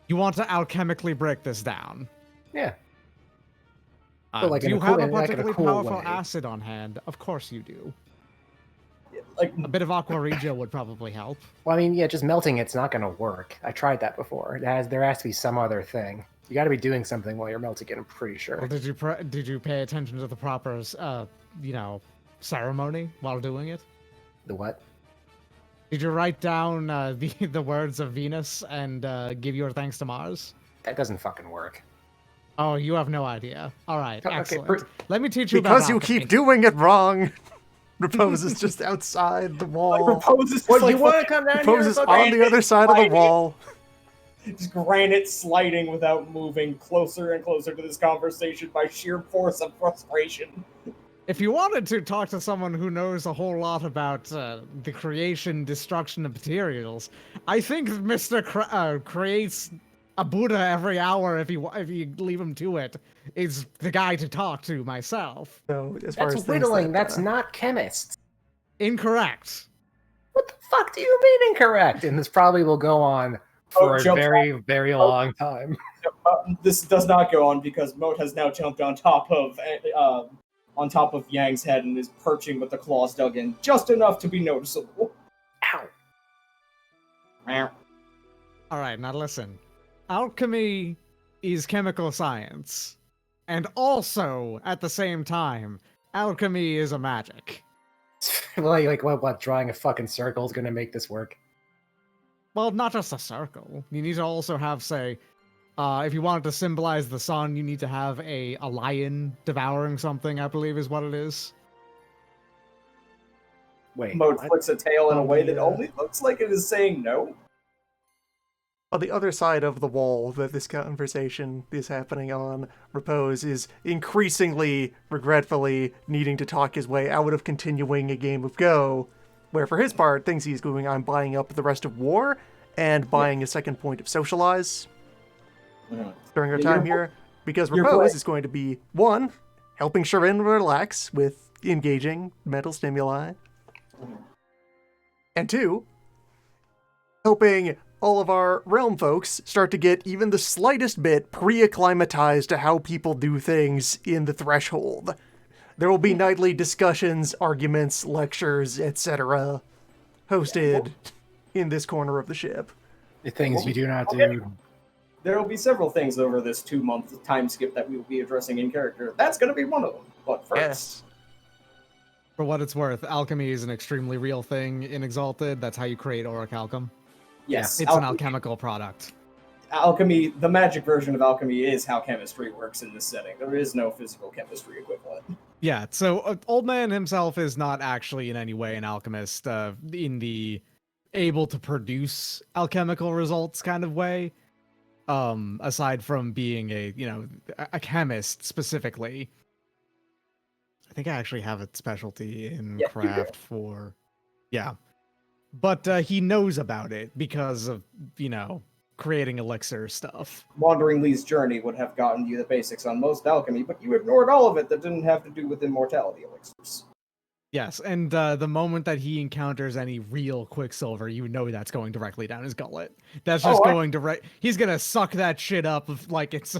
Speaker 4: You want to alchemically break this down?
Speaker 3: Yeah. But like
Speaker 4: do
Speaker 3: in a
Speaker 4: you
Speaker 3: cool-
Speaker 4: have a
Speaker 3: in like in a
Speaker 4: particularly
Speaker 3: cool
Speaker 4: powerful
Speaker 3: way.
Speaker 4: acid on hand? Of course you do.
Speaker 2: Like,
Speaker 4: A bit of aqua regia would probably help.
Speaker 3: Well, I mean, yeah, just melting it's not going to work. I tried that before. There has to be some other thing. You got to be doing something while you're melting it. I'm pretty sure.
Speaker 4: Well, did you pay attention to the proper ceremony while doing it?
Speaker 3: The what?
Speaker 4: Did you write down the words of Venus and give your thanks to Mars?
Speaker 3: That doesn't fucking work.
Speaker 4: Oh, you have no idea. All right,
Speaker 3: Okay,
Speaker 4: excellent. Let me teach you about
Speaker 5: Because you
Speaker 4: alchemy.
Speaker 5: keep doing it wrong. Repose is just outside the wall.
Speaker 2: Repose is
Speaker 3: What,
Speaker 2: just
Speaker 3: you want to come down
Speaker 5: Repose
Speaker 3: here?
Speaker 5: is
Speaker 3: and
Speaker 5: on
Speaker 3: fucking-
Speaker 5: the other side of the wall.
Speaker 2: just granite sliding without moving closer and closer to this conversation by sheer force of frustration.
Speaker 4: If you wanted to talk to someone who knows a whole lot about the creation, destruction of materials, I think Mr. creates a Buddha every hour if you leave him to it, is the guy to talk to myself.
Speaker 5: So as far
Speaker 3: That's
Speaker 5: as things
Speaker 3: whittling.
Speaker 5: that,
Speaker 3: That's not chemists.
Speaker 4: Incorrect.
Speaker 3: What the fuck do you mean incorrect? And this probably will go on for a
Speaker 2: jump
Speaker 3: very, very long time.
Speaker 2: This does not go on because Moat has now jumped on top of Yang's head and is perching with the claws dug in just enough to be noticeable.
Speaker 3: Ow.
Speaker 2: Meow.
Speaker 4: All right, now listen. Alchemy is chemical science. And also, at the same time, alchemy is a magic.
Speaker 3: like what? Drawing a fucking circle is gonna make this work?
Speaker 4: Well, not just a circle. You need to also have, say, if you wanted to symbolize the sun, you need to have a lion devouring something, I believe is what it is.
Speaker 3: Wait,
Speaker 2: Moat
Speaker 3: what?
Speaker 2: flicks a tail in a way that
Speaker 3: Yeah.
Speaker 2: only looks like it is saying no.
Speaker 5: on the other side of the wall that this conversation is happening on, Repose is increasingly, regretfully, needing to talk his way out of continuing a game of Go, where for his part, things he's doing on buying up the rest of War and buying a second point of Socialize during our
Speaker 2: Yeah,
Speaker 5: time
Speaker 2: you're-
Speaker 5: here, because
Speaker 2: you're
Speaker 5: Repose
Speaker 2: right.
Speaker 5: is going to be, one, helping Sharin relax with engaging mental stimuli, and two, helping all of our realm folks start to get even the slightest bit pre-acclimatized to how people do things in the Threshold. There will be nightly discussions, arguments, lectures, etc. hosted in this corner of the ship.
Speaker 3: The things you do not do.
Speaker 2: There will be several things over this 2-month time skip that we will be addressing in character. That's going to be one of them. But first,
Speaker 5: Yes.
Speaker 4: For what it's worth, alchemy is an extremely real thing in Exalted. That's how you create orichalcum.
Speaker 2: yes,
Speaker 4: It's an alchemical product.
Speaker 2: alchemy, the magic version of alchemy is how chemistry works in this setting. There is no physical chemistry equivalent.
Speaker 4: Yeah, so Old Man himself is not actually in any way an alchemist in the able to produce alchemical results kind of way. Aside from being a chemist specifically. I think I actually have a specialty in
Speaker 2: Yeah, you do.
Speaker 4: craft for, yeah. But he knows about it because of, creating elixir stuff.
Speaker 2: Wandering Lee's journey would have gotten you the basics on most alchemy, but you ignored all of it that didn't have to do with immortality elixirs.
Speaker 4: Yes, and the moment that he encounters any real Quicksilver, you know that's going directly down his gullet. That's just going direct. He's gonna suck that shit up like it's,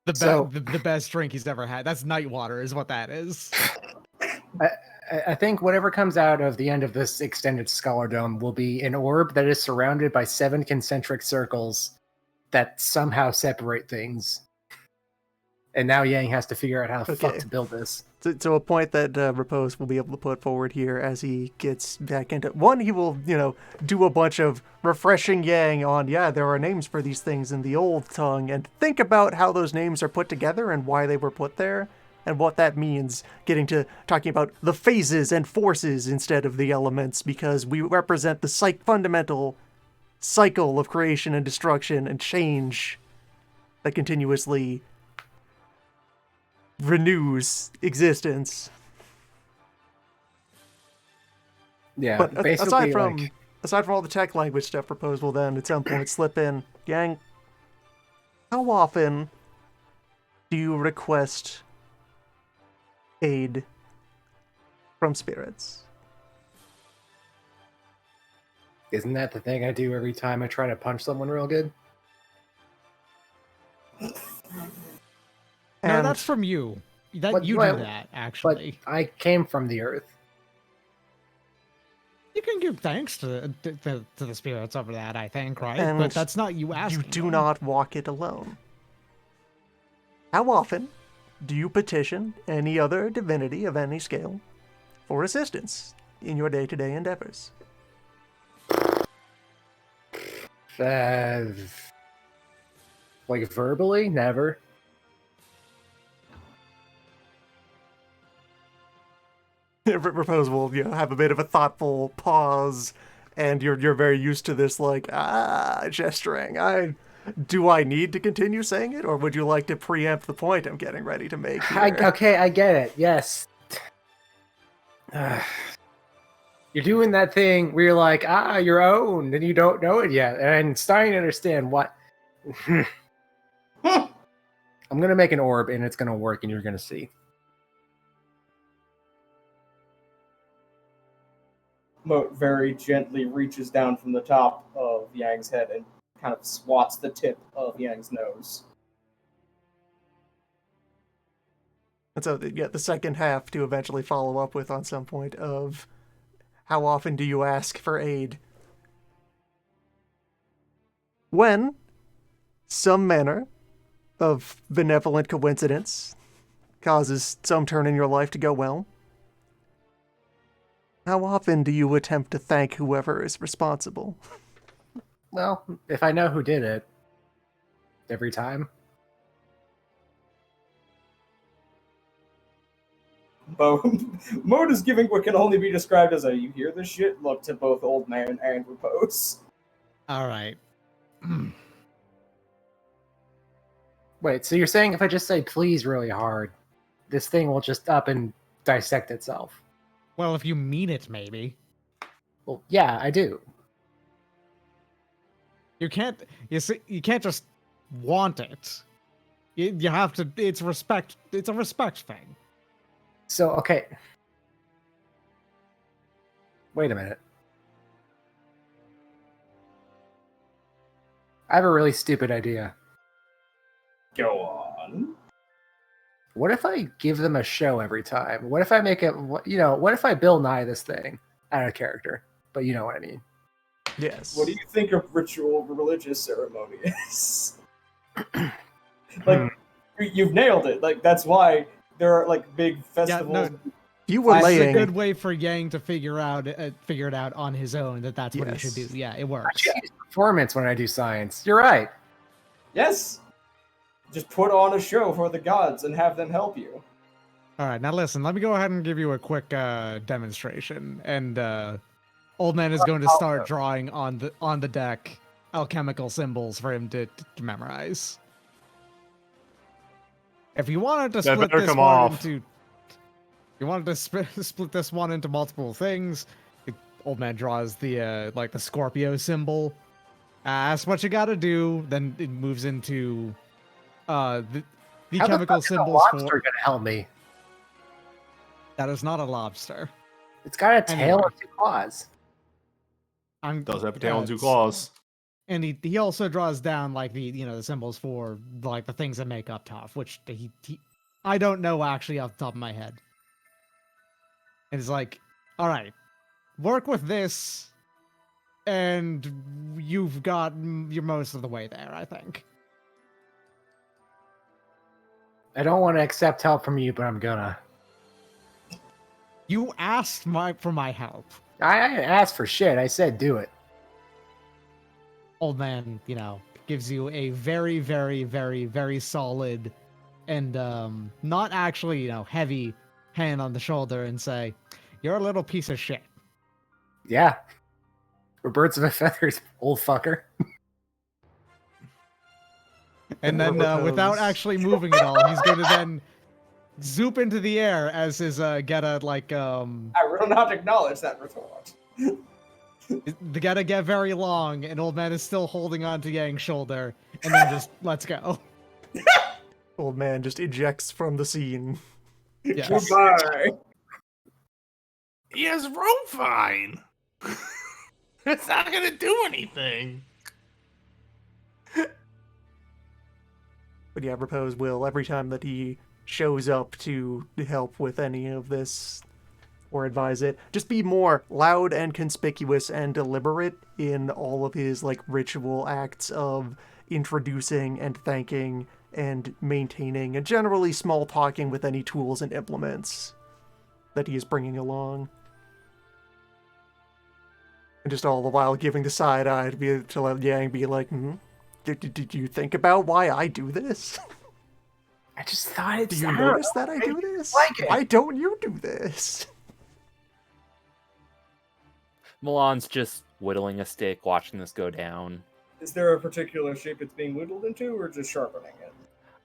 Speaker 4: the best drink he's ever had. That's night water, is what that is.
Speaker 3: I think whatever comes out of the end of this extended Scholar Dome will be an orb that is surrounded by 7 concentric circles that somehow separate things. And now Yang has to figure out how the fuck
Speaker 5: Okay.
Speaker 3: to build this.
Speaker 5: To a point that Repose will be able to put forward here as he gets back into... One, he will, do a bunch of refreshing Yang on, there are names for these things in the old tongue, and think about how those names are put together and why they were put there, and what that means, getting to talking about the phases and forces instead of the elements, because we represent the fundamental cycle of creation and destruction and change that continuously renews existence.
Speaker 3: Yeah,
Speaker 5: But
Speaker 3: basically,
Speaker 5: aside from all the tech language stuff, Propose will then at some point slip in, Yang, how often do you request aid from spirits?
Speaker 3: isn't that the thing I do every time I try to punch someone real good?
Speaker 4: No,
Speaker 5: And
Speaker 4: that's from you. That
Speaker 3: But-
Speaker 4: you
Speaker 3: well,
Speaker 4: do that,
Speaker 3: But
Speaker 4: actually.
Speaker 3: I came from the earth.
Speaker 4: You can give thanks to the spirits over that, I think, right?
Speaker 5: And
Speaker 4: But that's not you asking.
Speaker 5: you do
Speaker 4: them.
Speaker 5: not walk it alone. How often do you petition any other divinity of any scale for assistance in your day-to-day endeavors?
Speaker 3: Like verbally, never.
Speaker 5: Repose will, have a bit of a thoughtful pause, and you're very used to this, gesturing. Do I need to continue saying it, or would you like to preempt the point I'm getting ready to make here?
Speaker 3: Okay, I get it. Yes. You're doing that thing where you're like, you're owned, and you don't know it yet. And I'm starting to understand what. I'm gonna make an orb, and it's gonna work, and you're gonna see.
Speaker 2: Moat very gently reaches down from the top of Yang's head and kind of swats the tip of Yang's nose.
Speaker 5: And so, yeah, the second half to eventually follow up with on some point of how often do you ask for aid? When some manner of benevolent coincidence causes some turn in your life to go well, how often do you attempt to thank whoever is responsible?
Speaker 3: Well, if I know who did it, every time.
Speaker 2: Moat is giving what can only be described as a "you hear this shit" look to both Old Man and Repose.
Speaker 4: All right.
Speaker 3: Wait, so you're saying if I just say please really hard, this thing will just up and dissect itself?
Speaker 4: Well, if you mean it, maybe.
Speaker 3: Well, yeah, I do.
Speaker 4: You can't just want it. You have to. It's respect. It's a respect thing.
Speaker 3: So, okay. Wait a minute. I have a really stupid idea.
Speaker 2: Go on.
Speaker 3: What if I give them a show every time? What if I make it, what if I Bill Nye this thing out of character? But you know what I mean.
Speaker 5: Yes.
Speaker 2: What do you think a ritual religious ceremony is? Like, you've nailed it. Like, that's why there are like big festivals.
Speaker 4: Yeah, no,
Speaker 5: You were
Speaker 4: it's
Speaker 5: laying.
Speaker 4: a good way for Yang to figure it out on his own. That's what he should do.
Speaker 5: Yes.
Speaker 4: Yeah, it
Speaker 3: I
Speaker 4: works.
Speaker 3: should use performance when I do science. You're right.
Speaker 2: Yes. Just put on a show for the gods and have them help you.
Speaker 4: All right, now listen. Let me go ahead and give you a quick demonstration. And Old Man is going to start drawing on the deck alchemical symbols for him to memorize. If you wanted to split this one into, you wanted to split this one into multiple things, the Old Man draws the like the Scorpio symbol. That's what you got to do. Then it moves into the
Speaker 3: How
Speaker 4: chemical
Speaker 3: the fuck
Speaker 4: symbols
Speaker 3: is a lobster
Speaker 4: for.
Speaker 3: gonna help me?
Speaker 4: That is not a lobster.
Speaker 3: It's got a tail
Speaker 4: Anyway.
Speaker 3: and two claws.
Speaker 1: Does have a tail and two claws.
Speaker 4: And he also draws down like the symbols for like the things that make up top, which he I don't know actually off the top of my head. And it's like, all right, work with this, and you're most of the way there, I think.
Speaker 3: I don't want to accept help from you, but I'm gonna.
Speaker 4: You asked for my help.
Speaker 3: I didn't ask for shit. I said do it.
Speaker 4: Old Man, gives you a very, very, very, very solid and not actually, heavy hand on the shoulder and say, "You're a little piece of shit."
Speaker 3: Yeah. We're birds of a feather, old fucker.
Speaker 4: And then without actually moving at all, he's going to then zoop into the air as his Geta
Speaker 2: I will not acknowledge that retort.
Speaker 4: the Geta get very long, and Old Man is still holding on to Yang's shoulder, and then just let's go.
Speaker 5: Old Man just ejects from the scene.
Speaker 4: Yes.
Speaker 2: Goodbye.
Speaker 1: He has rope fine. It's not gonna do anything.
Speaker 5: But yeah, Repose will, every time that he shows up to help with any of this or advise it, just be more loud and conspicuous and deliberate in all of his ritual acts of introducing and thanking and maintaining and generally small talking with any tools and implements that he is bringing along. And just all the while giving the side eye to let Yang be like, Did you think about why I do this?
Speaker 3: I just thought it's.
Speaker 5: Do you notice that I do this?
Speaker 3: like it.
Speaker 5: Why don't you do this?
Speaker 6: Milan's just whittling a stick, watching this go down.
Speaker 2: Is there a particular shape it's being whittled into, or just sharpening it?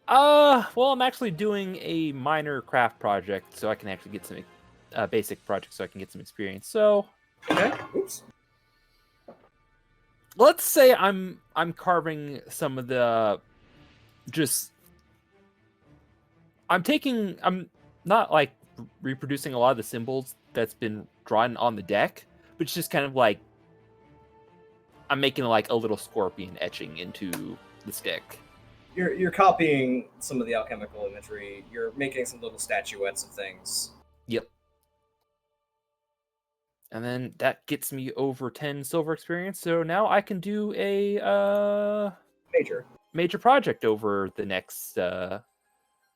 Speaker 6: Well, I'm actually doing a minor craft project, so I can actually get some basic project, so I can get some experience. So,
Speaker 2: Okay. Oops.
Speaker 6: let's say I'm carving some of the just. I'm not like reproducing a lot of the symbols that's been drawn on the deck, but it's just kind of like I'm making like a little scorpion etching into the stick.
Speaker 2: You're copying some of the alchemical imagery. You're making some little statuettes of things.
Speaker 6: Yep. And then that gets me over 10 silver experience. So now I can do a major project over the next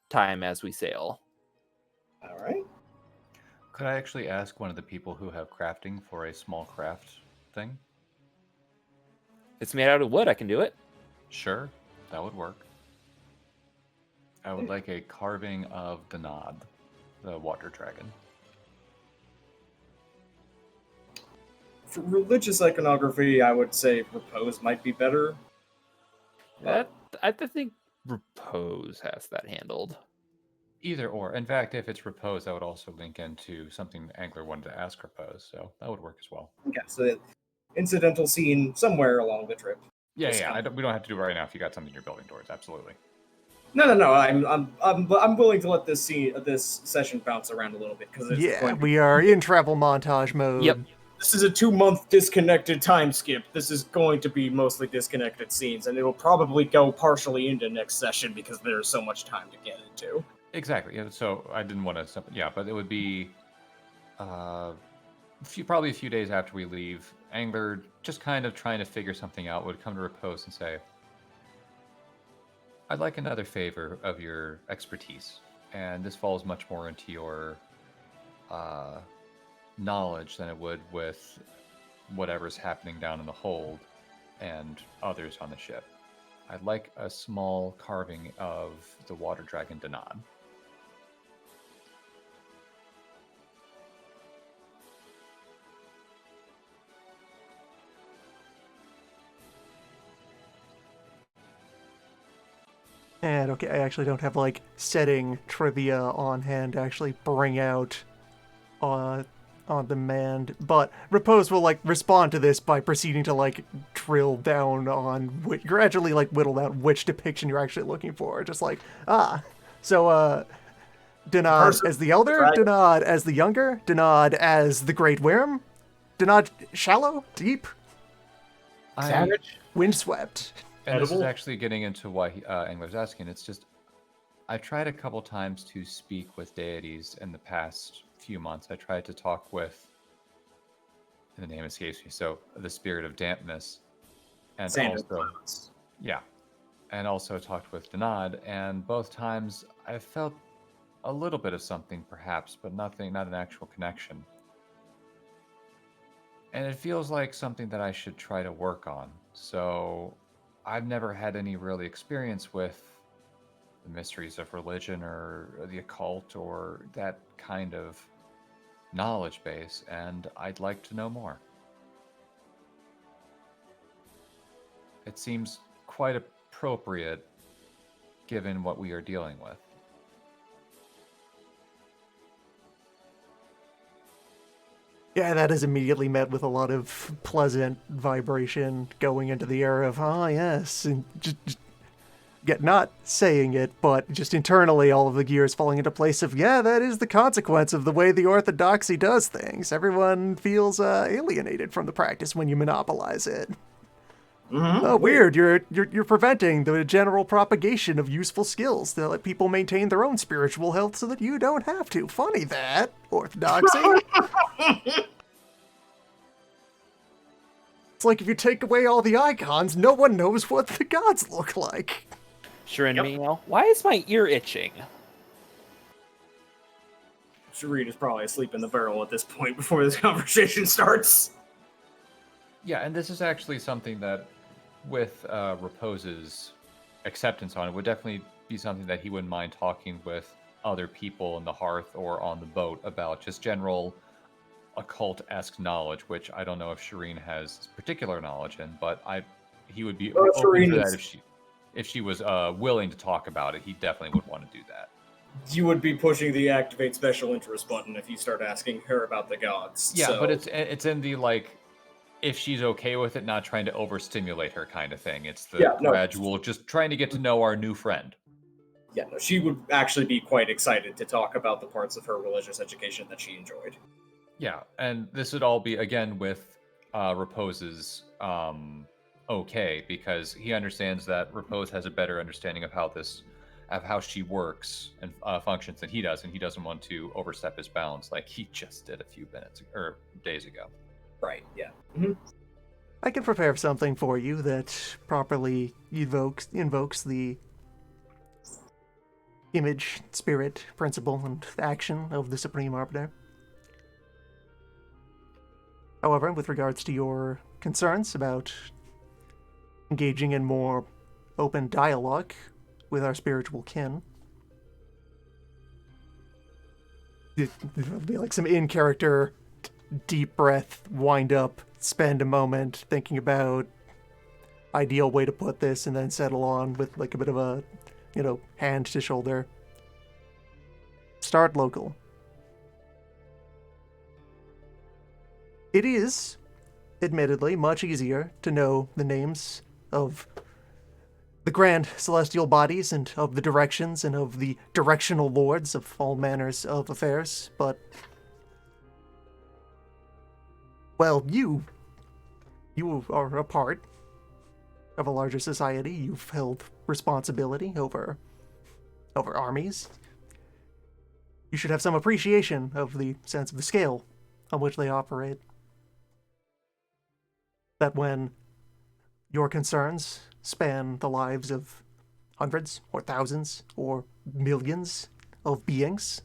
Speaker 6: time as we sail.
Speaker 2: All right.
Speaker 7: Could I actually ask one of the people who have crafting for a small craft thing?
Speaker 6: It's made out of wood. I can do it.
Speaker 7: Sure, that would work. I would like a carving of Danad, the water dragon.
Speaker 2: For religious iconography, I would say repose might be better.
Speaker 6: I think Repose has that handled.
Speaker 7: Either or. In fact, if it's Repose, that would also link into something Angler wanted to ask Repose, so that would work as well.
Speaker 2: Okay, so incidental scene somewhere along the trip.
Speaker 7: Yeah. We don't have to do it right now if you got something you're building towards. Absolutely.
Speaker 2: No. I'm willing to let this session bounce around a little bit because
Speaker 5: we are in travel montage mode.
Speaker 6: Yep.
Speaker 2: This is a 2-month disconnected time skip. This is going to be mostly disconnected scenes, and it will probably go partially into next session because there's so much time to get into.
Speaker 7: Exactly. Yeah, so I didn't want to. Yeah, but it would be probably a few days after we leave. Angler, just kind of trying to figure something out, would come to Repose and say, I'd like another favor of your expertise. And this falls much more into your knowledge than it would with whatever's happening down in the hold and others on the ship. I'd like a small carving of the water dragon Danad.
Speaker 5: And okay, I actually don't have like setting trivia on hand to actually bring out on demand, but Repose will like respond to this by proceeding to like drill down on gradually like whittle down which depiction you're actually looking for. Just like so Danad as the elder, Danad as the younger, Danad as the great worm, Danad shallow, deep,
Speaker 2: Savage,
Speaker 5: windswept.
Speaker 7: And this is actually getting into why Angler's asking. It's just, I tried a couple times to speak with deities in the past few months. I tried to talk with, and the name escapes me, so the spirit of dampness. And and also talked with Danad, and both times I felt a little bit of something perhaps, but not an actual connection. And it feels like something that I should try to work on. So I've never had any really experience with the mysteries of religion or the occult or that kind of knowledge base, and I'd like to know more. It seems quite appropriate given what we are dealing with.
Speaker 5: Yeah, that is immediately met with a lot of pleasant vibration going into the air of, yes, and just not saying it, but just internally all of the gears falling into place of, that is the consequence of the way the orthodoxy does things. Everyone feels alienated from the practice when you monopolize it.
Speaker 2: Mm-hmm.
Speaker 5: Oh, weird. You're preventing the general propagation of useful skills to let people maintain their own spiritual health so that you don't have to. Funny that, orthodoxy. It's like if you take away all the icons, no one knows what the gods look like.
Speaker 6: Shirin meow. Why is my ear itching?
Speaker 2: Shireen is probably asleep in the barrel at this point before this conversation starts.
Speaker 7: Yeah, and this is actually something that, with Repose's acceptance on it, would definitely be something that he wouldn't mind talking with other people in the hearth or on the boat about, just general occult-esque knowledge, which I don't know if Shireen has particular knowledge in, but he would be
Speaker 2: Well, I'm sure
Speaker 7: open
Speaker 2: he
Speaker 7: for that
Speaker 2: needs-
Speaker 7: if she was willing to talk about it. He definitely would want to do that.
Speaker 2: You would be pushing the activate special interest button if you start asking her about the gods.
Speaker 7: Yeah,
Speaker 2: so...
Speaker 7: but it's in the like, if she's okay with it, not trying to overstimulate her kind of thing. It's the
Speaker 2: Yeah, no.
Speaker 7: gradual, just trying to get to know our new friend.
Speaker 2: Yeah, no, she would actually be quite excited to talk about the parts of her religious education that she enjoyed.
Speaker 7: Yeah, and this would all be again with Repose's okay, because he understands that Repose has a better understanding of how she works and functions than he does, and he doesn't want to overstep his bounds like he just did a few minutes or days ago.
Speaker 2: Right, yeah.
Speaker 5: I can prepare something for you that properly invokes the image, spirit, principle, and action of the Supreme Arbiter. However, with regards to your concerns about engaging in more open dialogue with our spiritual kin, it'll be like some in-character, deep breath, wind up, spend a moment thinking about ideal way to put this, and then settle on with like a bit of a, hand to shoulder. Start local. It is, admittedly, much easier to know the names of the grand celestial bodies and of the directions and of the directional lords of all manners of affairs, but, well, you are a part of a larger society. You've held responsibility over armies. You should have some appreciation of the sense of the scale on which they operate. That when your concerns span the lives of hundreds or thousands or millions of beings,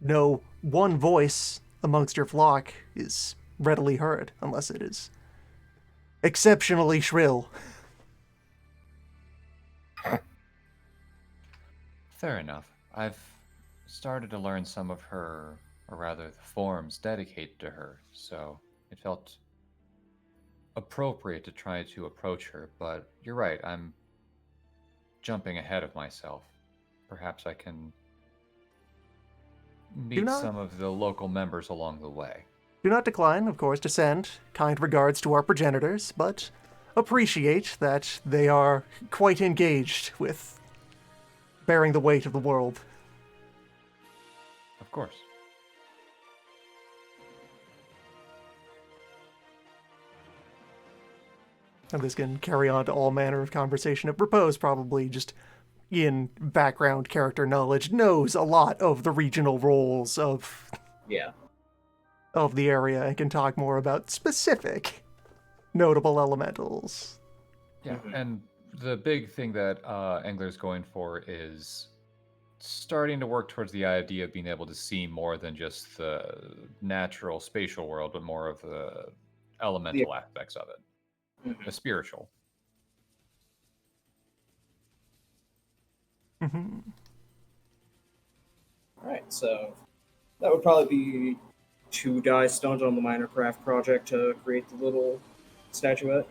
Speaker 5: no one voice amongst your flock is readily heard unless it is exceptionally shrill.
Speaker 7: Fair enough. I've started to learn some of her, or rather the forms dedicated to her, so it felt appropriate to try to approach her, but you're right, I'm jumping ahead of myself. Perhaps I can meet some of the local members along the way.
Speaker 5: Do not decline, of course, to send kind regards to our progenitors, but appreciate that they are quite engaged with bearing the weight of the world.
Speaker 7: Of course.
Speaker 5: And this can carry on to all manner of conversation. If Repose probably just in background character knowledge knows a lot of the regional roles of the area and can talk more about specific notable elementals.
Speaker 7: Yeah, and the big thing that Engler's going for is starting to work towards the idea of being able to see more than just the natural spatial world, but more of the elemental aspects of it. The spiritual.
Speaker 2: Alright, so that would probably be 2 die spent on the minor craft project to create the little statuette.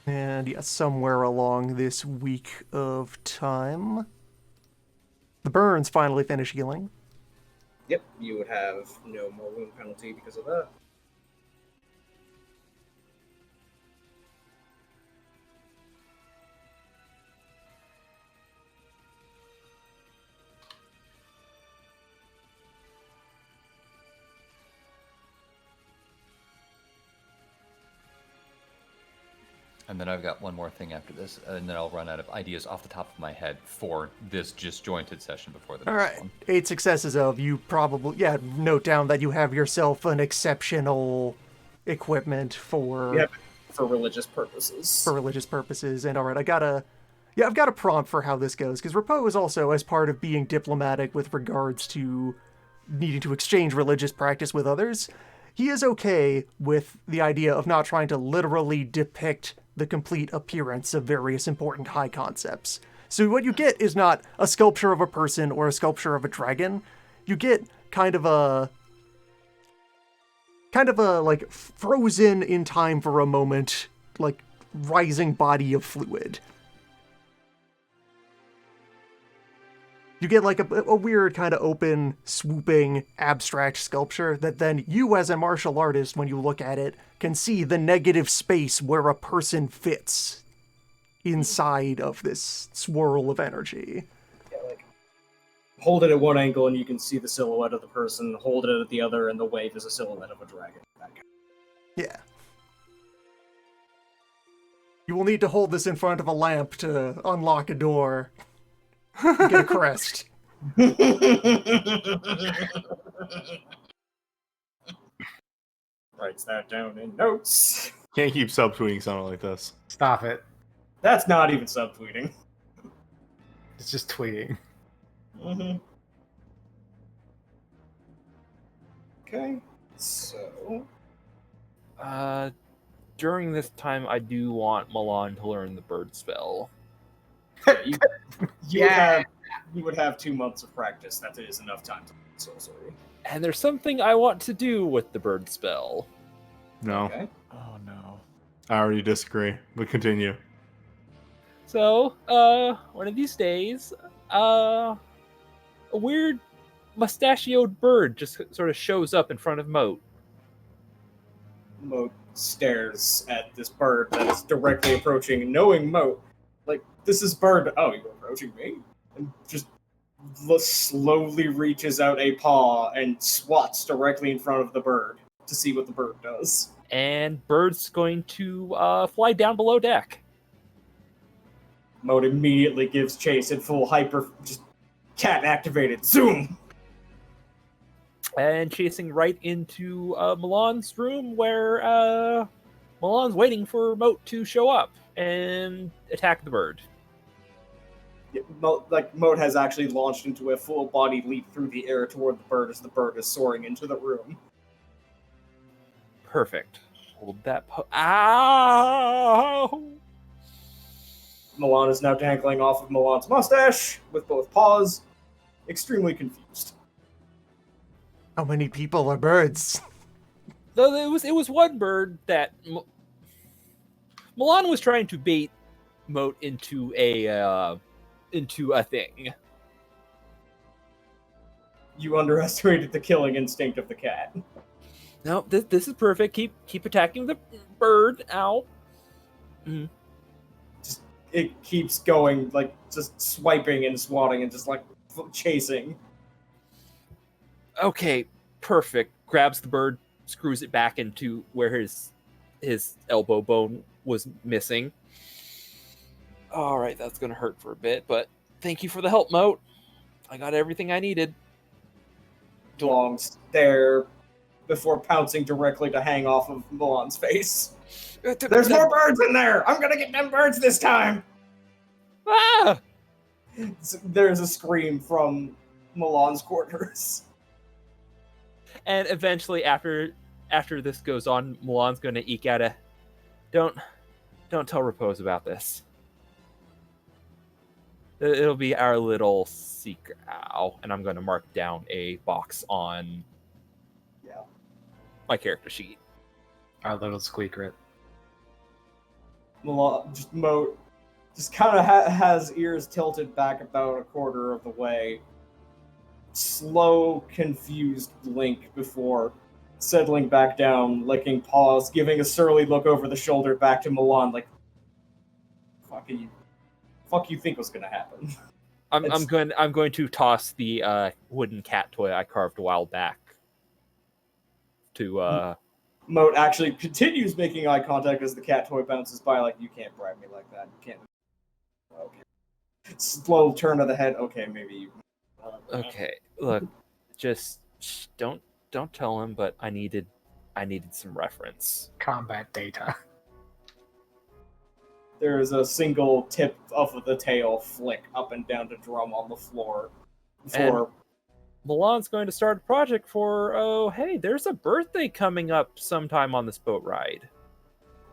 Speaker 5: And yes, somewhere along this week of time, the burns finally finish healing.
Speaker 2: Yep, you would have no more wound penalty because of that.
Speaker 7: And then I've got one more thing after this, and then I'll run out of ideas off the top of my head for this disjointed session before the next
Speaker 5: Alright,
Speaker 7: one.
Speaker 5: 8 successes of you probably, note down that you have yourself an exceptional equipment for
Speaker 2: religious purposes.
Speaker 5: For religious purposes, and alright, I've got a prompt for how this goes, because Repose also, as part of being diplomatic with regards to needing to exchange religious practice with others, he is okay with the idea of not trying to literally depict the complete appearance of various important high concepts. So what you get is not a sculpture of a person or a sculpture of a dragon. You get kind of a like frozen in time for a moment, like rising body of fluid. You get like a weird kind of open, swooping, abstract sculpture that then you as a martial artist, when you look at it, can see the negative space where a person fits inside of this swirl of energy.
Speaker 2: Yeah, like hold it at one angle and you can see the silhouette of the person. Hold it at the other, and the wave is a silhouette of a dragon.
Speaker 5: Yeah. You will need to hold this in front of a lamp to unlock a door. Get a crest.
Speaker 2: Writes that down in notes.
Speaker 1: Can't keep subtweeting something like this.
Speaker 3: Stop it.
Speaker 2: That's not even subtweeting.
Speaker 3: It's just tweeting.
Speaker 2: Mm-hmm. Okay, so
Speaker 6: During this time, I do want Milan to learn the bird spell.
Speaker 2: you would have 2 months of practice. That is enough time to learn sorcery.
Speaker 6: And there's something I want to do with the bird spell.
Speaker 1: No,
Speaker 2: Okay.
Speaker 4: Oh no.
Speaker 1: I already disagree, but continue.
Speaker 6: So, one of these days, a weird mustachioed bird just sort of shows up in front of Moat.
Speaker 2: Moat stares at this bird that is directly approaching, knowing Moat. Like, this is bird. Oh, you're approaching me? And just slowly reaches out a paw and swats directly in front of the bird to see what the bird does.
Speaker 6: And bird's going to fly down below deck.
Speaker 2: Moat immediately gives chase in full hyper, just cat activated. Zoom!
Speaker 6: And chasing right into Milan's room, where Milan's waiting for Moat to show up and attack the bird.
Speaker 2: Moat has actually launched into a full body leap through the air toward the bird as the bird is soaring into the room.
Speaker 6: Perfect. Hold that Ow!
Speaker 2: Milan is now dangling off of Milan's mustache with both paws, extremely confused.
Speaker 5: How many people are birds?
Speaker 6: Though it was one bird that Milan was trying to bait Moat into a thing.
Speaker 2: You underestimated the killing instinct of the cat.
Speaker 6: No, this is perfect. Keep attacking the bird. Ow. Mm.
Speaker 2: It keeps going, like, just swiping and swatting and just, like, chasing.
Speaker 6: Okay, perfect. Grabs the bird, screws it back into where his elbow bone was missing. All right, that's going to hurt for a bit, but thank you for the help, Moat. I got everything I needed.
Speaker 2: Long stare before pouncing directly to hang off of Milan's face. There's more birds in there! I'm gonna get them birds this time!
Speaker 6: Ah!
Speaker 2: There's a scream from Milan's quarters.
Speaker 6: And eventually, after this goes on, Milan's going to eke out a, don't tell Repose about this. It'll be our little secret. Ow. And I'm going to mark down a box on my character sheet.
Speaker 3: Our little squeaker.
Speaker 2: Milan, Moat just kind of has ears tilted back about a quarter of the way. Slow, confused blink before settling back down, licking paws, giving a surly look over the shoulder back to Milan, like, fuck you think was gonna happen?
Speaker 6: I'm going to toss the wooden cat toy I carved a while back to
Speaker 2: Moat actually continues making eye contact as the cat toy bounces by, like, you can't bribe me like that. You can't. Okay. Slow turn of the head. Okay, maybe you.
Speaker 6: Okay, look, just don't tell him, but I needed some reference.
Speaker 3: Combat data.
Speaker 2: There is a single tip of the tail flick up and down to drum on the floor.
Speaker 6: And Milan's going to start a project for, oh, hey, there's a birthday coming up sometime on this boat ride.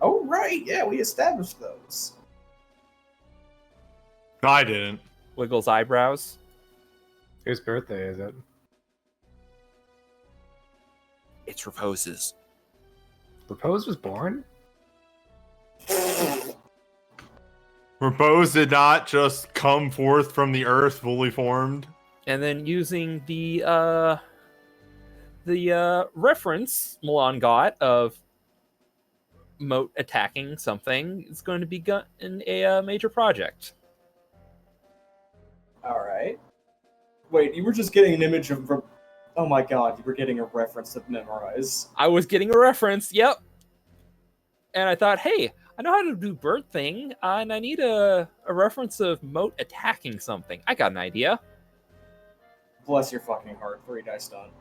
Speaker 2: Oh, right, yeah, we established those.
Speaker 1: I didn't.
Speaker 6: Wiggles eyebrows.
Speaker 3: Whose birthday is it?
Speaker 6: It's Repose's.
Speaker 3: Repose was born?
Speaker 1: Repose did not just come forth from the earth fully formed.
Speaker 6: And then using the reference Milan got of Moat attacking something, is going to be in a major project.
Speaker 2: All right. Wait, you were just getting an image of. Oh my god, you were getting a reference to memorize.
Speaker 6: I was getting a reference, yep. And I thought, hey, I know how to do bird thing, and I need a reference of Moat attacking something. I got an idea.
Speaker 2: Bless your fucking heart. 3 dice stunt.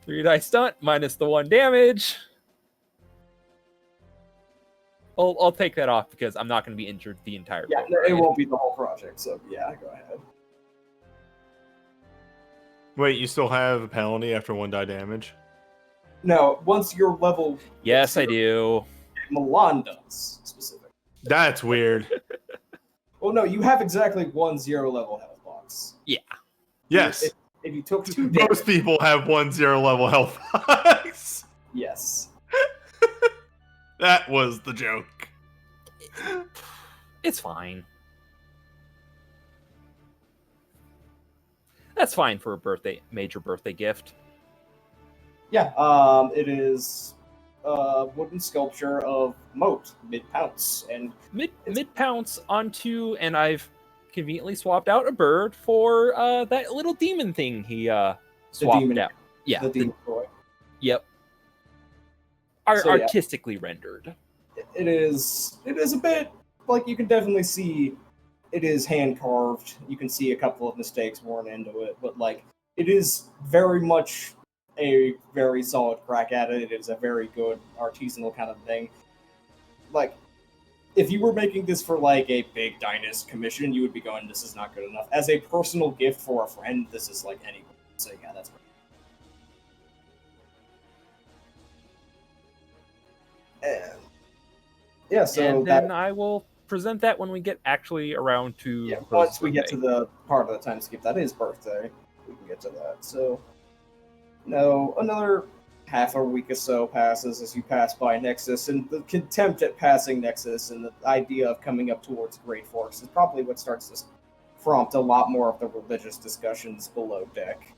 Speaker 6: 3 dice stunt minus the 1 damage. I'll take that off because I'm not going to be injured the entire
Speaker 2: Yeah,
Speaker 6: boat
Speaker 2: no, it
Speaker 6: ride.
Speaker 2: won't be the whole project, so yeah, go ahead.
Speaker 1: Wait, you still have a penalty after 1 die damage?
Speaker 2: No, once you're level.
Speaker 6: Yes, I do.
Speaker 2: Milan does, specifically.
Speaker 1: That's weird.
Speaker 2: Well, no, you have exactly 1 0-level health box.
Speaker 1: Yes.
Speaker 2: If you took 2 damage.
Speaker 1: Most people have 1 0-level health box.
Speaker 2: Yes.
Speaker 1: That was the joke.
Speaker 6: It's fine. That's fine for a major birthday gift.
Speaker 2: Yeah, it is a wooden sculpture of Moat, mid-pounce, and
Speaker 6: Mid pounce onto, and I've conveniently swapped out a bird for that little demon thing he swapped
Speaker 2: demon-
Speaker 6: out. Yeah,
Speaker 2: the demon boy.
Speaker 6: yep.
Speaker 2: So, yeah.
Speaker 6: Artistically rendered.
Speaker 2: It is a bit, like, you can definitely see it is hand-carved. You can see a couple of mistakes worn into it, but, like, it is very much a very solid crack at it. It is a very good artisanal kind of thing. Like, if you were making this for, like, a big Dynast commission, you would be going, this is not good enough. As a personal gift for a friend, this is, like, anyone. So, yeah, that's great. And, yeah, so
Speaker 6: and then I will present that when we get actually around to.
Speaker 2: yeah,
Speaker 6: Rose's
Speaker 2: once we get
Speaker 6: birthday.
Speaker 2: to the part of the time skip that is birthday, we can get to that. So, no, another half a week or so passes as you pass by Nexus, and the contempt at passing Nexus and the idea of coming up towards Great Forks is probably what starts to prompt a lot more of the religious discussions below deck.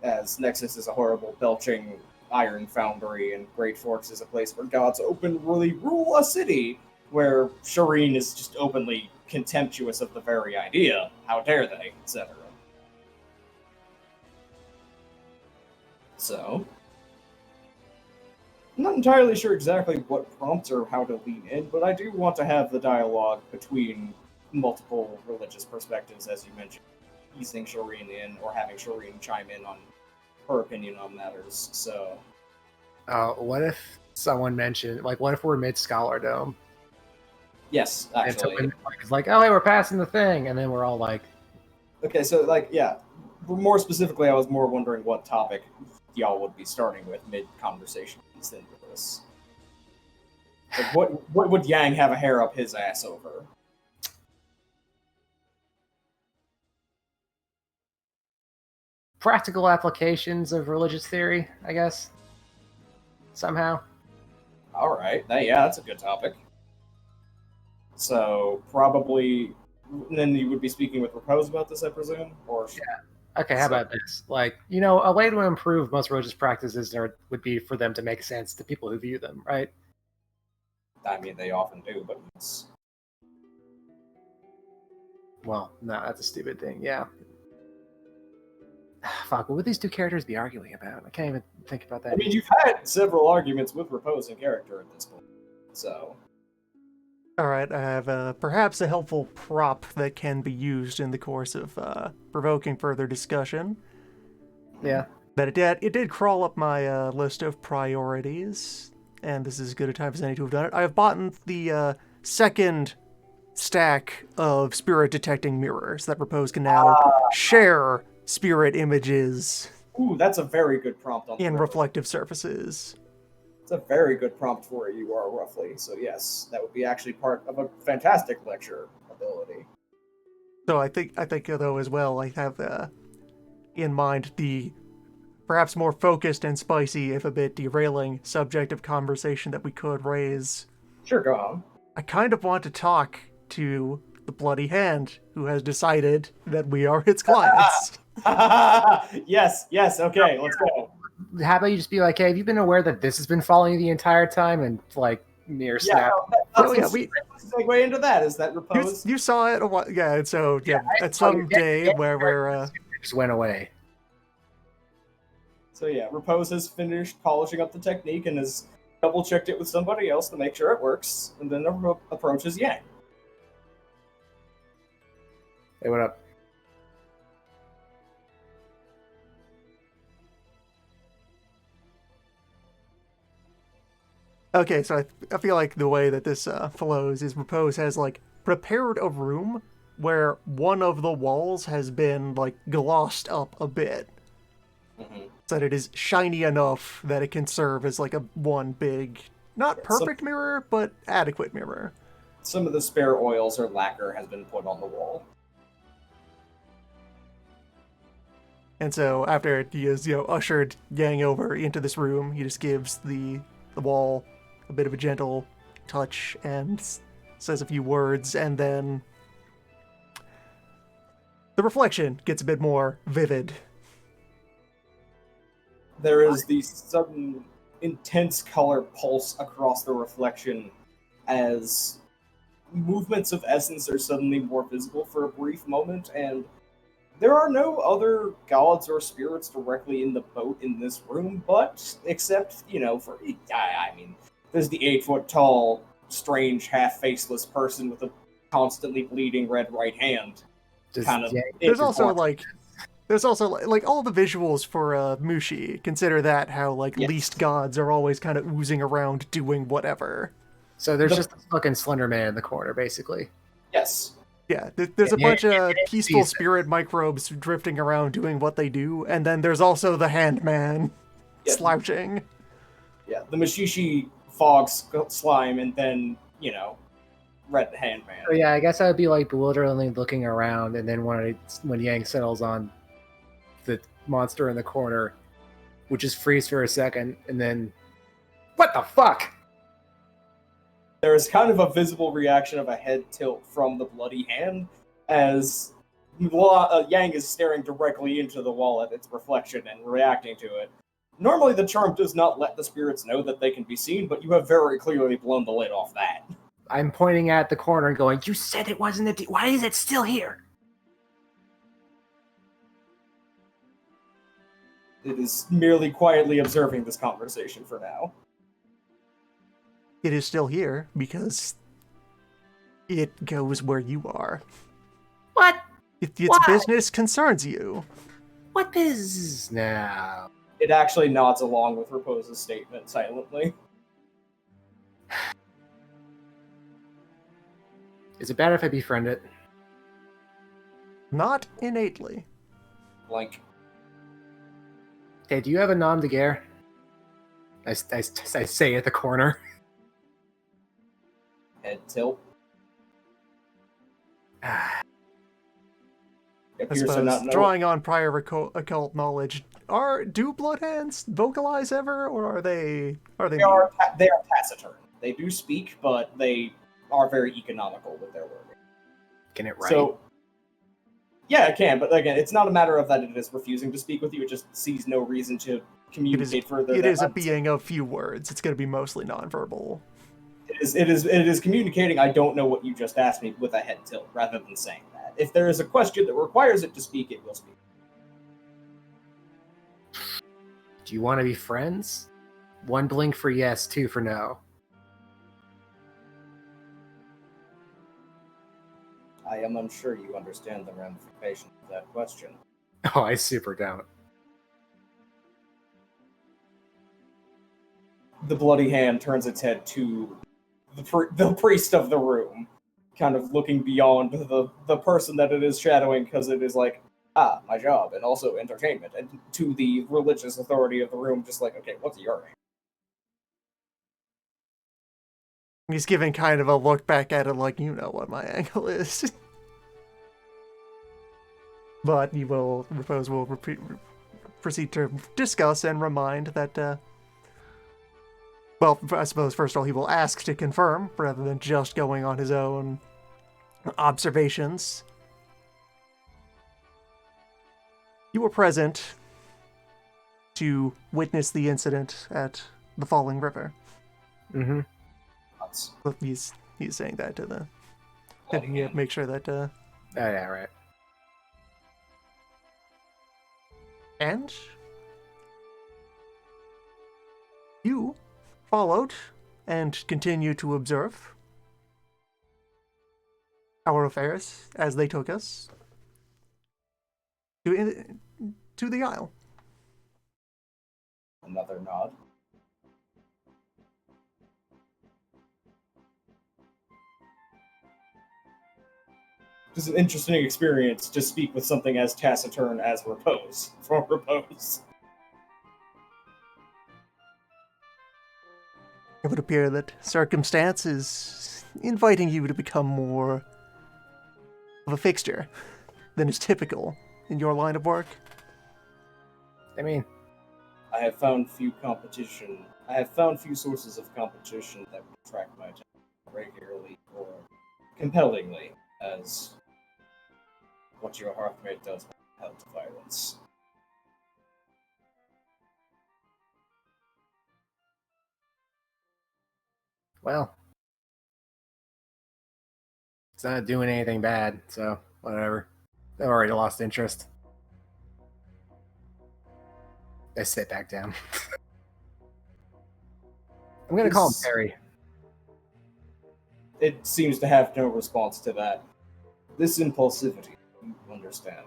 Speaker 2: As Nexus is a horrible, belching iron foundry, and Great Forks is a place where gods openly rule a city, where Shireen is just openly contemptuous of the very idea. How dare they, etc. So, I'm not entirely sure exactly what prompts or how to lean in, but I do want to have the dialogue between multiple religious perspectives, as you mentioned, easing Shireen in or having Shireen chime in on her opinion on matters. So,
Speaker 3: What if someone mentioned, like, what if we're mid Scholar Dome?
Speaker 2: yes,
Speaker 3: And
Speaker 2: actually.
Speaker 3: someone is like, oh, hey, we're passing the thing. And then we're all like,
Speaker 2: Okay, so, like, yeah, more specifically, I was more wondering what topic y'all would be starting with mid-conversation into this. Like, what would Yang have a hair up his ass over?
Speaker 3: practical applications of religious theory, I guess. Somehow.
Speaker 2: All right, yeah, that's a good topic. So probably, then you would be speaking with Repose about this, I presume, or
Speaker 3: Okay, how about this? Like, you know, a way to improve most religious practices would be for them to make sense to people who view them, right?
Speaker 2: I mean, they often do, but it's...
Speaker 3: Well, no, that's a stupid thing. Yeah. Fuck, what would these two characters be arguing about? I can't even think about that.
Speaker 2: I mean, you've had several arguments with Repose in character at this point, so...
Speaker 5: All right, I have perhaps a helpful prop that can be used in the course of provoking further discussion.
Speaker 3: Yeah.
Speaker 5: But it did crawl up my list of priorities, and this is as good a time as any to have done it. I have bought the second stack of spirit detecting mirrors that Repose can now share spirit images
Speaker 2: Ooh, that's a very good prompt on the
Speaker 5: in
Speaker 2: road.
Speaker 5: reflective surfaces.
Speaker 2: It's a very good prompt for where you are, roughly. So yes, that would be actually part of a fantastic lecture ability.
Speaker 5: So I think though as well, I have in mind the perhaps more focused and spicy, if a bit derailing, subject of conversation that we could raise.
Speaker 2: Sure, go on.
Speaker 5: I kind of want to talk to the Bloody Hand, who has decided that we are its clients.
Speaker 2: Yes, okay, let's go.
Speaker 3: How about you just be like, hey, have you been aware that this has been following you the entire time? And like, near snap.
Speaker 5: Oh, yeah, we
Speaker 2: segue into that. Is that repose?
Speaker 5: you saw it a while, yeah. And so at some day where we're
Speaker 3: just went away.
Speaker 2: So yeah, repose has finished polishing up the technique and has double checked it with somebody else to make sure it works, and then approaches Yang.
Speaker 3: Hey, what up?
Speaker 5: Okay, so I feel like the way that this flows is Repose has like prepared a room where one of the walls has been like glossed up a bit, so that it is shiny enough that it can serve as like a one big, not perfect mirror, but adequate mirror.
Speaker 2: Some of the spare oils or lacquer has been put on the wall.
Speaker 5: And so after he has, ushered Yang over into this room, he just gives the wall a bit of a gentle touch and says a few words, and then the reflection gets a bit more vivid.
Speaker 2: There is the sudden intense color pulse across the reflection as movements of essence are suddenly more visible for a brief moment, and there are no other gods or spirits directly in the boat in this room, but except, there's the 8-foot-tall, strange, half-faceless person with a constantly bleeding red right hand.
Speaker 5: There's also all the visuals for Mushi. Consider that how least gods are always kind of oozing around doing whatever.
Speaker 3: So there's just a fucking Slender Man in the corner, basically.
Speaker 2: Yes.
Speaker 5: Yeah, there's a bunch of peaceful spirit microbes drifting around doing what they do, and then there's also the Handman slouching.
Speaker 2: Yeah, the Mashishi fog slime, and then, Red Handman.
Speaker 3: So yeah, I guess I would be bewilderingly looking around, and then when Yang settles on the monster in the corner, would just freeze for a second, and then, what the fuck?
Speaker 2: There is kind of a visible reaction of a head tilt from the Bloody Hand as Yang is staring directly into the wall at its reflection and reacting to it. Normally the charm does not let the spirits know that they can be seen, but you have very clearly blown the lid off that.
Speaker 3: I'm pointing at the corner and going, you said it wasn't why is it still here?
Speaker 2: It is merely quietly observing this conversation for now.
Speaker 5: It is still here because it goes where you are.
Speaker 3: What?
Speaker 5: Its business concerns you.
Speaker 3: What business now?
Speaker 2: It actually nods along with Repose's statement silently.
Speaker 3: Is it bad if I befriend it?
Speaker 5: Not innately.
Speaker 3: Hey, do you have a nom de guerre? I say at the corner.
Speaker 2: Head tilt.
Speaker 5: I suppose, drawing on prior occult knowledge, do Bloodhands vocalize ever, or are they?
Speaker 2: They are taciturn. They do speak, but they are very economical with their wording.
Speaker 3: Can it write?
Speaker 2: So, yeah, it can, but again, it's not a matter of that it is refusing to speak with you. It just sees no reason to communicate further.
Speaker 5: It is a being of few words. It's going to be mostly nonverbal.
Speaker 2: It is communicating. I don't know what you just asked me with a head tilt, rather than saying that. If there is a question that requires it to speak, it will speak.
Speaker 3: Do you want to be friends? 1 blink for yes, 2 for no.
Speaker 2: I am unsure you understand the ramifications of that question.
Speaker 3: Oh, I super don't.
Speaker 2: The Bloody Hand turns its head to the priest of the room, kind of looking beyond the person that it is shadowing, because it is my job, and also entertainment, and to the religious authority of the room, just okay, what's your name?
Speaker 5: He's giving kind of a look back at it like, you know what my angle is. But Repose will proceed to discuss and remind that, well, I suppose first of all he will ask to confirm, rather than just going on his own observations. You were present to witness the incident at the Falling River.
Speaker 3: Mm-hmm.
Speaker 2: That's
Speaker 5: He's saying that to the...
Speaker 2: bloody
Speaker 5: Yeah,
Speaker 2: hand.
Speaker 5: make sure that,
Speaker 3: Oh, yeah, right.
Speaker 5: and you followed and continue to observe our affairs as they took us to the Isle.
Speaker 2: Another nod. This is an interesting experience to speak with something as taciturn as Repose. For Repose.
Speaker 5: It would appear that circumstance is inviting you to become more of a fixture than is typical in your line of work.
Speaker 3: I mean,
Speaker 2: I have found few sources of competition that would attract my attention regularly or compellingly as what your hearthmate does when compelled to violence.
Speaker 3: well, it's not doing anything bad, so whatever. They've already lost interest. I sit back down. I'm gonna call him
Speaker 2: This-
Speaker 3: Perry.
Speaker 2: It seems to have no response to that. This impulsivity, you understand.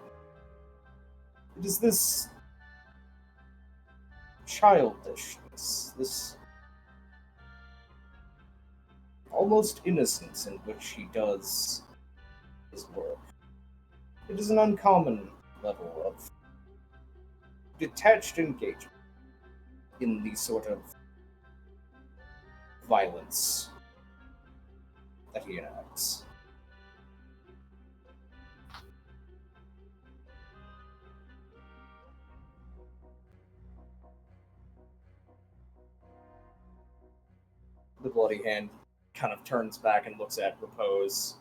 Speaker 2: It is this childishness, this almost innocence in which he does his work. It is an uncommon level of detached engagement in the sort of violence that he enacts. The bloody hand kind of turns back and looks at Repose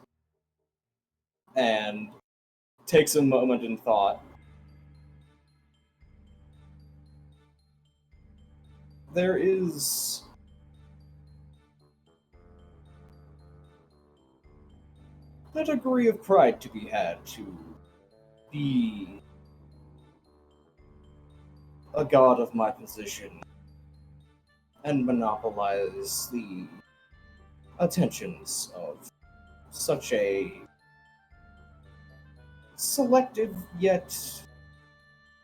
Speaker 2: and takes a moment in thought. There is a degree of pride to be had to be a god of my position and monopolize the attentions of such a selective yet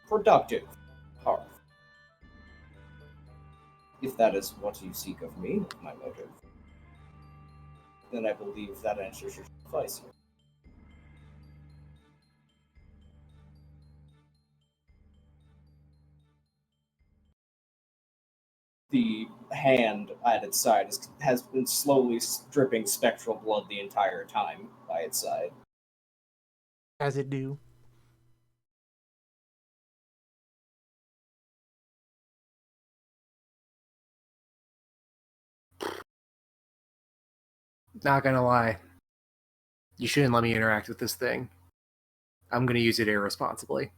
Speaker 2: productive hearth. If that is what you seek of me, my motive, then I believe that answer should suffice you. The hand at its side has been slowly dripping spectral blood the entire time by its side.
Speaker 5: As it do.
Speaker 3: Not gonna lie. You shouldn't let me interact with this thing. I'm gonna use it irresponsibly.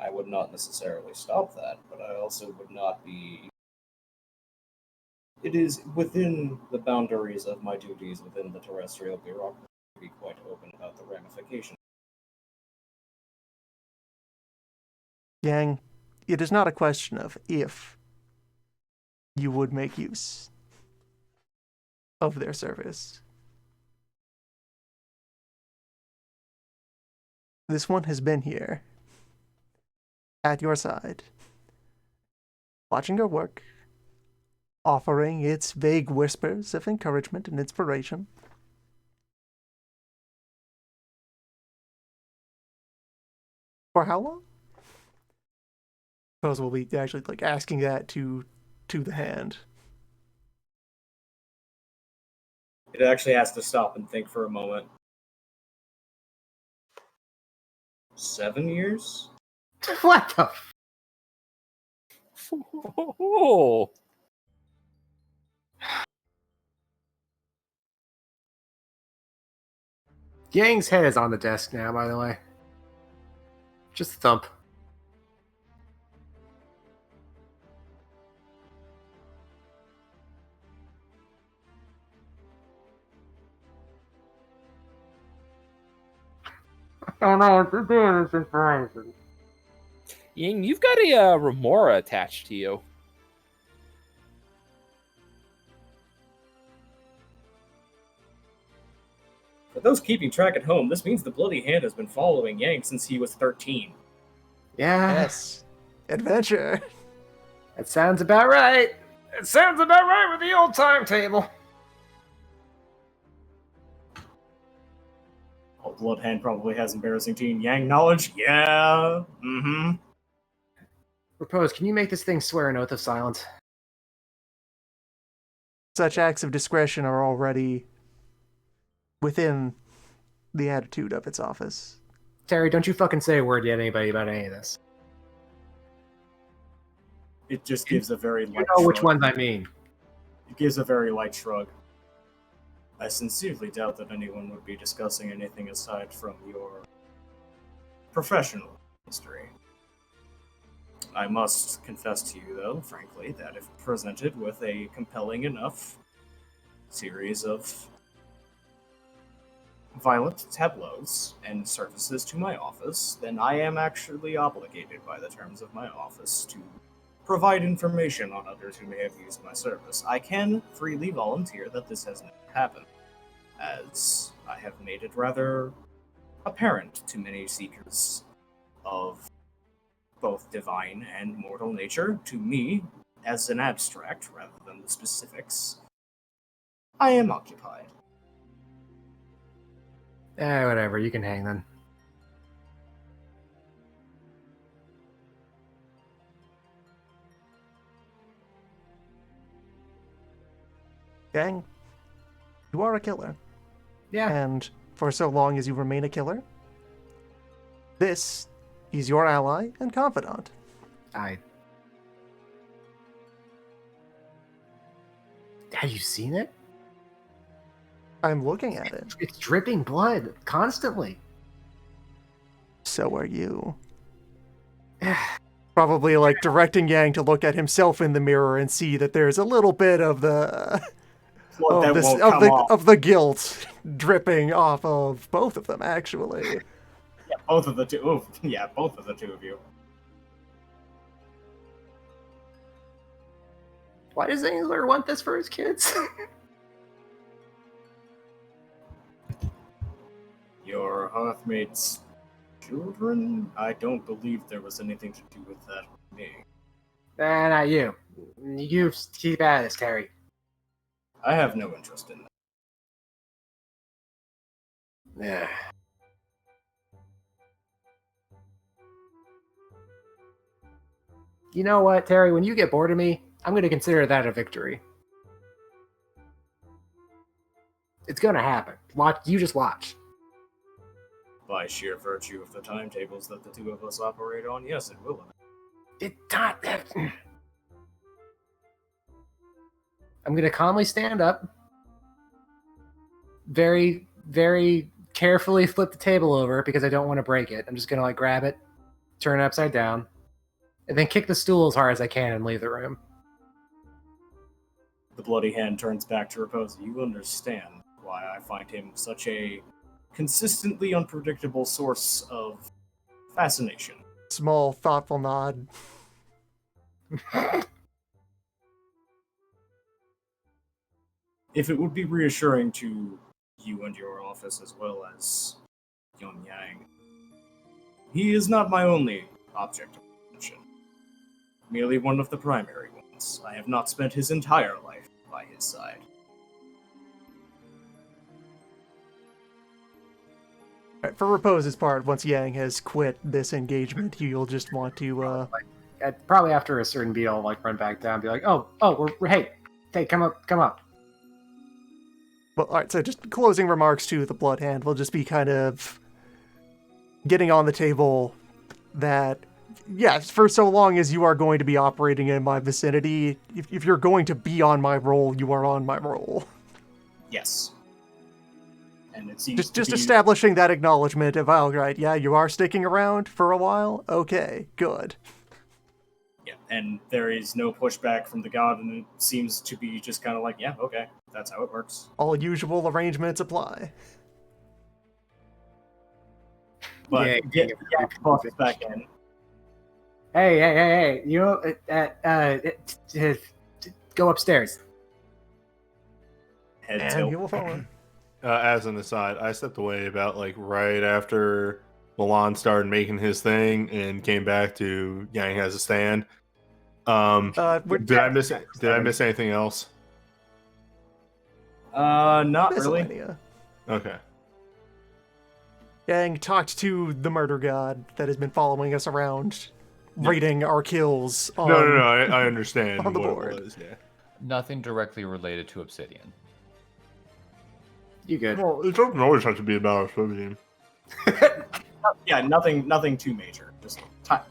Speaker 2: I would not necessarily stop that, but I also would not be. It is within the boundaries of my duties within the terrestrial bureaucracy to be quite open about the ramifications.
Speaker 5: Yang, it is not a question of if you would make use of their service. This one has been here, at your side, watching your work, offering its vague whispers of encouragement and inspiration. For how long? Suppose we'll be actually like asking that to the hand.
Speaker 2: It actually has to stop and think for a moment. 7 years?
Speaker 3: What the?
Speaker 6: Oh,
Speaker 3: Yang's head is on the desk now, by the way. Just a thump. Oh no, it's doing this information.
Speaker 6: Ying, you've got a remora attached to you.
Speaker 2: For those keeping track at home, this means the Bloody Hand has been following Yang since he was 13.
Speaker 3: Yeah,
Speaker 5: Yes. Adventure.
Speaker 3: that sounds about right. It sounds about right with the old timetable.
Speaker 2: Oh, Blood Hand probably has embarrassing teen Yang knowledge. Yeah. Mm-hmm.
Speaker 3: Propose, can you make this thing swear an oath of silence?
Speaker 5: Such acts of discretion are already within the attitude of its office.
Speaker 3: Terry, don't you fucking say a word to anybody about any of this.
Speaker 2: It just gives a very light
Speaker 3: You know which
Speaker 2: shrug.
Speaker 3: ones I mean.
Speaker 2: It gives a very light shrug. I sincerely doubt that anyone would be discussing anything aside from your professional history. I must confess to you, though, frankly, that if presented with a compelling enough series of violent tableaus and services to my office, then I am actually obligated by the terms of my office to provide information on others who may have used my service. I can freely volunteer that this has never happened, as I have made it rather apparent to many seekers of both divine and mortal nature, to me, as an abstract rather than the specifics. I am occupied.
Speaker 3: Whatever, you can hang then.
Speaker 5: Gang, you are a killer.
Speaker 3: Yeah.
Speaker 5: And for so long as you remain a killer, this is your ally and confidant.
Speaker 3: Have you seen it?
Speaker 5: I'm looking at it.
Speaker 3: It's dripping blood constantly.
Speaker 5: So are you. Probably like directing Yang to look at himself in the mirror and see that there's a little bit of the
Speaker 2: Blood that won't come off.
Speaker 5: of the guilt dripping off of both of them, actually.
Speaker 2: Yeah, both of the two. Oof, yeah, both of the two of you.
Speaker 3: Why does Ainsler want this for his kids?
Speaker 2: Your Hearthmate's children? I don't believe there was anything to do with that with me.
Speaker 3: Nah, not you. You keep at this, Terry.
Speaker 2: I have no interest in that.
Speaker 3: Yeah. You know what, Terry? When you get bored of me, I'm going to consider that a victory. It's going to happen. Watch. You just watch.
Speaker 2: By sheer virtue of the timetables that the two of us operate on, yes, it will.
Speaker 3: It not. I'm going to calmly stand up. Very, very carefully flip the table over because I don't want to break it. I'm just going to grab it, turn it upside down, and then kick the stool as hard as I can and leave the room.
Speaker 2: The Bloody Hand turns back to repose. You understand why I find him such a consistently unpredictable source of fascination.
Speaker 5: Small, thoughtful nod.
Speaker 2: If it would be reassuring to you and your office as well as young Yang, he is not my only object of attention. Merely one of the primary ones. I have not spent his entire life by his side.
Speaker 5: Right, for Repose's part, once Yang has quit this engagement, he'll just want to
Speaker 3: probably after a certain beat, I'll like run back down, and be like, hey, come up.
Speaker 5: Well, all right. So just closing remarks to the Blood Hand will just be kind of getting on the table that, yes, for so long as you are going to be operating in my vicinity, if you're going to be on my roll, you are on my roll.
Speaker 2: Yes. And it seems
Speaker 5: Just
Speaker 2: to be...
Speaker 5: establishing that acknowledgement of, all right, yeah, you are sticking around for a while? Okay, good.
Speaker 2: Yeah, and there is no pushback from the god, and it seems to be just kind of like, yeah, okay, that's how it works.
Speaker 5: All usual arrangements apply.
Speaker 2: But get bosses back in.
Speaker 3: Hey, you know, go upstairs.
Speaker 2: Head
Speaker 5: And
Speaker 2: tilt.
Speaker 5: he will follow.
Speaker 1: As an aside, I stepped away about like right after Milan started making his thing and came back to Yang has a stand. Did I miss anything else?
Speaker 2: Not really.
Speaker 5: Miscellanea.
Speaker 1: Okay.
Speaker 5: Yang talked to the murder god that has been following us around,
Speaker 1: Yeah.
Speaker 5: rating our kills on...
Speaker 1: No, I understand
Speaker 5: on the
Speaker 1: what
Speaker 5: board.
Speaker 1: it was, yeah.
Speaker 7: Nothing directly related to Obsidian.
Speaker 3: You good?
Speaker 1: Well, it doesn't always have to be about Obsidian.
Speaker 2: Yeah, nothing too major. Just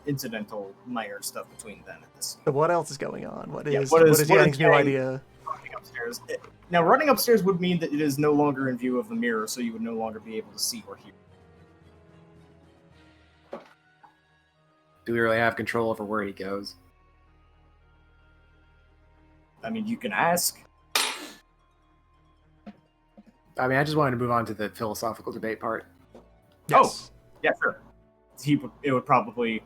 Speaker 2: incidental, minor stuff between them at this.
Speaker 5: So what else is going on? What
Speaker 2: Yeah,
Speaker 5: is
Speaker 2: what is
Speaker 5: Yang's new
Speaker 2: Yang-
Speaker 5: idea?
Speaker 2: Running upstairs. Now, running upstairs would mean that it is no longer in view of the mirror, so you would no longer be able to see or hear.
Speaker 3: Do we really have control over where he goes?
Speaker 2: I mean, you can ask.
Speaker 3: I mean, I just wanted to move on to the philosophical debate part.
Speaker 5: Yes.
Speaker 2: Yeah, sure. It would probably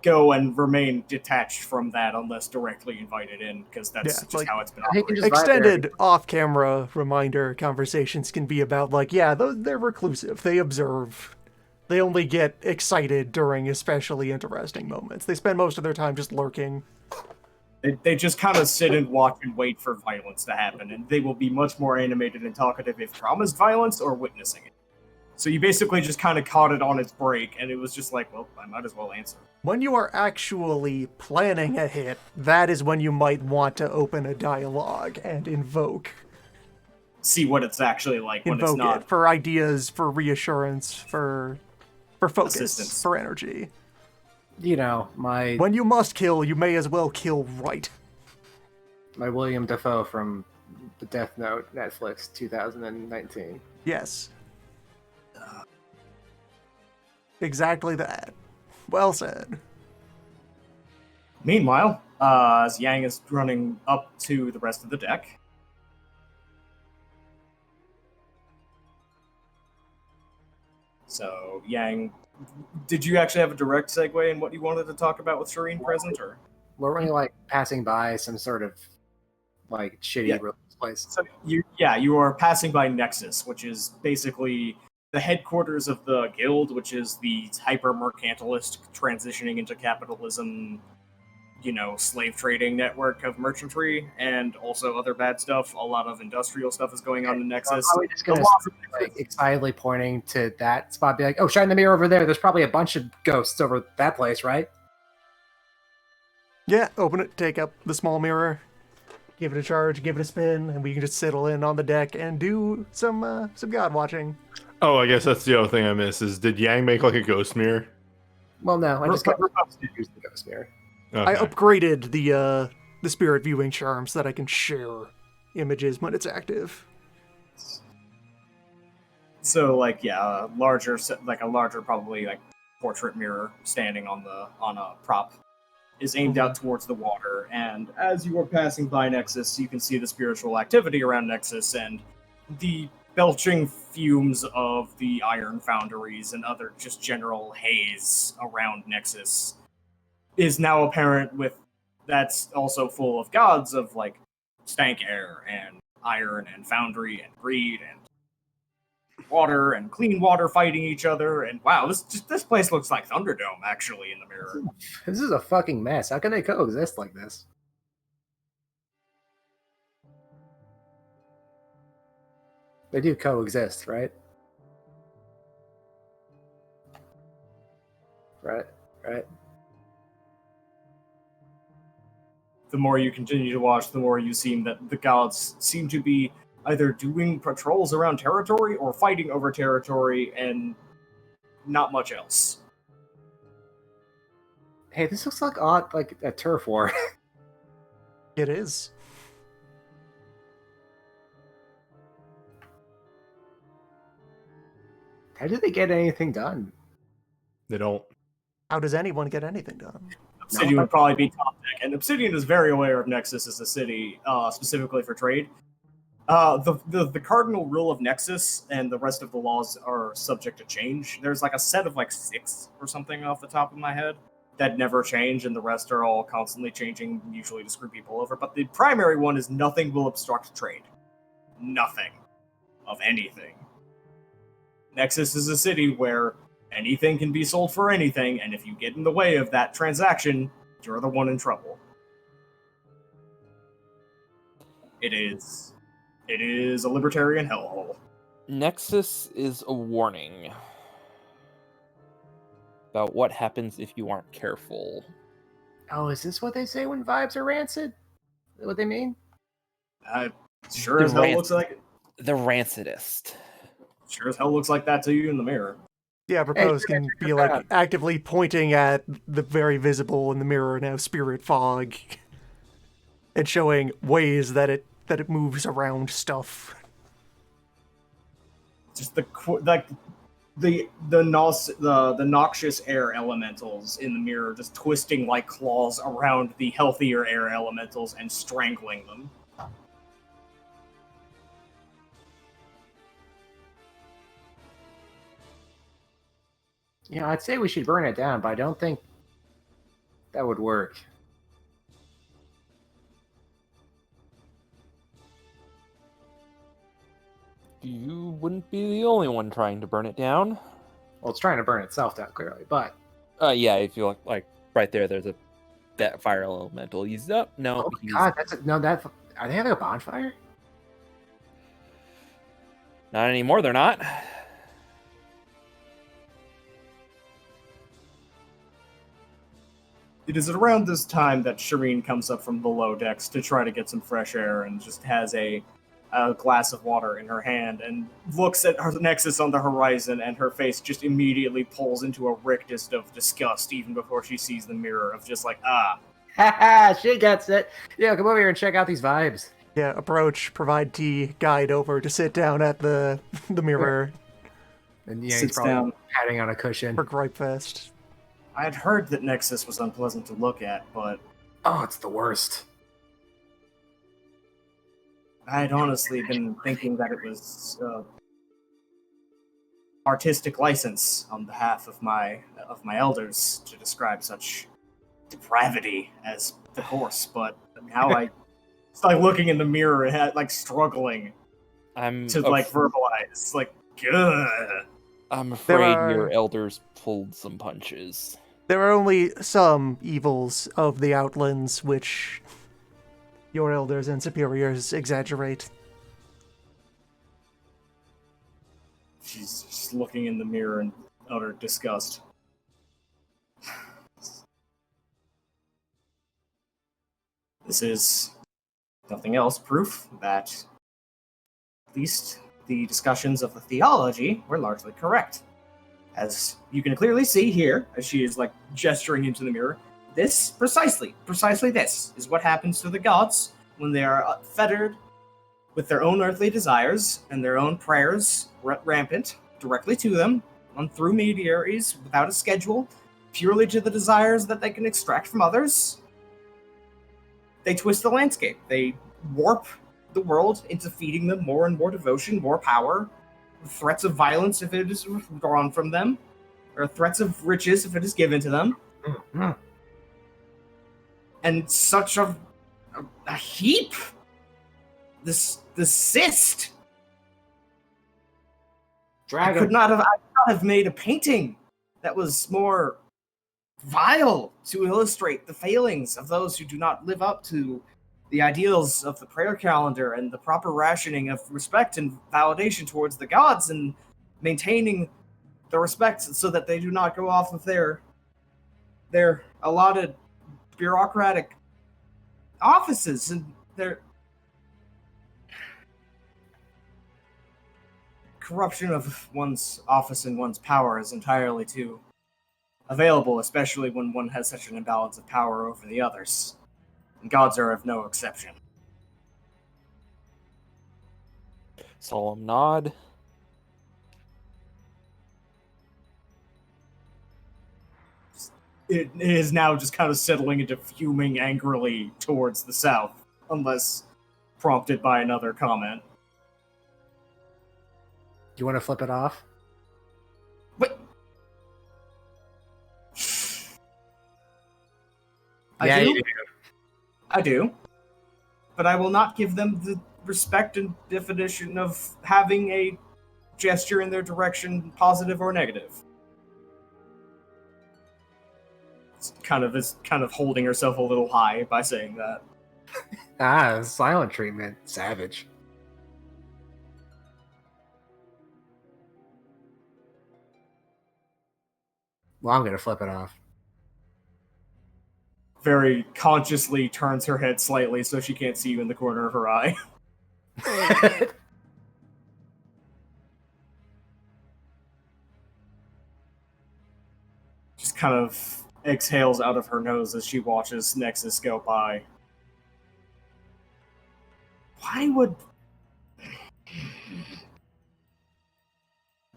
Speaker 2: go and remain detached from that unless directly invited in, because that's
Speaker 5: Yeah,
Speaker 2: just
Speaker 5: like-
Speaker 2: how it's been
Speaker 3: He can
Speaker 2: operated.
Speaker 3: just vibe there.
Speaker 5: Extended off-camera reminder conversations can be about, like, yeah, they're reclusive. They observe. They only get excited during especially interesting moments. They spend most of their time just lurking.
Speaker 2: They just kind of sit and watch and wait for violence to happen, and they will be much more animated and talkative if promised violence or witnessing it. So you basically just kind of caught it on its break, and it was just like, well, I might as well answer.
Speaker 5: When you are actually planning a hit, that is when you might want to open a dialogue and invoke
Speaker 2: See what it's actually like when it's
Speaker 5: invoke
Speaker 2: not.
Speaker 5: it for ideas, for reassurance, for focus,
Speaker 2: Assistance.
Speaker 5: for energy.
Speaker 3: You know, my
Speaker 5: When you must kill, you may as well kill right.
Speaker 3: William Dafoe from the Death Note Netflix 2019.
Speaker 5: Yes. Exactly that. Well said.
Speaker 2: Meanwhile, as Yang is running up to the rest of the deck, so Yang, did you actually have a direct segue in what you wanted to talk about with Shireen present, or?
Speaker 3: We're only like passing by some sort of like shitty
Speaker 2: Yeah.
Speaker 3: religious place.
Speaker 2: So you are passing by Nexus, which is basically the headquarters of the guild, which is the hyper mercantilist transitioning into capitalism, slave trading network of merchantry and also other bad stuff. A lot of industrial stuff is going on in Nexus.
Speaker 3: I'm probably just gonna
Speaker 2: The laws of
Speaker 3: like
Speaker 2: Nexus-
Speaker 3: excitedly pointing to that spot, be like, "Oh, shine the mirror over there. There's probably a bunch of ghosts over that place, right?"
Speaker 5: Yeah, open it, take up the small mirror, give it a charge, give it a spin, and we can just settle in on the deck and do some god watching.
Speaker 1: Oh, I guess that's the other thing I missed is did Yang make like a ghost mirror?
Speaker 3: Well, no, I just got to use the ghost mirror.
Speaker 5: I
Speaker 1: Okay.
Speaker 5: upgraded the spirit viewing charm so that I can share images when it's active.
Speaker 2: So a larger probably like portrait mirror standing on a prop is aimed out towards the water, and as you are passing by Nexus, you can see the spiritual activity around Nexus and the belching fumes of the iron foundries and other just general haze around Nexus is now apparent, with that's also full of gods of like stank air and iron and foundry and greed and water and clean water fighting each other, and wow, this place looks like Thunderdome actually in the mirror.
Speaker 3: This is a fucking mess. How can they coexist like this? They do coexist, right? Right.
Speaker 2: the more you continue to watch, the more you seem that the gods seem to be either doing patrols around territory or fighting over territory and not much else.
Speaker 3: Hey, this looks like a turf war.
Speaker 5: It is.
Speaker 3: How did they get anything done?
Speaker 1: They don't.
Speaker 5: How does anyone get anything done?
Speaker 2: Obsidian would probably be top deck, and Obsidian is very aware of Nexus as a city, specifically for trade. The cardinal rule of Nexus and the rest of the laws are subject to change. There's like a set of like 6 or something off the top of my head that never change, and the rest are all constantly changing, usually to screw people over. But the primary one is nothing will obstruct trade. Nothing. Of anything. Nexus is a city where anything can be sold for anything, and if you get in the way of that transaction, you're the one in trouble. It is a libertarian hellhole.
Speaker 6: Nexus is a warning about what happens if you aren't careful.
Speaker 3: Oh, is this what they say when vibes are rancid? Is that what they mean?
Speaker 2: Sure
Speaker 6: The
Speaker 2: as hell looks like it.
Speaker 6: The rancidest.
Speaker 2: Sure as hell looks like that to you in the mirror.
Speaker 5: Yeah, propose can be like actively pointing at the very visible in the mirror now spirit fog and showing ways that it moves around stuff.
Speaker 2: Just the noxious air elementals in the mirror just twisting like claws around the healthier air elementals and strangling them.
Speaker 3: You know, I'd say we should burn it down, but I don't think that would work.
Speaker 6: You wouldn't be the only one trying to burn it down.
Speaker 3: Well, it's trying to burn itself down, clearly, but...
Speaker 6: Yeah, if you look like right there, there's that fire elemental. He's up. No,
Speaker 3: Oh my god, are they having a bonfire?
Speaker 6: Not anymore. They're not.
Speaker 2: It is around this time that Shireen comes up from below decks to try to get some fresh air and just has a glass of water in her hand and looks at her Nexus on the horizon, and her face just immediately pulls into a rictus of disgust even before she sees the mirror of just like,
Speaker 3: Haha, she gets it. Yeah, come over here and check out these vibes.
Speaker 5: Yeah, approach, provide tea, guide over to sit down at the mirror
Speaker 3: And yeah, he's
Speaker 2: Sits
Speaker 3: probably
Speaker 2: down.
Speaker 3: patting on a cushion.
Speaker 5: for Gripe Fest.
Speaker 2: I had heard that Nexus was unpleasant to look at, but
Speaker 3: Oh, it's the worst.
Speaker 2: I had honestly been thinking that it was artistic license on behalf of my elders to describe such depravity as the course. But now I start looking in the mirror and like struggling to like verbalize, like, good.
Speaker 6: I'm afraid
Speaker 5: are-
Speaker 6: your elders pulled some punches.
Speaker 5: There are only some evils of the Outlands which your elders and superiors exaggerate.
Speaker 2: She's just looking in the mirror in utter disgust. This is nothing else proof that at least the discussions of the theology were largely correct. As you can clearly see here, as she is like gesturing into the mirror, this precisely this is what happens to the gods when they are fettered with their own earthly desires and their own prayers rampant directly to them on through mediaries without a schedule, purely to the desires that they can extract from others. They twist the landscape. They warp the world into feeding them more and more devotion, more power, threats of violence if it is withdrawn from them, or threats of riches if it is given to them.
Speaker 3: Mm-hmm.
Speaker 2: And such a heap. This cyst. I could not have made a painting that was more vile to illustrate the failings of those who do not live up to the ideals of the prayer calendar and the proper rationing of respect and validation towards the gods and maintaining the respect so that they do not go off of their allotted bureaucratic offices, and their corruption of one's office and one's power is entirely too available, especially when one has such an imbalance of power over the others. And gods are of no exception.
Speaker 6: Solemn nod.
Speaker 2: It is now just kind of settling into fuming angrily towards the south, unless prompted by another comment.
Speaker 3: Do you want to flip it off?
Speaker 2: But
Speaker 3: Yeah,
Speaker 2: I
Speaker 3: you
Speaker 2: do.
Speaker 3: do.
Speaker 2: I do. But I will not give them the respect and definition of having a gesture in their direction, positive or negative. It's kind of holding herself a little high by saying that.
Speaker 3: Ah, silent treatment. Savage. Well, I'm gonna flip it off.
Speaker 2: Very consciously turns her head slightly so she can't see you in the corner of her eye. Just kind of exhales out of her nose as she watches Nexus go by. Why would...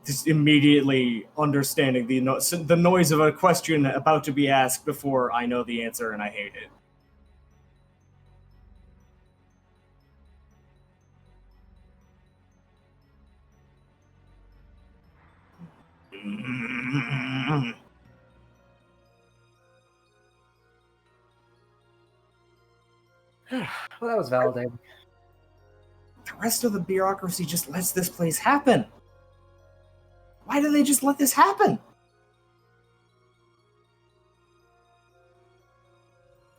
Speaker 2: Just immediately understanding the noise of a question about to be asked before I know the answer, and I hate it.
Speaker 3: Well, that was validating.
Speaker 2: The rest of the bureaucracy just lets this place happen. Why do they just let this happen?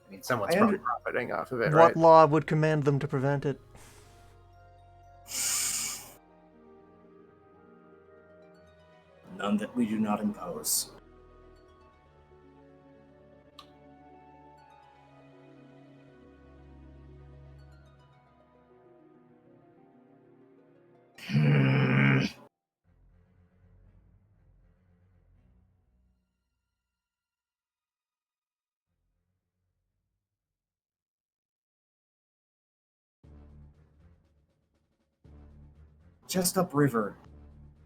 Speaker 3: I mean, someone's
Speaker 2: I
Speaker 3: probably
Speaker 2: under-
Speaker 3: profiting off of it,
Speaker 5: What
Speaker 3: right?
Speaker 5: law would command them to prevent it?
Speaker 2: None that we do not impose. Just upriver,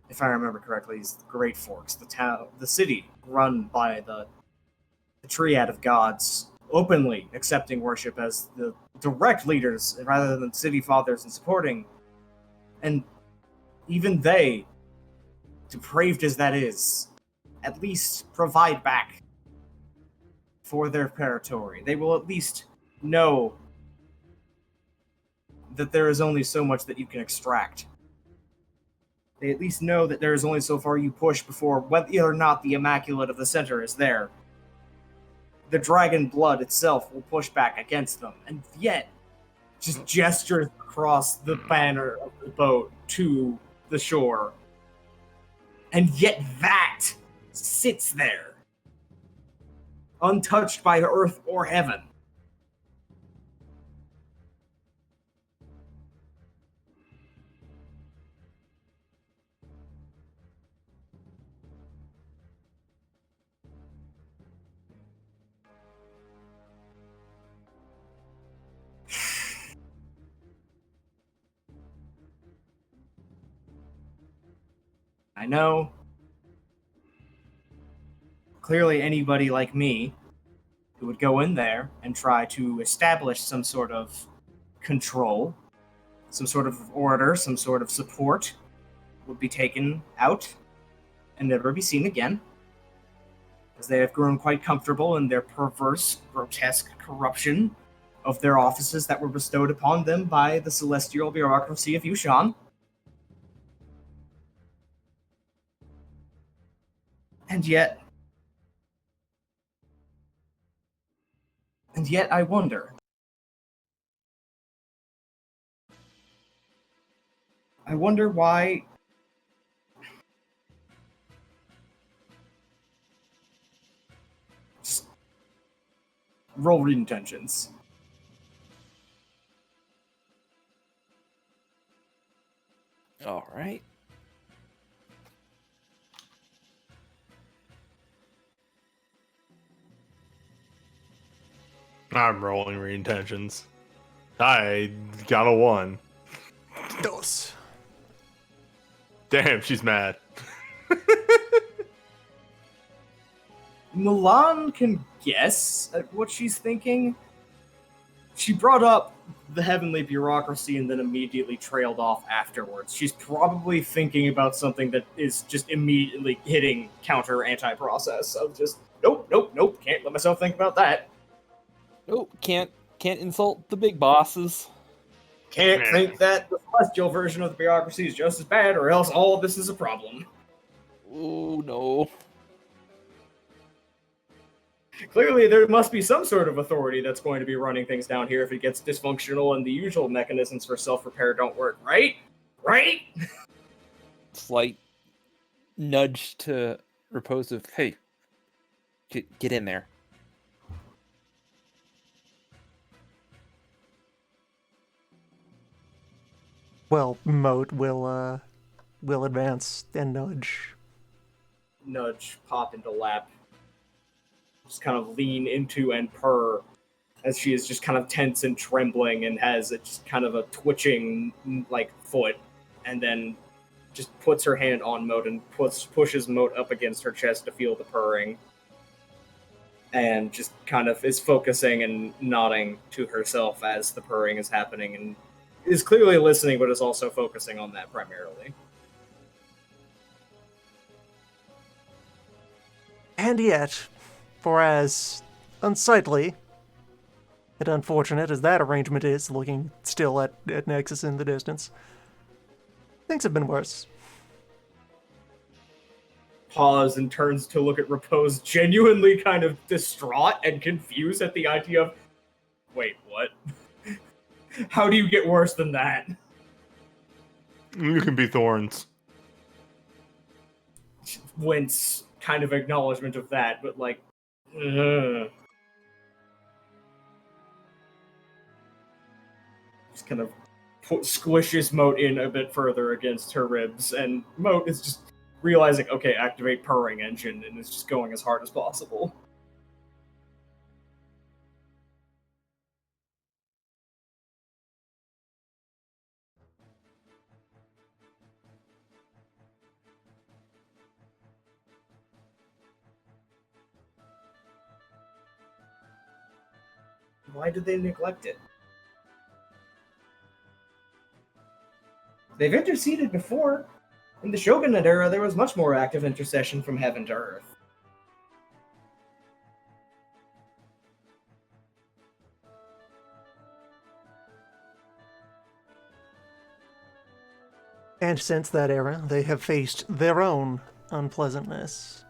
Speaker 2: if I remember correctly, is the Great Forks, the city run by the triad of gods, openly accepting worship as the direct leaders rather than city fathers and supporting. And even they, depraved as that is, at least provide back for their territory. They will at least know that there is only so much that you can extract. They at least know that there is only so far you push before whether or not the Immaculate of the Center is there. The dragon blood itself will push back against them, and yet just gestures across the banner of the boat to the shore. And yet that sits there, untouched by earth or heaven. I know. Clearly, anybody like me who would go in there and try to establish some sort of control, some sort of order, some sort of support would be taken out and never be seen again, as they have grown quite comfortable in their perverse, grotesque corruption of their offices that were bestowed upon them by the celestial bureaucracy of Yushan. And yet I wonder. I wonder why. Just roll read intentions.
Speaker 6: All right.
Speaker 1: I'm rolling re-intentions. I got a 1.
Speaker 5: Dos.
Speaker 1: Damn, she's mad.
Speaker 2: Milan can guess at what she's thinking. She brought up the heavenly bureaucracy and then immediately trailed off afterwards. She's probably thinking about something that is just immediately hitting counter anti-process of just nope, can't let myself think about that.
Speaker 6: Oh, can't insult the big bosses.
Speaker 2: Can't
Speaker 1: Yeah.
Speaker 2: think that the celestial version of the bureaucracy is just as bad, or else all of this is a problem.
Speaker 6: Oh no.
Speaker 2: Clearly, there must be some sort of authority that's going to be running things down here if it gets dysfunctional and the usual mechanisms for self-repair don't work, right? Right?
Speaker 6: Slight nudge to Repose of, hey, get in there.
Speaker 5: Well, Moat will advance and nudge.
Speaker 2: Nudge, pop into lap. Just kind of lean into and purr as she is just kind of tense and trembling and has a, just kind of a twitching like foot, and then just puts her hand on Moat and pushes Moat up against her chest to feel the purring, and just kind of is focusing and nodding to herself as the purring is happening, and is clearly listening but is also focusing on that primarily.
Speaker 5: And yet, for as unsightly and unfortunate as that arrangement is, looking still at Nexus in the distance, things have been worse.
Speaker 2: Pause and turns to look at Repose, genuinely kind of distraught and confused at the idea of, wait, what? How do you get worse than that?
Speaker 1: You can be Thorns.
Speaker 2: Wince, kind of acknowledgement of that, but like, ugh. Just kind of squishes Moat in a bit further against her ribs, and Moat is just realizing, okay, activate purring engine, and is just going as hard as possible. Why did they neglect it? They've interceded before. In the Shogunate era, there was much more active intercession from heaven to earth.
Speaker 5: And since that era, they have faced their own unpleasantness.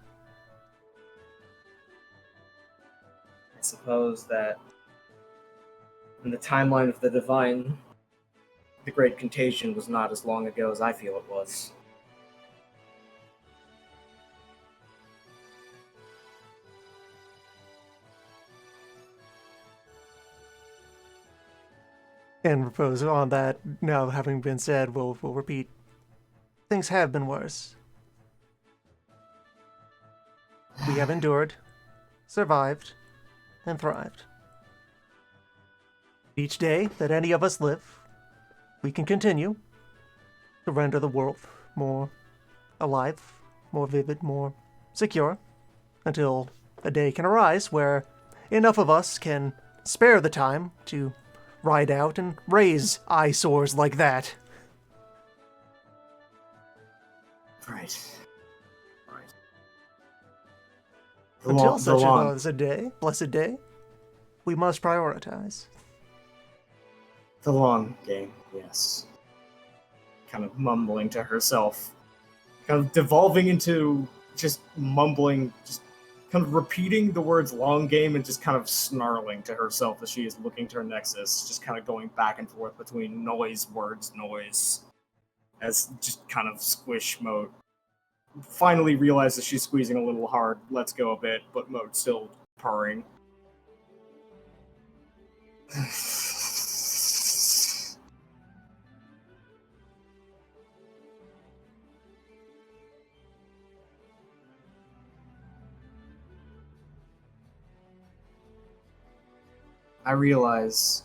Speaker 2: I suppose that in the timeline of the Divine, the Great Contagion was not as long ago as I feel it was.
Speaker 5: And Repose on that, now having been said, we'll repeat. Things have been worse. We have endured, survived, and thrived. Each day that any of us live, we can continue to render the world more alive, more vivid, more secure, until a day can arise where enough of us can spare the time to ride out and raise eyesores like that.
Speaker 2: Right.
Speaker 5: Until such a blessed day, we must prioritize.
Speaker 2: The long game, yes. Kind of mumbling to herself. Kind of devolving into just mumbling, just kind of repeating the words long game and just kind of snarling to herself as she is looking to her Nexus, just kind of going back and forth between noise, words, noise, as just kind of squish Mode. Finally realizes she's squeezing a little hard, lets go a bit, but Mode still purring. I realize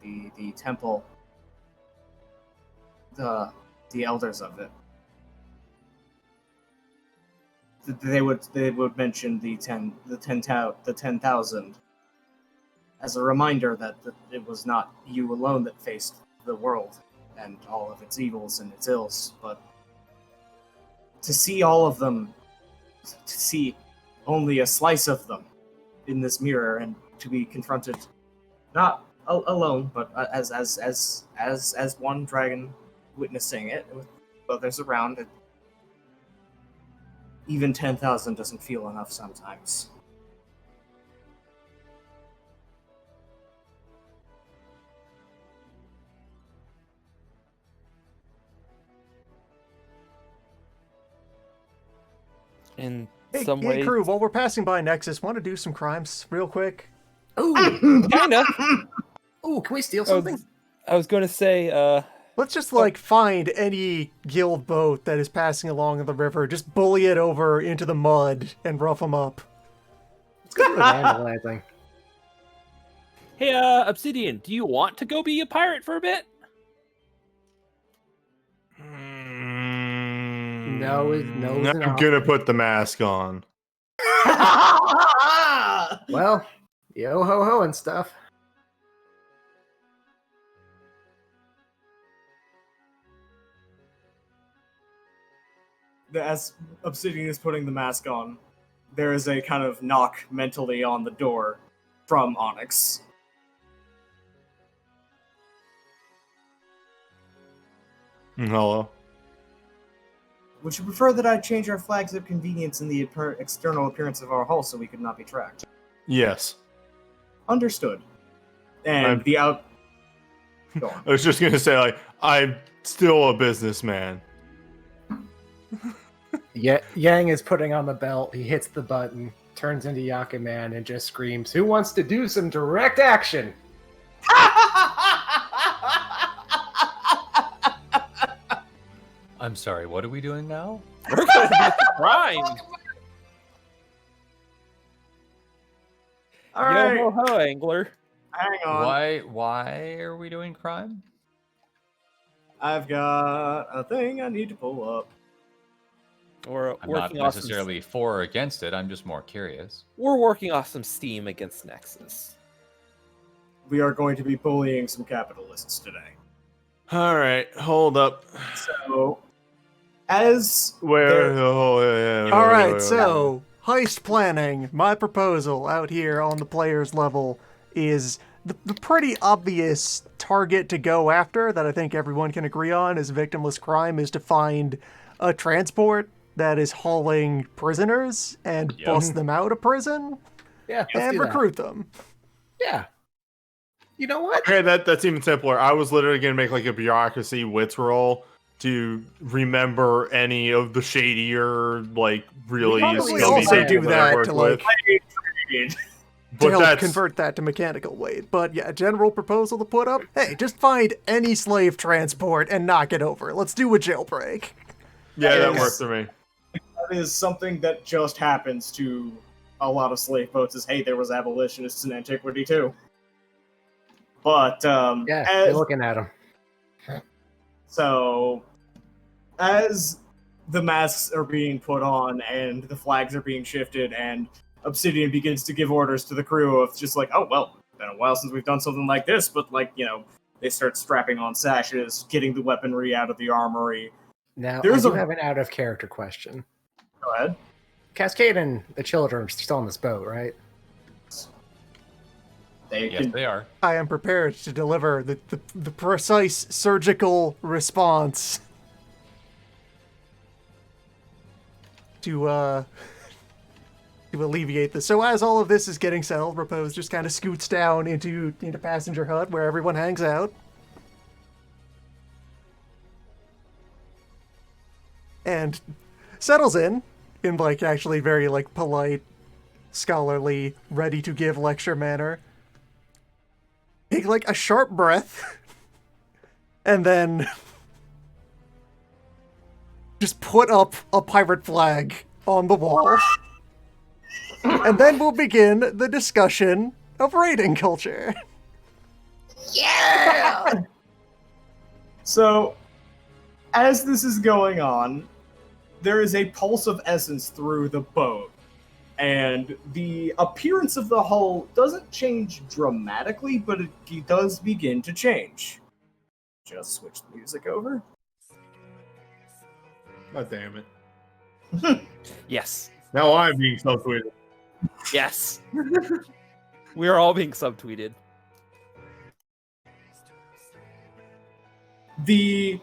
Speaker 2: the temple, the elders of it, they would mention the 10,000 as a reminder that it was not you alone that faced the world and all of its evils and its ills, but to see all of them, to see only a slice of them in this mirror, and to be confronted not alone, but as one dragon witnessing it with others around. Even 10,000 doesn't feel enough sometimes.
Speaker 6: In
Speaker 5: Hey,
Speaker 6: some
Speaker 5: hey
Speaker 6: ways,
Speaker 5: crew, while we're passing by Nexus, want to do some crimes real quick?
Speaker 3: Ooh,
Speaker 6: kinda.
Speaker 3: ooh, can we steal
Speaker 6: I was-
Speaker 3: something?
Speaker 6: I was going to say,
Speaker 5: Let's just find any guild boat that is passing along the river, just bully it over into the mud and rough them up.
Speaker 3: Let's go to the vandalizing.
Speaker 6: hey, Obsidian, do you want to go be a pirate for a bit?
Speaker 3: No is
Speaker 1: I'm
Speaker 3: an
Speaker 1: gonna put the mask on.
Speaker 3: Well, yo ho ho and stuff.
Speaker 2: As Obsidian is putting the mask on, there is a kind of knock mentally on the door from Onyx.
Speaker 1: Hello.
Speaker 2: Would you prefer that I change our flags of convenience in the external appearance of our hull so we could not be tracked?
Speaker 1: Yes.
Speaker 2: Understood. And
Speaker 1: I'm-
Speaker 2: the out. Go on.
Speaker 1: I was just gonna say, I'm still a businessman.
Speaker 3: Yang is putting on the belt. He hits the button, turns into Yakuman, and just screams, "Who wants to do some direct action?"
Speaker 7: I'm sorry, what are we doing now?
Speaker 6: We're going to be crime.
Speaker 2: All
Speaker 6: Yo
Speaker 2: right,
Speaker 6: ho ho, angler.
Speaker 2: hang on.
Speaker 7: Why are we doing crime?
Speaker 2: I've got a thing I need to pull up.
Speaker 6: We're
Speaker 7: I'm not
Speaker 6: working off some,
Speaker 7: necessarily for or against it, I'm just more curious.
Speaker 6: we're working off some steam against Nexus.
Speaker 2: We are going to be bullying some capitalists today.
Speaker 1: All right, hold up.
Speaker 2: So, as
Speaker 1: Where?
Speaker 2: there-
Speaker 1: Oh, yeah.
Speaker 5: All right,
Speaker 1: wait.
Speaker 5: so heist planning. My proposal out here on the player's level is the pretty obvious target to go after that I think everyone can agree on is victimless crime is to find a transport that is hauling prisoners and
Speaker 7: Yep.
Speaker 5: bust them out of prison
Speaker 3: Yeah, let's
Speaker 5: and
Speaker 3: do that.
Speaker 5: recruit them.
Speaker 3: Yeah. You know what?
Speaker 1: Okay, that's even simpler. I was literally gonna make a bureaucracy wits roll to remember any of the shadier, really
Speaker 3: probably
Speaker 1: scummy
Speaker 3: also
Speaker 1: people
Speaker 5: do
Speaker 1: that I
Speaker 5: that
Speaker 1: worked
Speaker 5: to,
Speaker 1: with.
Speaker 5: to
Speaker 1: But
Speaker 5: help
Speaker 1: that's
Speaker 5: convert that to mechanical weight. But yeah, general proposal to put up, hey, just find any slave transport and knock it over. Let's do a jailbreak.
Speaker 1: yeah, that
Speaker 2: Yes.
Speaker 1: worked for me.
Speaker 2: that is something that just happens to a lot of slave boats, is hey, there was abolitionists in antiquity too. But
Speaker 3: Yeah,
Speaker 2: as,
Speaker 3: you're looking at him.
Speaker 2: so as the masks are being put on and the flags are being shifted, and Obsidian begins to give orders to the crew of just oh well, it's been a while since we've done something like this, but they start strapping on sashes, getting the weaponry out of the armory.
Speaker 3: Now,
Speaker 2: There's
Speaker 3: I do
Speaker 2: a-
Speaker 3: have an out of character question.
Speaker 2: Go ahead.
Speaker 3: Cascade and the children are still on this boat, right?
Speaker 2: They
Speaker 7: Yes,
Speaker 2: can
Speaker 7: they are.
Speaker 5: I am prepared to deliver the precise surgical response to alleviate this. So as all of this is getting settled, Repose just kind of scoots down into passenger hut where everyone hangs out. And settles in actually very polite, scholarly, ready to give lecture manner. Take a sharp breath and then just put up a pirate flag on the wall. And then we'll begin the discussion of raiding culture.
Speaker 2: Yeah! So, as this is going on, there is a pulse of essence through the boat. And the appearance of the hull doesn't change dramatically, but it does begin to change. Just switch the music over.
Speaker 1: God damn it.
Speaker 6: Yes.
Speaker 1: Now I'm being subtweeted.
Speaker 6: Yes. We are all being subtweeted.
Speaker 2: The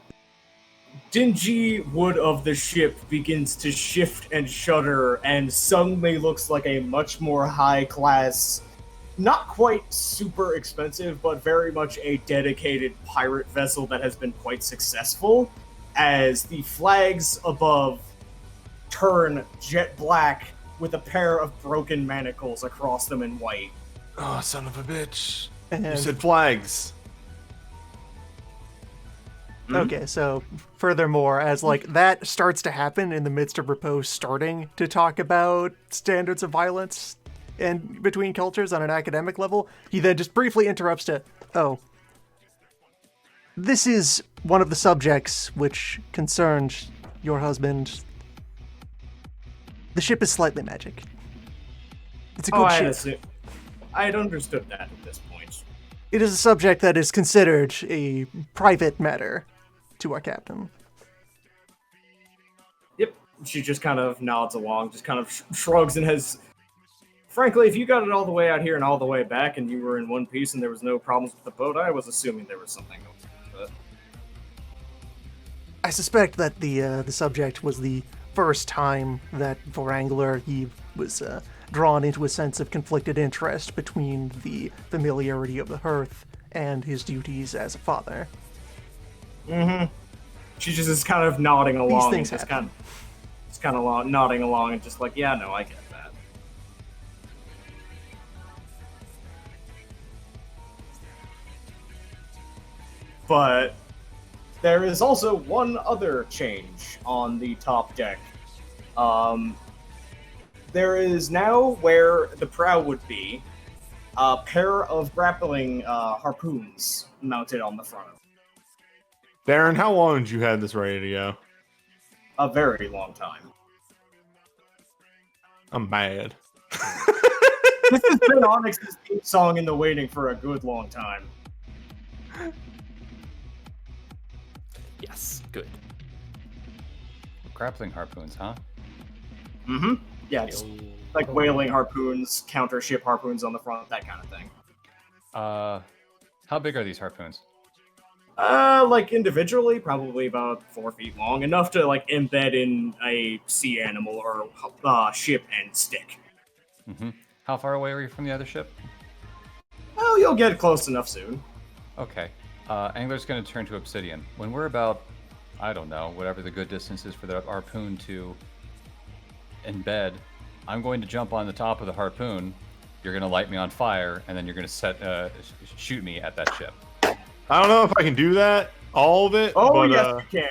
Speaker 2: dingy wood of the ship begins to shift and shudder, and suddenly looks like a much more high-class, not quite super expensive, but very much a dedicated pirate vessel that has been quite successful, as the flags above turn jet black with a pair of broken manacles across them in white.
Speaker 1: Oh, son of a bitch.
Speaker 5: And
Speaker 1: You said flags.
Speaker 5: okay, so furthermore, as like that starts to happen in the midst of Repose starting to talk about standards of violence and between cultures on an academic level, he then just briefly interrupts to, oh, this is one of the subjects which concerned your husband. The ship is slightly magic. It's a good ship.
Speaker 2: I had understood that at this point.
Speaker 5: It is a subject that is considered a private matter to our captain.
Speaker 2: Yep. She just kind of nods along, just kind of shrugs and has... Frankly, if you got it all the way out here and all the way back and you were in one piece and there was no problems with the boat, I was assuming there was something going on with it.
Speaker 5: I suspect that the subject was the first time that for Angler he was drawn into a sense of conflicted interest between the familiarity of the hearth and his duties as a father.
Speaker 2: Mm-hmm. She just is kind of nodding along.
Speaker 5: things
Speaker 2: and
Speaker 5: happen.
Speaker 2: just kind of nodding along and just like, yeah, no, I get that. But there is also one other change on the top deck. There is now where the prow would be a pair of grappling harpoons mounted on the front of it.
Speaker 1: Darren, how long did you have this ready to go?
Speaker 2: A very long time.
Speaker 1: I'm mad.
Speaker 2: This has been Onyx's theme song in the waiting for a good long time.
Speaker 6: Yes. Good.
Speaker 7: Grappling harpoons, huh?
Speaker 2: Mm-hmm. Yeah, it's like whaling harpoons, counter ship harpoons on the front, that kind of thing.
Speaker 7: How big are these harpoons?
Speaker 2: Like individually, probably about 4 feet long, enough to like embed in a sea animal or ship and stick.
Speaker 7: Mm-hmm. How far away are you from the other ship?
Speaker 2: Oh, you'll get close enough soon.
Speaker 7: Okay. Angler's going to turn to Obsidian. When we're about, I don't know, whatever the good distance is for the harpoon to embed, I'm going to jump on the top of the harpoon. You're going to light me on fire, and then you're going to shoot me at that ship.
Speaker 1: I don't know if I can do that, all of it.
Speaker 2: Oh,
Speaker 1: but,
Speaker 2: yes, you can.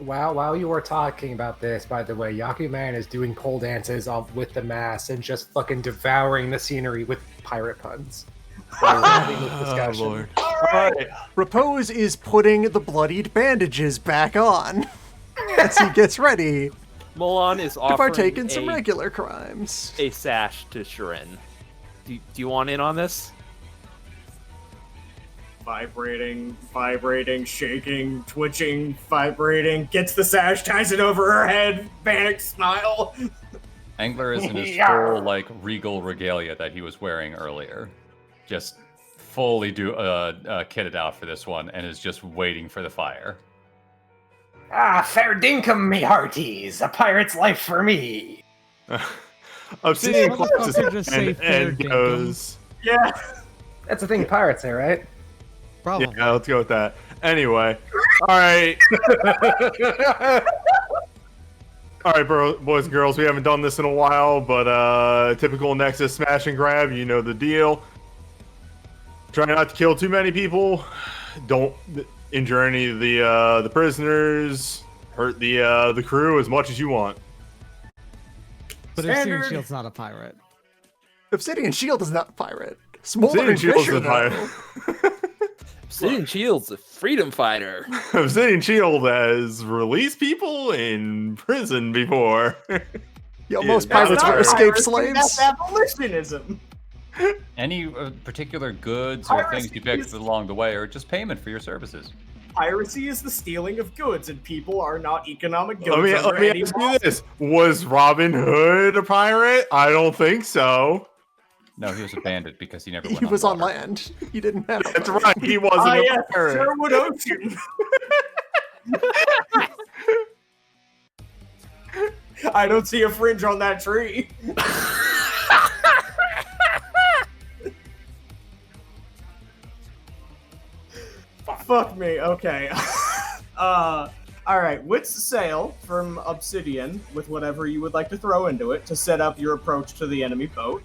Speaker 3: While you were talking about this, by the way, Yakuman is doing pole dances with the mass and just fucking devouring the scenery with pirate puns. While we're having this discussion.
Speaker 1: Lord.
Speaker 2: Alright.
Speaker 5: Repose is putting the bloodied bandages back on as he gets ready
Speaker 6: Molon is
Speaker 5: to
Speaker 6: offering
Speaker 5: partake in some
Speaker 6: a,
Speaker 5: regular crimes.
Speaker 6: a sash to Shirin. Do you want in on this?
Speaker 2: Vibrating, shaking, twitching, vibrating, gets the sash, ties it over her head, panic smile.
Speaker 7: Angler is in his full, like, regal regalia that he was wearing earlier. Just fully kitted out for this one, and is just waiting for the fire.
Speaker 3: Ah, fair dinkum, me hearties! A pirate's life for me!
Speaker 1: Obsidian
Speaker 4: Did
Speaker 1: claps his
Speaker 4: motherfucker just say
Speaker 1: hand
Speaker 4: fair
Speaker 1: and
Speaker 4: dinkum?
Speaker 1: goes...
Speaker 2: Yeah.
Speaker 3: That's the thing pirates say, right?
Speaker 4: Probably.
Speaker 1: Yeah, let's go with that. Anyway, all right. All right, boys and girls, we haven't done this in a while, but typical Nexus smash and grab, you know the deal. Try not to kill too many people. Don't injure any of the prisoners. Hurt the crew as much as you want.
Speaker 4: But Obsidian
Speaker 2: Standard.
Speaker 4: Shield's not a pirate.
Speaker 5: Obsidian Shield is not a pirate. Smoldering
Speaker 1: Obsidian Shield's
Speaker 5: Fisher,
Speaker 1: a pirate.
Speaker 5: though.
Speaker 6: Obsidian Shield's a freedom fighter.
Speaker 1: Obsidian Shield has released people in prison before.
Speaker 5: Yo,
Speaker 1: Yeah,
Speaker 5: most
Speaker 1: that's
Speaker 5: pirates
Speaker 1: not
Speaker 5: were escaped
Speaker 2: piracy,
Speaker 5: slaves.
Speaker 2: That's abolitionism.
Speaker 7: Any particular goods or things you picked
Speaker 2: Piracy is-
Speaker 7: along the way, or just payment for your services?
Speaker 2: Piracy is the stealing of goods, and people are not economic goods.
Speaker 1: Let me ask you this: was Robin Hood a pirate? I don't think so.
Speaker 7: No, he was a bandit because he never went
Speaker 5: He was on
Speaker 7: water.
Speaker 5: land. He didn't have.
Speaker 1: That's right. He wasn't a
Speaker 2: yes,
Speaker 1: pirate.
Speaker 2: Sherwood Ocean. I don't see a fringe on that tree. Fuck me. Okay. Alright, wits sail from Obsidian with whatever you would like to throw into it to set up your approach to the enemy boat.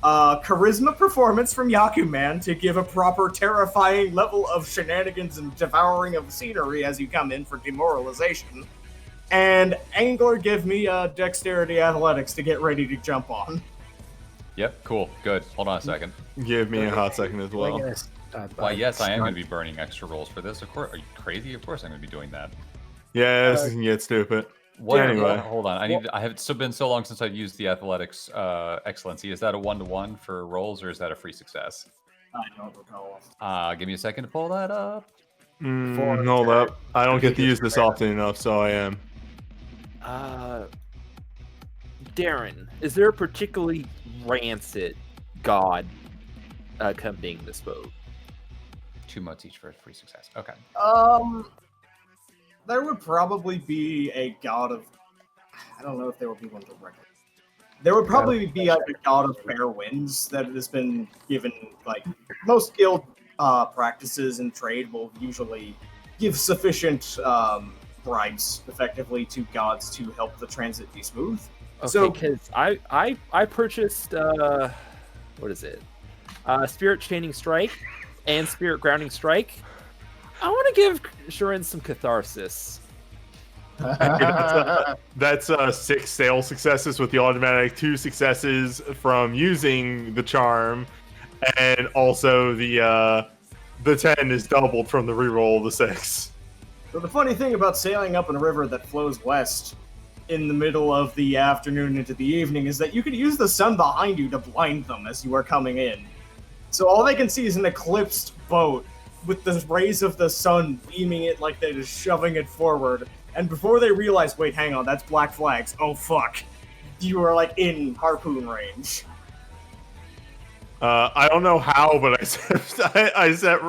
Speaker 2: Charisma performance from Yakuman to give a proper terrifying level of shenanigans and devouring of scenery as you come in for demoralization. And Angler give me dexterity athletics to get ready to jump on.
Speaker 7: Yep, cool, good. Hold on a second.
Speaker 1: Give me a hot second as well.
Speaker 7: Why, yes, I am going to be burning extra rolls for this. Of course, are you crazy? Of course, I'm going to be doing that.
Speaker 1: Yeah, this can get stupid.
Speaker 7: What?
Speaker 1: Anyway.
Speaker 7: Hold on. I have been so long since I've used the athletics excellency. Is that a 1-to-1 for rolls, or is that a free success?
Speaker 2: I don't recall.
Speaker 7: Give me a second to pull that up.
Speaker 1: Hold up. I don't get to use this often enough, so I am.
Speaker 6: Darren, is there a particularly rancid god accompanying this boat?
Speaker 7: 2 motes each for a free success. Okay.
Speaker 2: There would probably be a god of. I don't know if there would be one directly. There would probably be like a god of fair winds that has been given. Like most guild practices and trade will usually give sufficient bribes, effectively, to gods to help the transit be smooth.
Speaker 6: Okay,
Speaker 2: So-
Speaker 6: because I purchased what is it? Spirit Chaining Strike and Spirit Grounding Strike. I want to give Shuren some catharsis.
Speaker 1: That's 6 sale successes with the automatic 2 successes from using the charm, and also the 10 is doubled from the reroll of the 6.
Speaker 2: So the funny thing about sailing up in a river that flows west in the middle of the afternoon into the evening is that you could use the sun behind you to blind them as you are coming in. So all they can see is an eclipsed boat with the rays of the sun beaming it like they're just shoving it forward. And before they realize, wait, hang on, that's black flags. Oh, fuck. You are, like, in harpoon range.
Speaker 1: I don't know how, but I set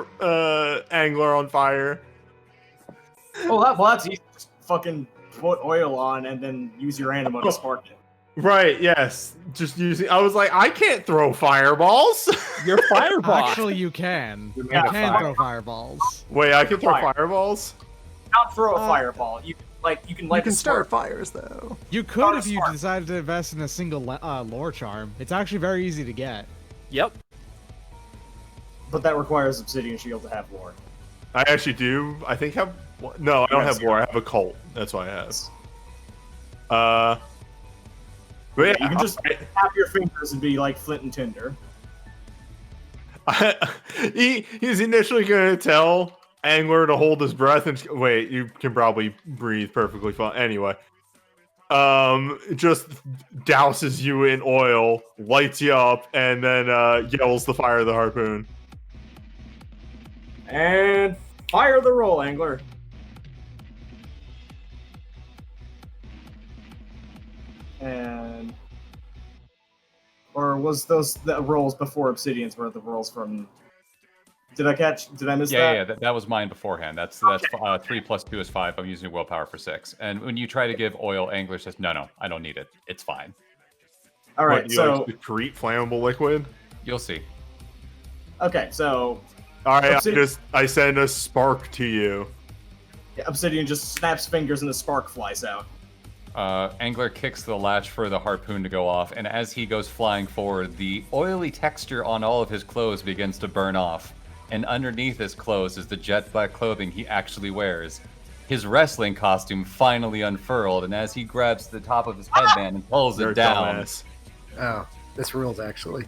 Speaker 1: Angler on fire.
Speaker 2: Oh, that's easy. Just fucking put oil on and then use your animo to spark it.
Speaker 1: Right, yes. Just using. I was like, I can't throw fireballs.
Speaker 6: Your fireball.
Speaker 4: Actually, you can. You
Speaker 2: Yeah,
Speaker 4: can throw fireballs.
Speaker 1: Wait, I can throw
Speaker 2: Fire.
Speaker 1: fireballs?
Speaker 2: Not throw a fireball. You can light
Speaker 5: You can
Speaker 2: a
Speaker 5: start
Speaker 2: spark.
Speaker 5: fires, though.
Speaker 4: You
Speaker 2: Not
Speaker 4: could
Speaker 2: a
Speaker 4: if you
Speaker 2: spark.
Speaker 4: decided to invest in a single lore charm. It's actually very easy to get.
Speaker 6: Yep.
Speaker 2: But that requires Obsidian Shield to have lore.
Speaker 1: I actually do. I think have. No, I don't
Speaker 2: Yes,
Speaker 1: have lore. I have a cult. That's what I have. But yeah,
Speaker 2: You can just tap your fingers and be like Flint and Tinder.
Speaker 1: he's initially going to tell Angler to hold his breath and wait. You can probably breathe perfectly fine. Anyway, just douses you in oil, lights you up, and then yells to fire the harpoon.
Speaker 2: And fire the roll, Angler. And or was those the rolls before Obsidians were the rolls from? Did I miss that?
Speaker 7: Yeah, that was mine beforehand. That's 3 plus 2 is 5. I'm using willpower for 6. And when you try to give oil, Angler says, no, I don't need it. It's fine.
Speaker 2: All right,
Speaker 1: What, you
Speaker 2: so
Speaker 1: like secrete flammable liquid.
Speaker 7: You'll see.
Speaker 2: okay, so
Speaker 1: All right,
Speaker 2: Obsidian-
Speaker 1: I send a spark to you.
Speaker 2: Obsidian just snaps fingers and the spark flies out.
Speaker 7: Angler kicks the latch for the harpoon to go off, and as he goes flying forward, the oily texture on all of his clothes begins to burn off. And underneath his clothes is the jet black clothing he actually wears. his wrestling costume finally unfurled, and as he grabs the top of his headband and pulls
Speaker 1: You're
Speaker 7: it
Speaker 1: a
Speaker 7: down,
Speaker 1: dumbass.
Speaker 3: Oh, this rules actually.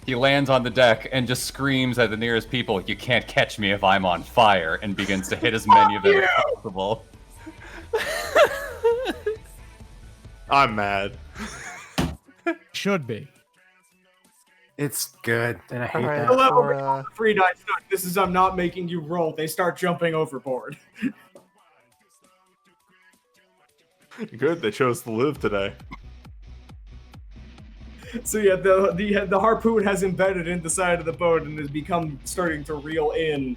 Speaker 7: he lands on the deck and just screams at the nearest people, "You can't catch me if I'm on fire," and begins to hit as many of them as possible.
Speaker 1: I'm mad.
Speaker 4: Should be.
Speaker 3: It's good, and I hate
Speaker 5: All right.
Speaker 3: that.
Speaker 2: The level
Speaker 5: For,
Speaker 2: free dice. This is I'm not making you roll. They start jumping overboard.
Speaker 1: Good, they chose to live today.
Speaker 2: So yeah, the harpoon has embedded in the side of the boat and has become starting to reel in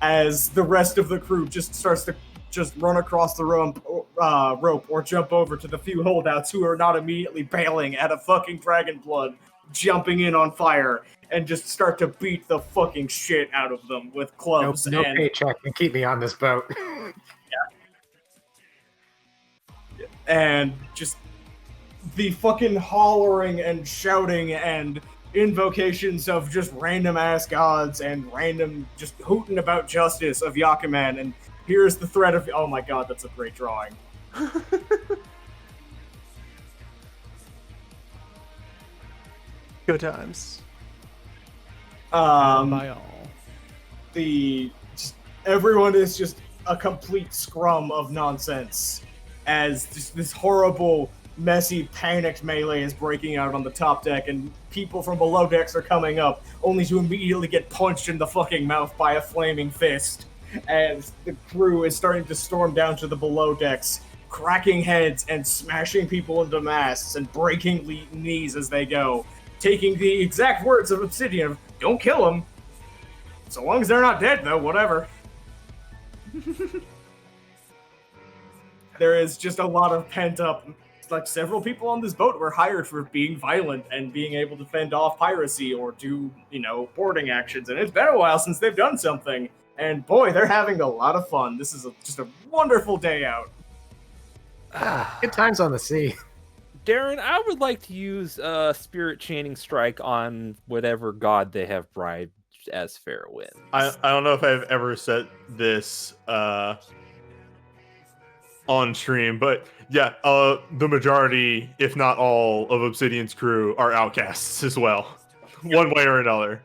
Speaker 2: as the rest of the crew just starts to just run across the rope or jump over to the few holdouts who are not immediately bailing at a fucking dragon blood jumping in on fire and just start to beat the fucking shit out of them with clubs
Speaker 3: No
Speaker 2: and
Speaker 3: paycheck can keep me on this boat.
Speaker 2: and just the fucking hollering and shouting and invocations of just random ass gods and random just hooting about justice of Yakuman. And here's the threat of, oh my god, that's a great drawing.
Speaker 5: good times.
Speaker 4: By all.
Speaker 2: Everyone is just a complete scrum of nonsense as just this horrible, messy, panicked melee is breaking out on the top deck, and people from below decks are coming up, only to immediately get punched in the fucking mouth by a flaming fist, as the crew is starting to storm down to the below decks, cracking heads and smashing people into masts and breaking knees as they go, taking the exact words of Obsidian of, don't kill them, so long as they're not dead, though, whatever. There is just a lot of pent-up. Like, several people on this boat were hired for being violent and being able to fend off piracy or do, boarding actions. And it's been a while since they've done something. And boy, they're having a lot of fun. This is just a wonderful day out.
Speaker 3: Good times on the sea.
Speaker 6: Darren, I would like to use Spirit Chaining Strike on whatever god they have bribed as fair winds.
Speaker 1: I don't know if I've ever said this on stream, but yeah, the majority, if not all, of Obsidian's crew are outcasts as well, one way or another.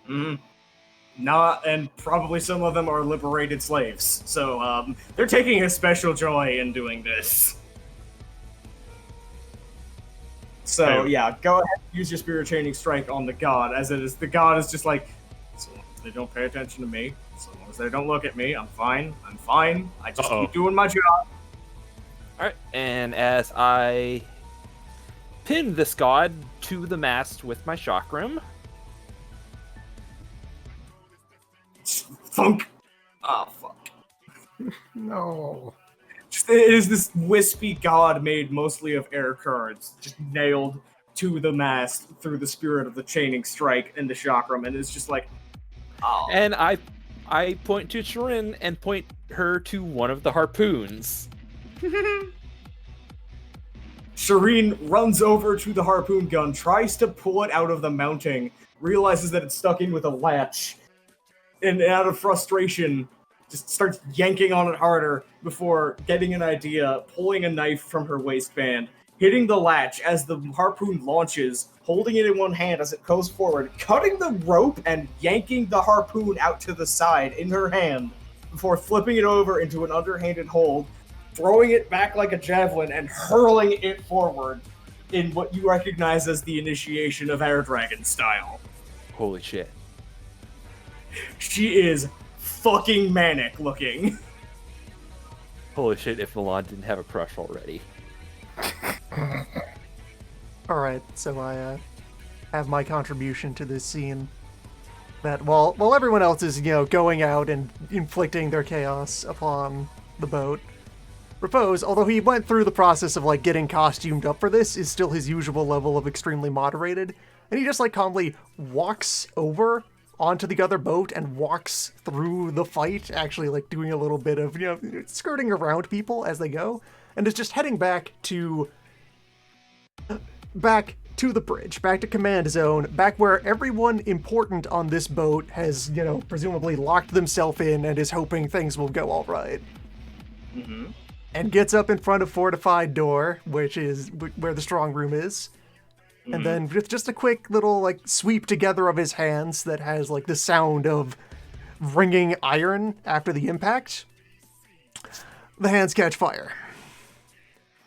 Speaker 2: And probably some of them are liberated slaves. So they're taking a special joy in doing this. So yeah, go ahead and use your Spirit Chaining Strike on the god, as it is. The god is just like, so long as they don't pay attention to me, so long as they don't look at me, I'm fine. I just keep doing my job.
Speaker 6: Alright, and as I pin this god to the mast with my chakram,
Speaker 2: Thunk! Oh, fuck.
Speaker 3: No.
Speaker 2: It is this wispy god made mostly of air currents, just nailed to the mast through the spirit of the chaining strike and the chakram, and it's just like, oh.
Speaker 6: and I point to Shirin and point her to one of the harpoons.
Speaker 2: Shireen runs over to the harpoon gun, tries to pull it out of the mounting, realizes that it's stuck in with a latch, and out of frustration, just starts yanking on it harder before getting an idea, pulling a knife from her waistband, hitting the latch as the harpoon launches, holding it in one hand as it goes forward, cutting the rope and yanking the harpoon out to the side in her hand before flipping it over into an underhanded hold, throwing it back like a javelin and hurling it forward in what you recognize as the initiation of Air Dragon style.
Speaker 6: Holy shit.
Speaker 2: She is fucking manic looking.
Speaker 6: Holy shit, if Milan didn't have a crush already.
Speaker 5: Alright, so I have my contribution to this scene. That while everyone else is, going out and inflicting their chaos upon the boat, Repose, although he went through the process of, getting costumed up for this, is still his usual level of extremely moderated. And he just, calmly walks over onto the other boat and walks through the fight, actually, doing a little bit of, skirting around people as they go, and is just heading back to the bridge, back to command zone, back where everyone important on this boat has, presumably locked themselves in and is hoping things will go all right.
Speaker 2: Mm-hmm.
Speaker 5: And gets up in front of fortified door, which is where the strong room is. And then with just a quick little, like, sweep together of his hands that has, like, the sound of ringing iron after the impact, the hands catch fire.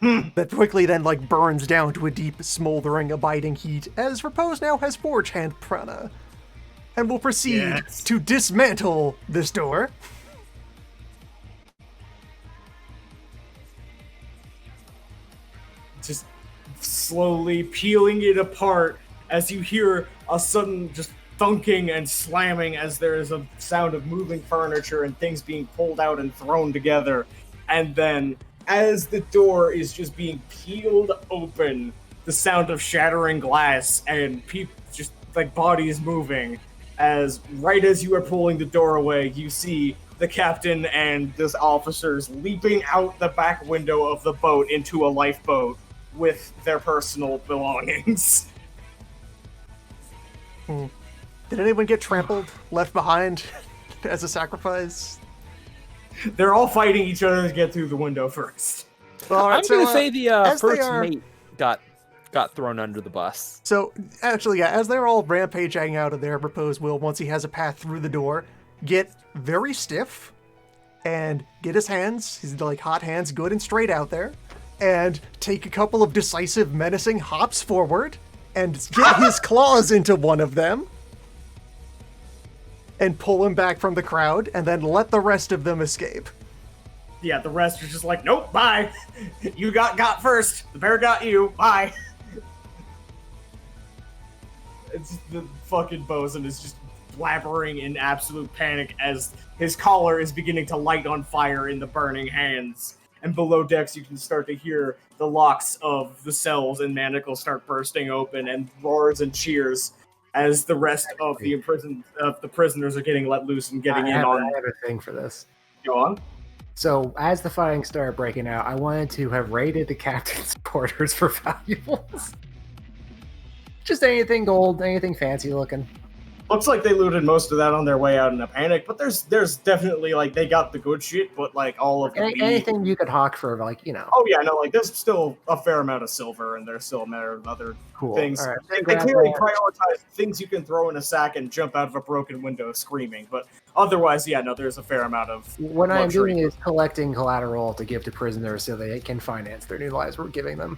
Speaker 5: That quickly then, like, burns down to a deep, smoldering, abiding heat, as Repose now has Forge Hand Prana, and will proceed to dismantle this door.
Speaker 2: Just slowly peeling it apart as you hear a sudden just thunking and slamming as there is a sound of moving furniture and things being pulled out and thrown together. And then, as the door is just being peeled open, the sound of shattering glass and people just like bodies moving. As right as you are pulling the door away, you see the captain and his officers leaping out the back window of the boat into a lifeboat with their personal belongings.
Speaker 5: Did anyone get trampled, left behind as a sacrifice?
Speaker 2: They're all fighting each other to get through the window first.
Speaker 5: Well, all right,
Speaker 6: I'm going to say
Speaker 5: as
Speaker 6: the
Speaker 5: they
Speaker 6: first
Speaker 5: are-
Speaker 6: mate got thrown under the bus.
Speaker 5: So, actually, yeah, as they're all rampaging out of there, Repose will, once he has a path through the door, get very stiff and get his hands, his like hot hands, good and straight out there, and take a couple of decisive, menacing hops forward and get his claws into one of them and pull him back from the crowd, and then let the rest of them escape.
Speaker 2: Yeah, the rest are just like, nope, bye. You got first. The bear got you. Bye. It's the fucking bosun is just blabbering in absolute panic as his collar is beginning to light on fire in the burning hands. And below decks, you can start to hear the locks of the cells and manacles start bursting open, and roars and cheers as the rest of the prisoners are getting let loose and getting
Speaker 3: I
Speaker 2: in
Speaker 3: have
Speaker 2: on.
Speaker 3: a thing for this.
Speaker 2: Go on.
Speaker 3: So, as the fighting started breaking out, I wanted to have raided the captain's quarters for valuables. Just anything gold, anything fancy looking.
Speaker 2: Looks like they looted most of that on their way out in a panic, but there's definitely, like, they got the good shit, but, like, all of the
Speaker 3: Anything you could hawk for, like, you know.
Speaker 2: Oh, yeah, no, like, there's still a fair amount of silver, and there's still a matter of other
Speaker 3: Cool.
Speaker 2: things.
Speaker 3: All right,
Speaker 2: They
Speaker 3: grab
Speaker 2: clearly
Speaker 3: that.
Speaker 2: prioritize things you can throw in a sack and jump out of a broken window screaming, but otherwise, yeah, no, there's a fair amount of
Speaker 3: What I'm
Speaker 2: luxury.
Speaker 3: doing is collecting collateral to give to prisoners so they can finance their new lives we're giving them.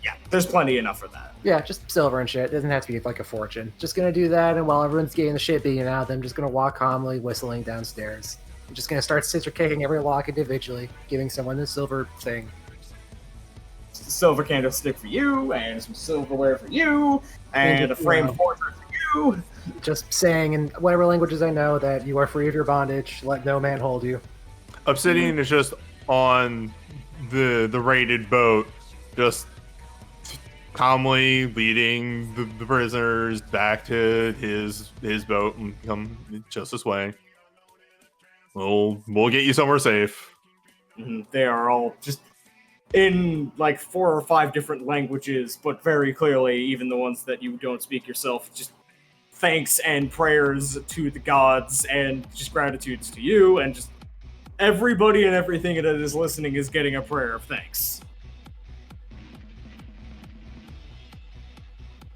Speaker 2: Yeah, there's plenty enough for that.
Speaker 3: Yeah, just silver and shit. It doesn't have to be like a fortune. Just gonna do that, and while everyone's getting the shit beaten out of them, just gonna walk calmly, whistling downstairs. I'm just gonna start scissor kicking every lock individually, giving someone the silver thing.
Speaker 2: Silver candlestick for you, and some silverware for you, and a framed portrait for you.
Speaker 3: Just saying in whatever languages I know that you are free of your bondage, let no man hold you.
Speaker 1: Obsidian is just on the raided boat, just calmly leading the prisoners back to his boat and come just this way. We'll get you somewhere safe.
Speaker 2: They are all just in like 4 or 5 different languages, but very clearly, even the ones that you don't speak yourself, just thanks and prayers to the gods and just gratitudes to you, and just everybody and everything that is listening is getting a prayer of thanks.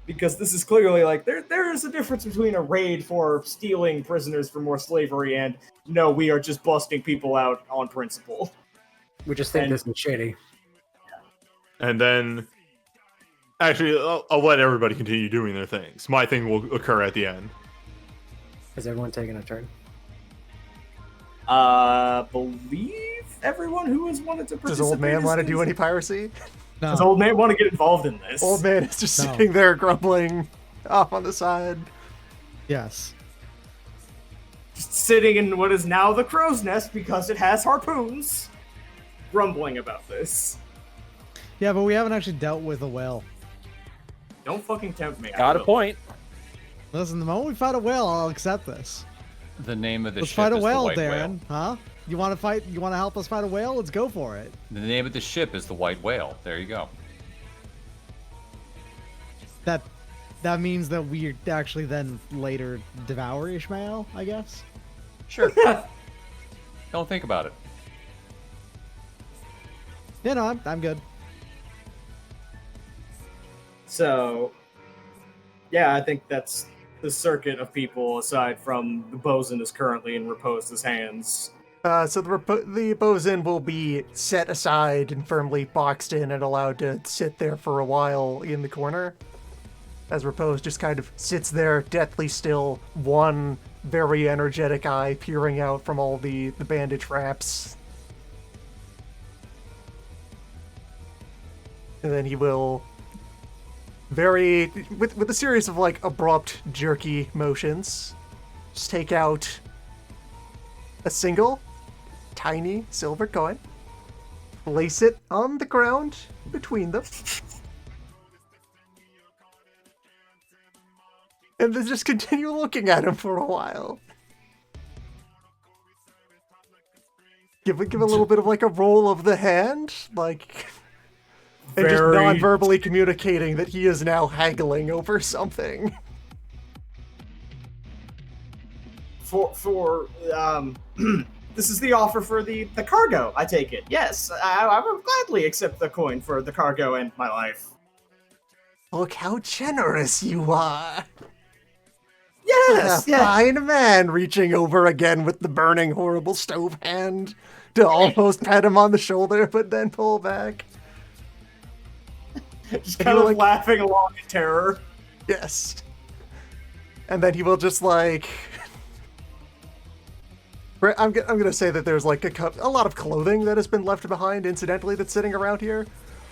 Speaker 2: Because this is clearly like, there is a difference between a raid for stealing prisoners for more slavery and, no, we are just busting people out on principle.
Speaker 3: We just think
Speaker 2: And-
Speaker 3: this is shitty.
Speaker 1: And then, actually, I'll let everybody continue doing their things. My thing will occur at the end.
Speaker 3: Has everyone taken a turn?
Speaker 2: Believe everyone who has wanted to participate.
Speaker 5: Does old man
Speaker 2: is
Speaker 5: want to do
Speaker 2: doing-
Speaker 5: any piracy?
Speaker 4: No.
Speaker 2: Does old man want to get involved in this?
Speaker 5: Old man is just
Speaker 4: No.
Speaker 5: sitting there grumbling off on the side.
Speaker 4: Yes.
Speaker 2: Just sitting in what is now the crow's nest because it has harpoons, grumbling about this.
Speaker 4: Yeah, but we haven't actually dealt with a whale.
Speaker 2: Don't fucking tempt me. I
Speaker 6: Got a
Speaker 2: will.
Speaker 6: point.
Speaker 4: Listen, the moment we fight a whale, I'll accept this.
Speaker 7: The name of the
Speaker 4: Let's
Speaker 7: ship
Speaker 4: fight a
Speaker 7: is
Speaker 4: whale,
Speaker 7: the White
Speaker 4: Darren.
Speaker 7: Whale.
Speaker 4: Huh? You want to fight? You want to help us fight a whale? Let's go for it.
Speaker 7: The name of the ship is the White Whale. There you go.
Speaker 4: that means that we actually then later devour Ishmael, I guess.
Speaker 7: Sure. Don't think about it.
Speaker 4: Yeah, no, I'm good.
Speaker 2: So, yeah, I think that's the circuit of people aside from the bosun is currently in Raposa's hands.
Speaker 5: So the bosun will be set aside and firmly boxed in and allowed to sit there for a while in the corner. As Repose just kind of sits there, deathly still, one very energetic eye peering out from all the bandage wraps. And then he will with a series of like abrupt, jerky motions, just take out a single tiny silver coin, place it on the ground between them, and then just continue looking at him for a while. Give a little bit of like a roll of the hand, like, and just non-verbally communicating that he is now haggling over something.
Speaker 2: This is the offer for the cargo, I take it. Yes, I will gladly accept the coin for the cargo and my life.
Speaker 5: Look how generous you are.
Speaker 2: Yes,
Speaker 5: a fine man, reaching over again with the burning, horrible stove hand to almost pat him on the shoulder, but then pull back.
Speaker 2: Just kind of like laughing along in terror.
Speaker 5: Yes. And then he will just like... I'm gonna say that there's like a lot of clothing that has been left behind incidentally that's sitting around here.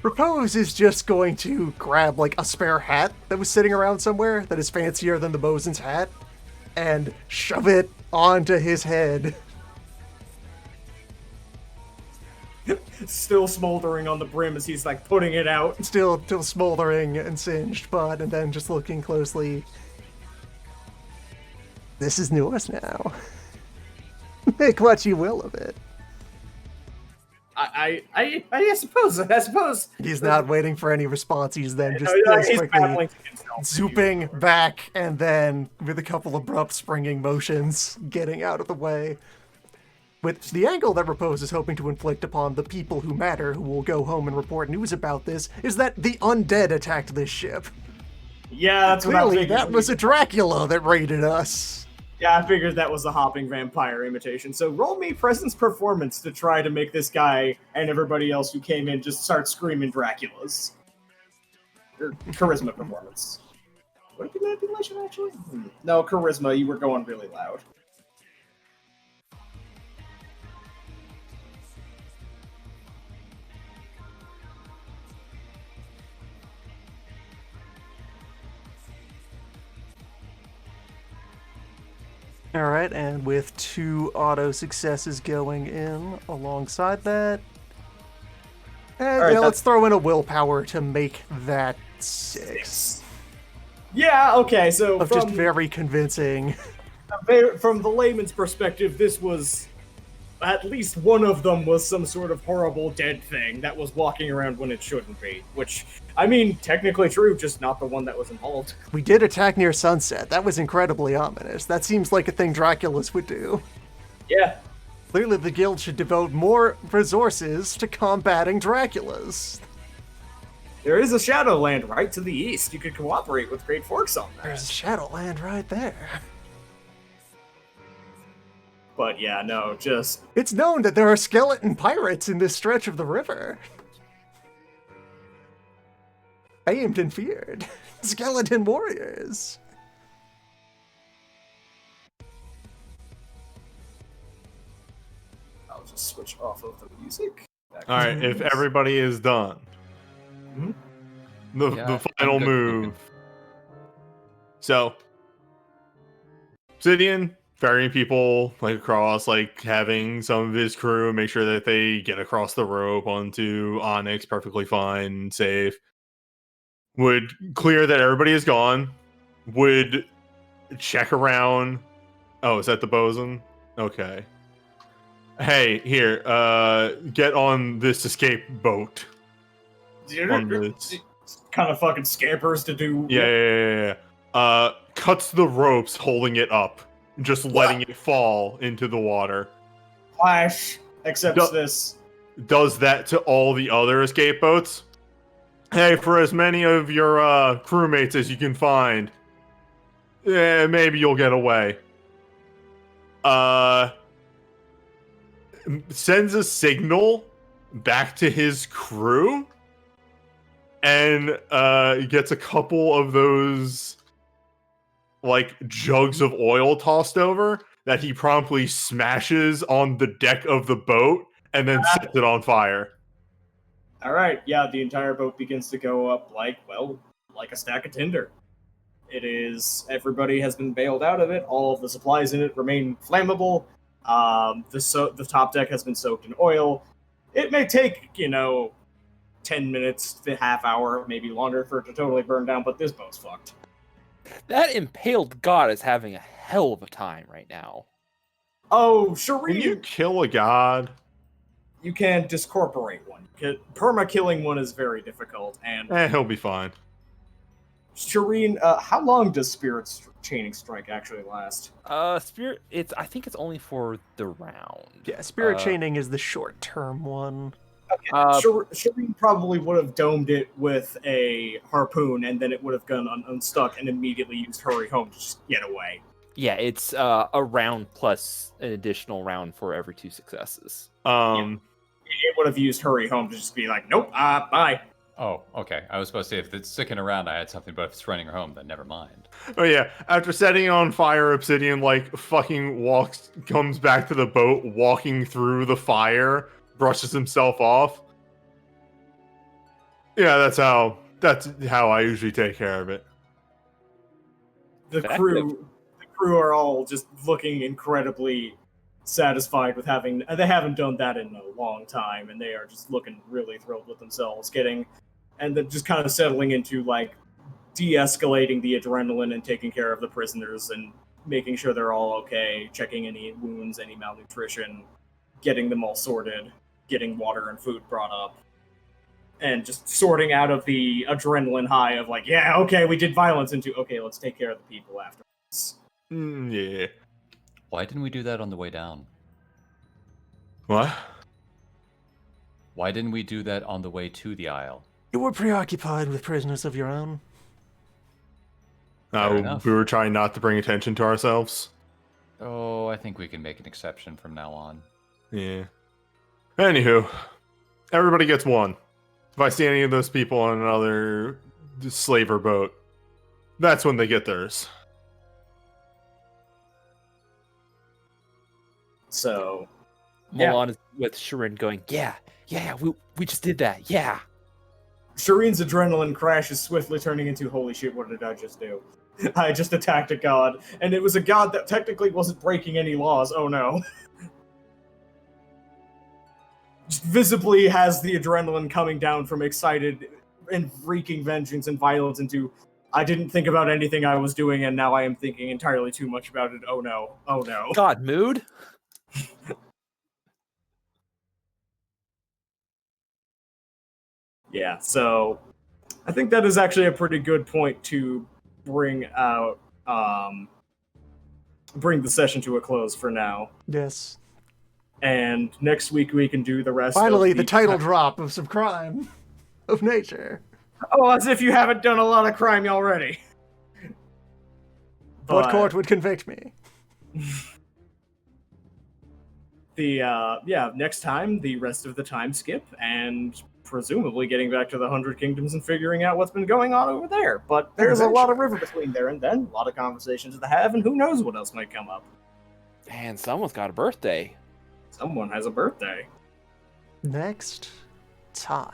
Speaker 5: Repose is just going to grab like a spare hat that was sitting around somewhere that is fancier than the bosun's hat and shove it onto his head.
Speaker 2: Still smoldering on the brim as he's like putting it out.
Speaker 5: Still smoldering and singed, but and then just looking closely. This is yours now. Make what you will of it.
Speaker 2: I suppose.
Speaker 5: He's not waiting for any response. He's then just
Speaker 2: he's
Speaker 5: quickly zooping back and then with a couple abrupt springing motions getting out of the way. With the angle that Repose is hoping to inflict upon the people who matter, who will go home and report news about this, is that the undead attacked this ship.
Speaker 2: Yeah, that's what I
Speaker 5: Clearly,
Speaker 2: figured.
Speaker 5: that was a Dracula that raided us.
Speaker 2: Yeah, I figured that was a hopping vampire imitation. So roll me presence performance to try to make this guy and everybody else who came in just start screaming Draculas. Or charisma performance. Would it be manipulation, actually? No, charisma. You were going really loud.
Speaker 5: Alright, and with 2 auto successes going in alongside that. Let's throw in a willpower to make that 6.
Speaker 2: Yeah, okay, so
Speaker 5: just very convincing.
Speaker 2: From the layman's perspective, this was... At least one of them was some sort of horrible dead thing that was walking around when it shouldn't be. Which, I mean, technically true, just not the one that was involved.
Speaker 5: We did attack near sunset. That was incredibly ominous. That seems like a thing Draculas would do.
Speaker 2: Yeah.
Speaker 5: Clearly the guild should devote more resources to combating Draculas.
Speaker 2: There is a Shadowland right to the east. You could cooperate with Great Forks on that.
Speaker 5: There's a Shadowland right there.
Speaker 2: But yeah, no, just...
Speaker 5: It's known that there are skeleton pirates in this stretch of the river. Famed and feared. Skeleton warriors.
Speaker 2: I'll just switch off of the music.
Speaker 1: Alright, if everybody is done. The final move. So, Obsidian... ferrying people like across, like having some of his crew make sure that they get across the rope onto Onyx perfectly fine, safe. Would clear that everybody is gone. Would check around. Oh, is that the bosun? Okay. Hey, here, get on this escape boat. On this.
Speaker 2: kind of fucking scampers to do.
Speaker 1: Yeah. Cuts the ropes holding it up, just letting it fall into the water.
Speaker 2: Flash accepts
Speaker 1: Du-
Speaker 2: this.
Speaker 1: Does that to all the other escape boats. Hey, for as many of your crewmates as you can find, maybe you'll get away. Sends a signal back to his crew, and gets a couple of those like jugs of oil tossed over that he promptly smashes on the deck of the boat and then sets it on fire.
Speaker 2: All right, yeah, the entire boat begins to go up like a stack of tinder. It is, everybody has been bailed out of it. All of the supplies in it remain flammable. The top deck has been soaked in oil. It may take 10 minutes to half hour, maybe longer, for it to totally burn down, but this boat's fucked.
Speaker 6: That impaled god is having a hell of a time right now.
Speaker 2: Oh,
Speaker 1: Can you
Speaker 2: Shireen,
Speaker 1: kill a god?
Speaker 2: you can discorporate one. Perma-killing one is very difficult, and
Speaker 1: He'll be fine.
Speaker 2: Shireen, how long does chaining strike actually last?
Speaker 6: Spirit, I think it's only for the round.
Speaker 5: Yeah, spirit chaining is the short-term one.
Speaker 2: Shireen probably would have domed it with a harpoon, and then it would have gone unstuck and immediately used hurry home to just get away.
Speaker 6: Yeah, it's a round plus an additional round for every 2 successes.
Speaker 2: It would have used hurry home to just be like, nope, bye.
Speaker 7: Oh, okay. I was supposed to say if it's sticking around, I had something, but if it's running her home, then never mind.
Speaker 1: Oh yeah, after setting it on fire, Obsidian fucking comes back to the boat, walking through the fire, brushes himself off. Yeah, that's how I usually take care of it.
Speaker 2: The crew are all just looking incredibly satisfied with they haven't done that in a long time, and they are just looking really thrilled with themselves, and then just kind of settling into de-escalating the adrenaline and taking care of the prisoners and making sure they're all okay, checking any wounds, any malnutrition, getting them all sorted, getting water and food brought up, and just sorting out of the adrenaline high of yeah, okay, we did violence, into okay, let's take care of the people afterwards.
Speaker 1: Yeah.
Speaker 7: Why didn't we do that on the way down?
Speaker 1: What?
Speaker 7: Why didn't we do that on the way to the Isle?
Speaker 5: You were preoccupied with prisoners of your own.
Speaker 7: Fair enough.
Speaker 1: We were trying not to bring attention to ourselves.
Speaker 7: Oh, I think we can make an exception from now on.
Speaker 1: Yeah. Anywho, everybody gets one. If I see any of those people on another slaver boat, that's when they get theirs.
Speaker 2: So,
Speaker 6: Milan is with Shirin going, yeah, we just did that, yeah.
Speaker 2: Shireen's adrenaline crash is swiftly turning into, holy shit, what did I just do? I just attacked a god, and it was a god that technically wasn't breaking any laws, oh no. Just visibly has the adrenaline coming down from excited and wreaking vengeance and violence into, I didn't think about anything I was doing, and now I am thinking entirely too much about it, oh no.
Speaker 6: God mood?
Speaker 2: Yeah, so I think that is actually a pretty good point to bring out, bring the session to a close for now.
Speaker 5: Yes.
Speaker 2: And next week we can do the rest.
Speaker 5: Finally,
Speaker 2: of
Speaker 5: the title drop of some crime of nature.
Speaker 2: Oh, as if you haven't done a lot of crime already.
Speaker 5: What court would convict me?
Speaker 2: Next time, the rest of the time skip, and presumably getting back to the 100 Kingdoms and figuring out what's been going on over there. But there's a lot of river between there and then, a lot of conversations to have, and who knows what else might come up.
Speaker 6: Man, someone's got a birthday.
Speaker 2: Someone has a birthday.
Speaker 5: Next time.